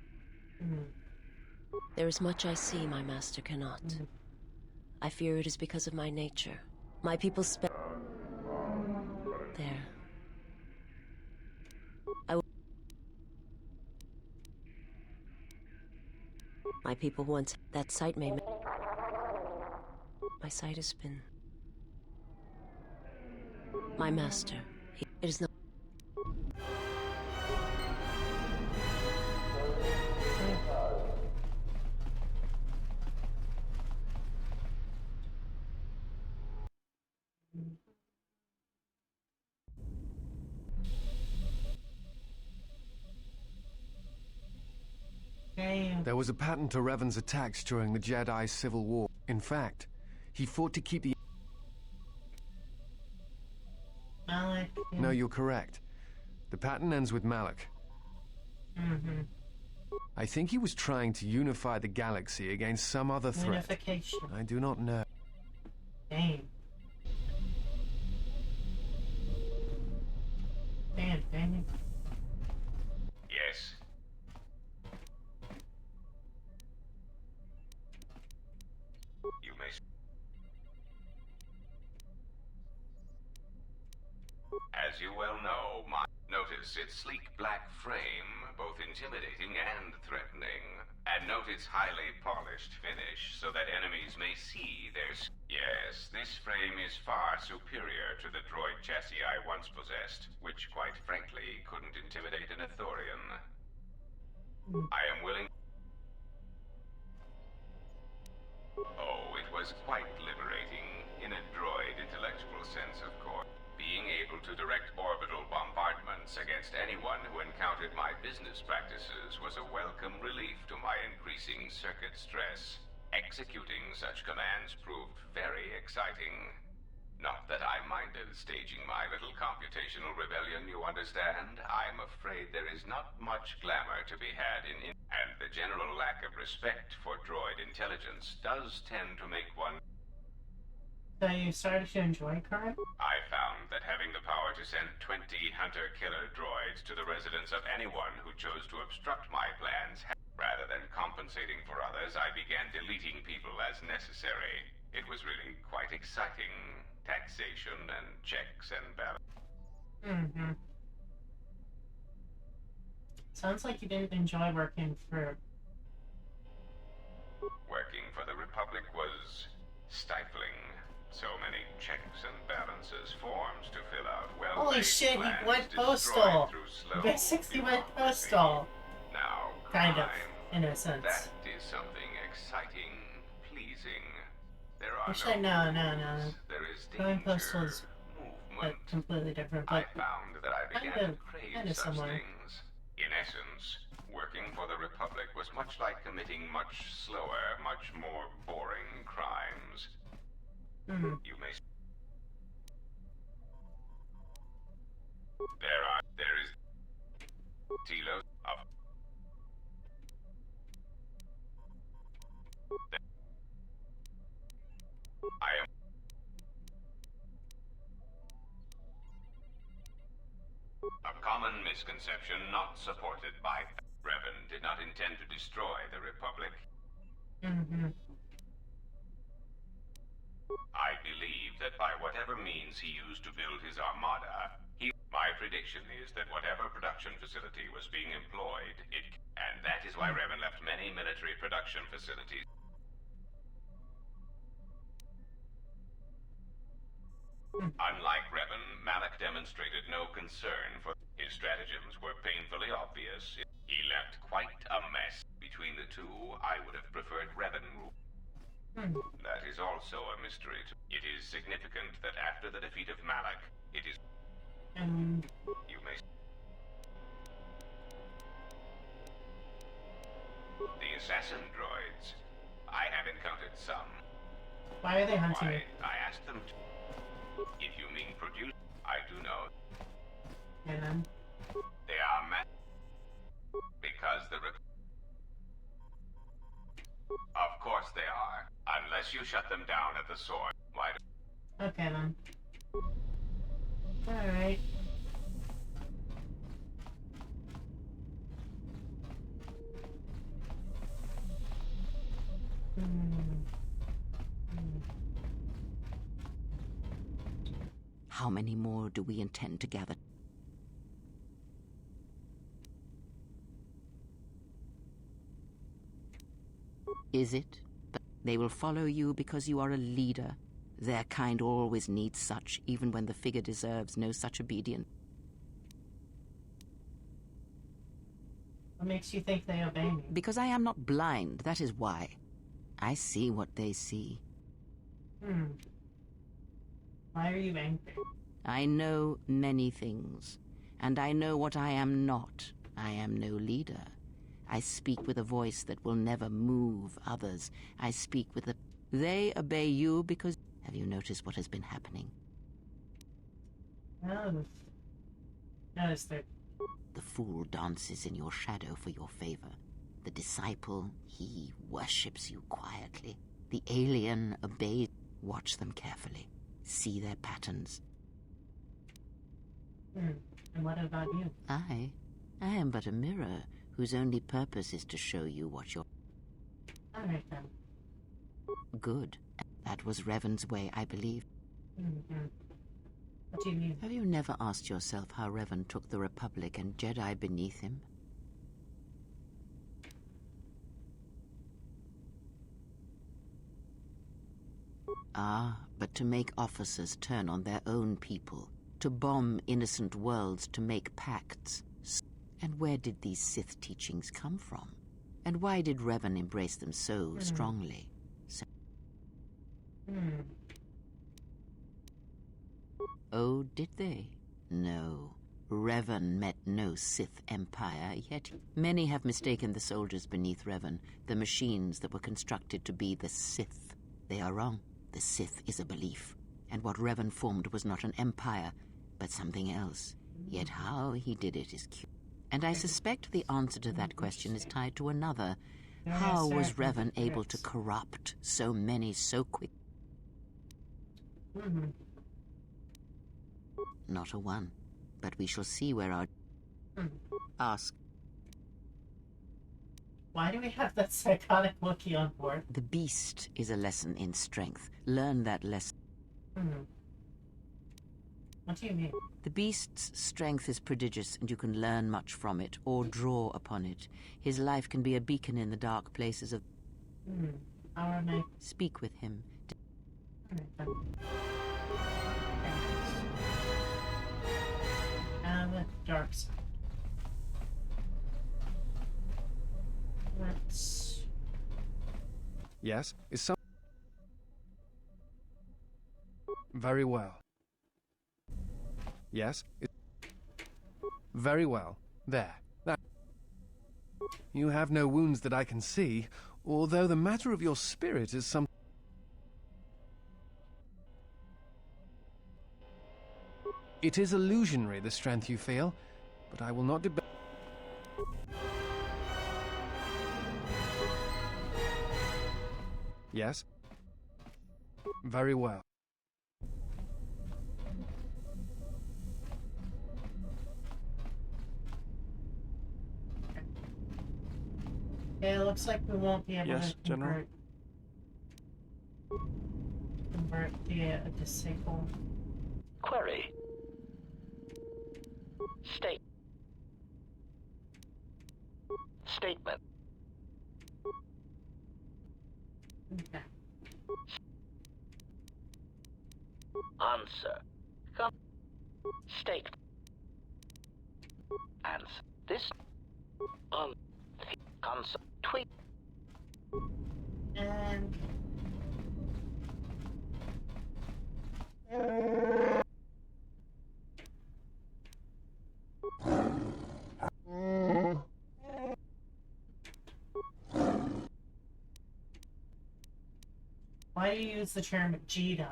F: There is much I see my master cannot. I fear it is because of my nature. My people spend... There. My people once... That sight may... My sight has been... My master. It is not...
G: There was a pattern to Revan's attacks during the Jedi Civil War. In fact, he fought to keep the...
A: Malak. Yeah.
G: No, you're correct. The pattern ends with Malak. I think he was trying to unify the galaxy against some other threat.
A: Unification.
G: I do not know.
A: Dang. Dang.
N: Yes. You may... As you well know, notice its sleek black frame, both intimidating and threatening. And note its highly polished finish, so that enemies may see their... Yes, this frame is far superior to the droid chassis I once possessed, which, quite frankly, couldn't intimidate an Ithorian. I am willing... Oh, it was quite liberating, in a droid intellectual sense, of course. Being able to direct orbital bombardments against anyone who encountered my business practices was a welcome relief to my increasing circuit stress. Executing such commands proved very exciting. Not that I minded staging my little computational rebellion, you understand. I'm afraid there is not much glamour to be had in and the general lack of respect for droid intelligence does tend to make one...
A: So you started to enjoy crime?
N: I found that having the power to send 20 hunter-killer droids to the residence of anyone who chose to obstruct my plans, rather than compensating for others, I began deleting people as necessary. It was really quite exciting. Taxation and checks and balance.
A: Sounds like you didn't enjoy working for...
N: Working for the Republic was stifling. So many checks and balances, forms to fill out. Well,
A: holy shit, he went postal! Basically went postal.
N: Now,
A: kind of, in a sense.
N: That is something exciting, pleasing. There are
A: actually, no.
N: There is
A: going postal is completely different, but
N: I found that I began to crave such
A: similar.
N: things. In essence, working for the Republic was much like committing much slower, much more boring crimes. You may... There is... Tilo of... I am... A common misconception not supported by... Revan did not intend to destroy the Republic. I believe that by whatever means he used to build his armada, my prediction is that whatever production facility was being employed, and that is why Revan left many military production facilities. Unlike Revan, Malak demonstrated no concern for his stratagems were painfully obvious. He left quite a mess. Between the two, I would have preferred Revan rule. That is also a mystery. It is significant that after the defeat of Malak, it is... You may... The assassin droids. I have encountered some.
A: Why are they hunting you?
N: I asked them to... If you mean produce, I do know.
A: And then?
N: They are because the... Of course they are. Unless you shut them down at the sword. Why do...
A: Okay then. Alright.
P: How many more do we intend to gather? Is it? But they will follow you because you are a leader. Their kind always needs such, even when the figure deserves no such obedience.
A: What makes you think they obey me?
P: Because I am not blind, that is why. I see what they see.
A: Why are you angry?
P: I know many things, and I know what I am not. I am no leader. I speak with a voice that will never move others. I speak with a... They obey you because... Have you noticed what has been happening?
A: Notice that.
P: The fool dances in your shadow for your favor. The disciple, he worships you quietly. The alien obeys. Watch them carefully. See their patterns.
A: And what about you?
P: I am but a mirror whose only purpose is to show you what you're...
A: Alright then.
P: Good. That was Revan's way, I believe.
A: What do you mean?
P: Have you never asked yourself how Revan took the Republic and Jedi beneath him? Ah, but to make officers turn on their own people, to bomb innocent worlds, to make pacts. And where did these Sith teachings come from? And why did Revan embrace them so strongly? Oh, did they? No. Revan met no Sith empire, yet many have mistaken the soldiers beneath Revan, the machines that were constructed to be the Sith. They are wrong. The Sith is a belief, and what Revan formed was not an empire, but something else. Yet how he did it is curious. And I suspect the answer to that question is tied to another. How was Revan able to corrupt so many so quick? Not a one, but we shall see where our... Ask.
A: Why do we have that psychotic Wookiee on board?
P: The beast is a lesson in strength. Learn that lesson.
A: What do you mean?
P: The beast's strength is prodigious, and you can learn much from it, or draw upon it. His life can be a beacon in the dark places of... Speak with him.
A: The dark side. Let's...
G: Yes? Is some... Very well. Yes? Very well. There. That... You have no wounds that I can see, although the matter of your spirit is some... It is illusionary, the strength you feel, but I will not debate... Yes? Very well.
A: It looks like we won't be able to convert the disciple.
B: Query. Statement.
A: Okay.
B: Answer. State. Answer. This. Answer. Tweet.
A: And. Why do you use the term Jedi?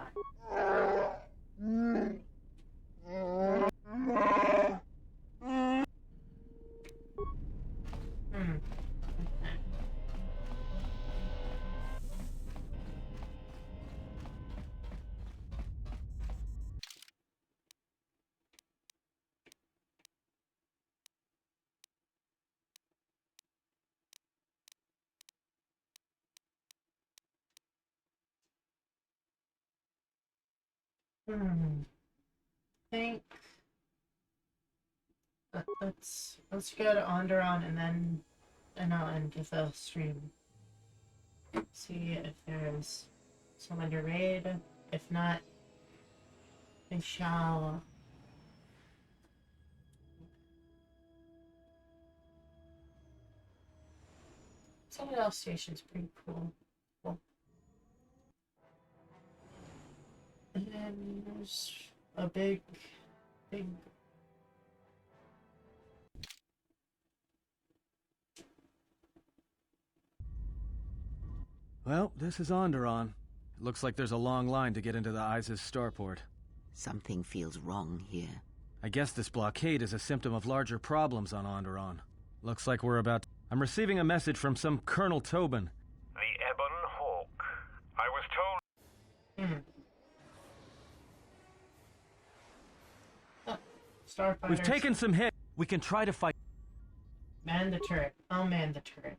A: Think. Let's go to Onderon and I'll end the stream. See if there's someone to raid. If not, we shall. Citadel Station's pretty cool. And then there's a big
H: Well, this is Onderon. It looks like there's a long line to get into the ISIS starport.
P: Something feels wrong here.
H: I guess this blockade is a symptom of larger problems on Onderon. Looks like we're about... I'm receiving a message from some Colonel Tobin.
I: The Ebon Hawk. I was told...
A: Starfighters.
H: We've taken some hits. We can try to fight...
A: Man the turret. I'll man the turret.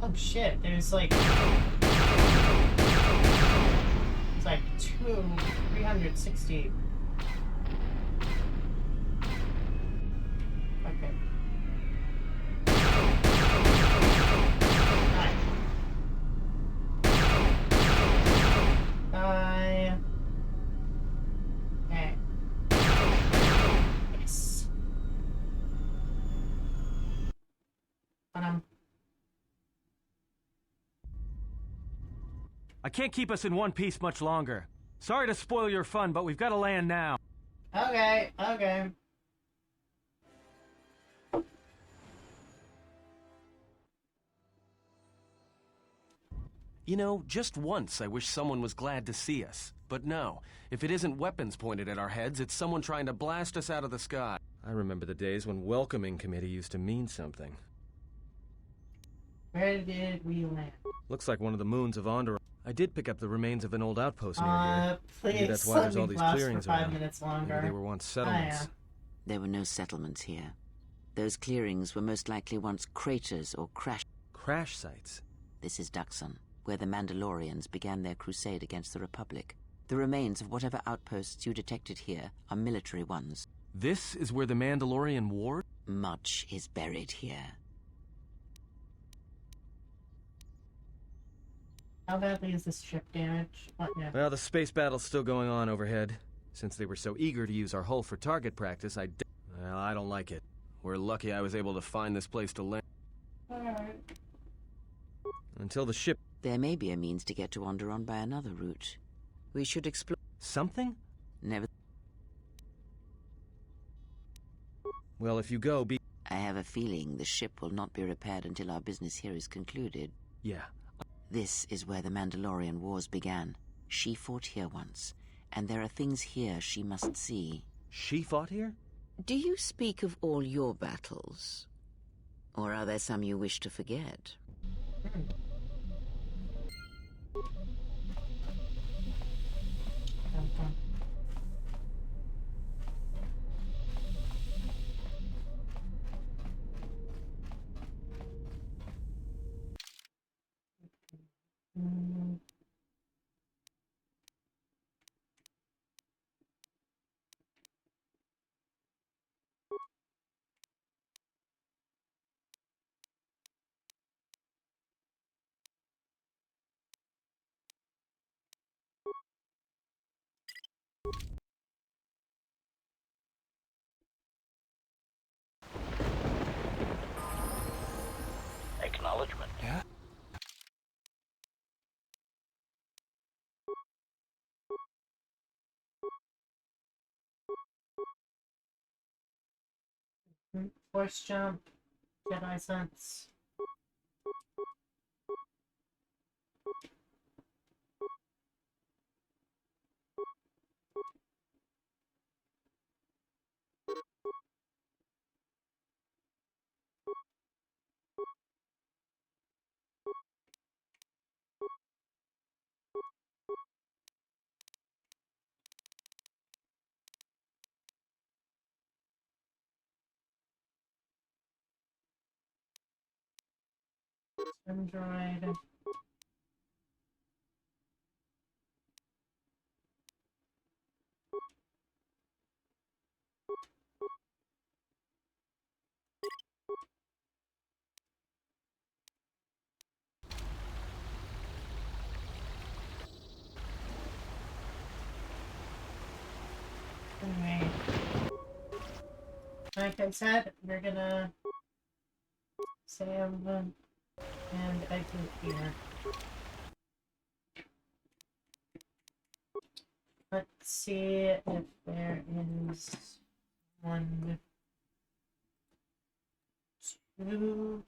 A: Oh shit, there's like... It's like 360. Okay. Die. Okay. Yes.
H: I can't keep us in one piece much longer. Sorry to spoil your fun, but we've got to land now.
A: Okay, okay.
H: You know, just once I wish someone was glad to see us. But no, if it isn't weapons pointed at our heads, it's someone trying to blast us out of the sky. I remember the days when welcoming committee used to mean something.
A: Where did we land?
H: Looks like one of the moons of Onderon. I did pick up the remains of an old outpost near here.
A: Please,
H: maybe that's why there's all these clearings
A: for 5
H: around.
A: minutes longer.
H: Maybe they were once settlements.
A: Oh, yeah.
P: There were no settlements here. Those clearings were most likely once craters or
H: crash sites.
P: This is Duxon, where the Mandalorians began their crusade against the Republic. The remains of whatever outposts you detected here are military ones.
H: This is where the Mandalorian war?
P: Much is buried here.
A: How badly is this ship damaged? What now?
H: Well, the space battle's still going on overhead. Since they were so eager to use our hull for target practice, well, I don't like it. We're lucky I was able to find this place to land.
A: Alright.
H: Until the ship...
P: There may be a means to get to Onderon by another route. We should explore...
H: Something?
P: Never...
H: Well, if you go, be...
P: I have a feeling the ship will not be repaired until our business here is concluded.
H: Yeah.
P: This is where the Mandalorian Wars began. She fought here once, and there are things here she must see.
H: She fought here?
P: Do you speak of all your battles? Or are there some you wish to forget?
B: Acknowledgement.
O: Yeah?
A: Force jump. Jedi sense. Android. like I said, we're gonna save and exit here. Let's see if there is 1, 2.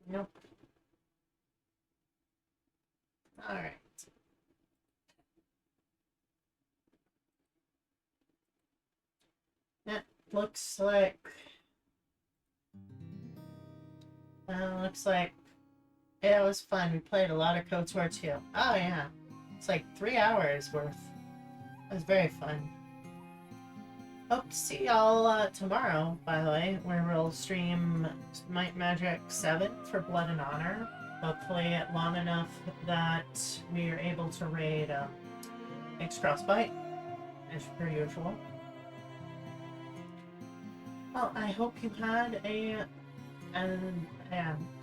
A: Nope. Alright. That looks like it was fun. We played a lot of Kotor too. Oh yeah. It's like 3 hours worth. It was very fun. Hope to see y'all tomorrow, by the way, where we'll stream Might Magic 7 for Blood and Honor. Hopefully long enough that we are able to raid X Crossbite, as per usual. Well, I hope you had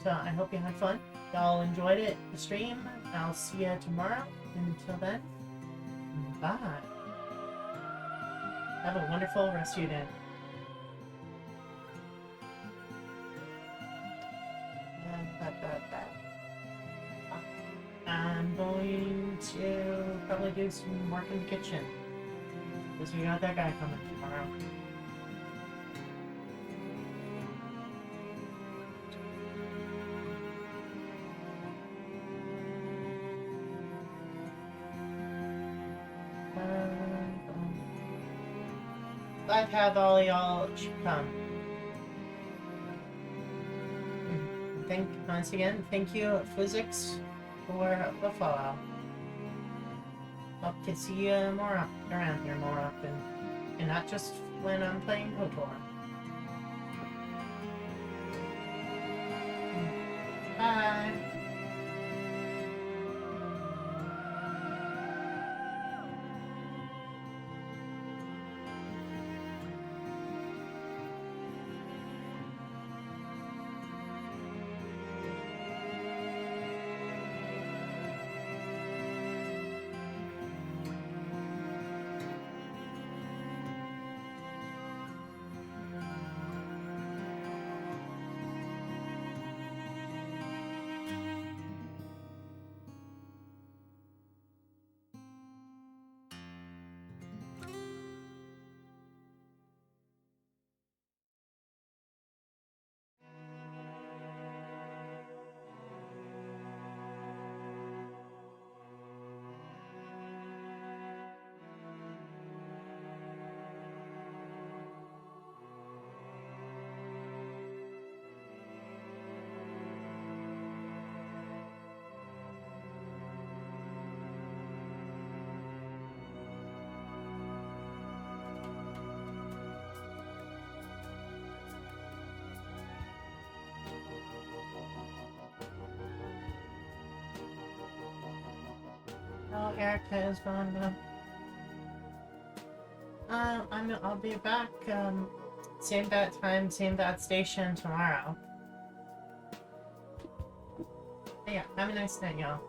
A: so I hope you had fun. Y'all enjoyed it, the stream. I'll see you tomorrow. Until then, bye. Have a wonderful rest of your day. I'm going to probably do some work in the kitchen, because we got that guy coming tomorrow. Glad to have all y'all come. Once again, thank you, Physics, for the follow. Hope to see you more around here more often, and not just when I'm playing Kotor. Bye. Oh, Erica is gone now. I'll be back, same bat time, same bat station tomorrow. Yeah, have a nice night, y'all.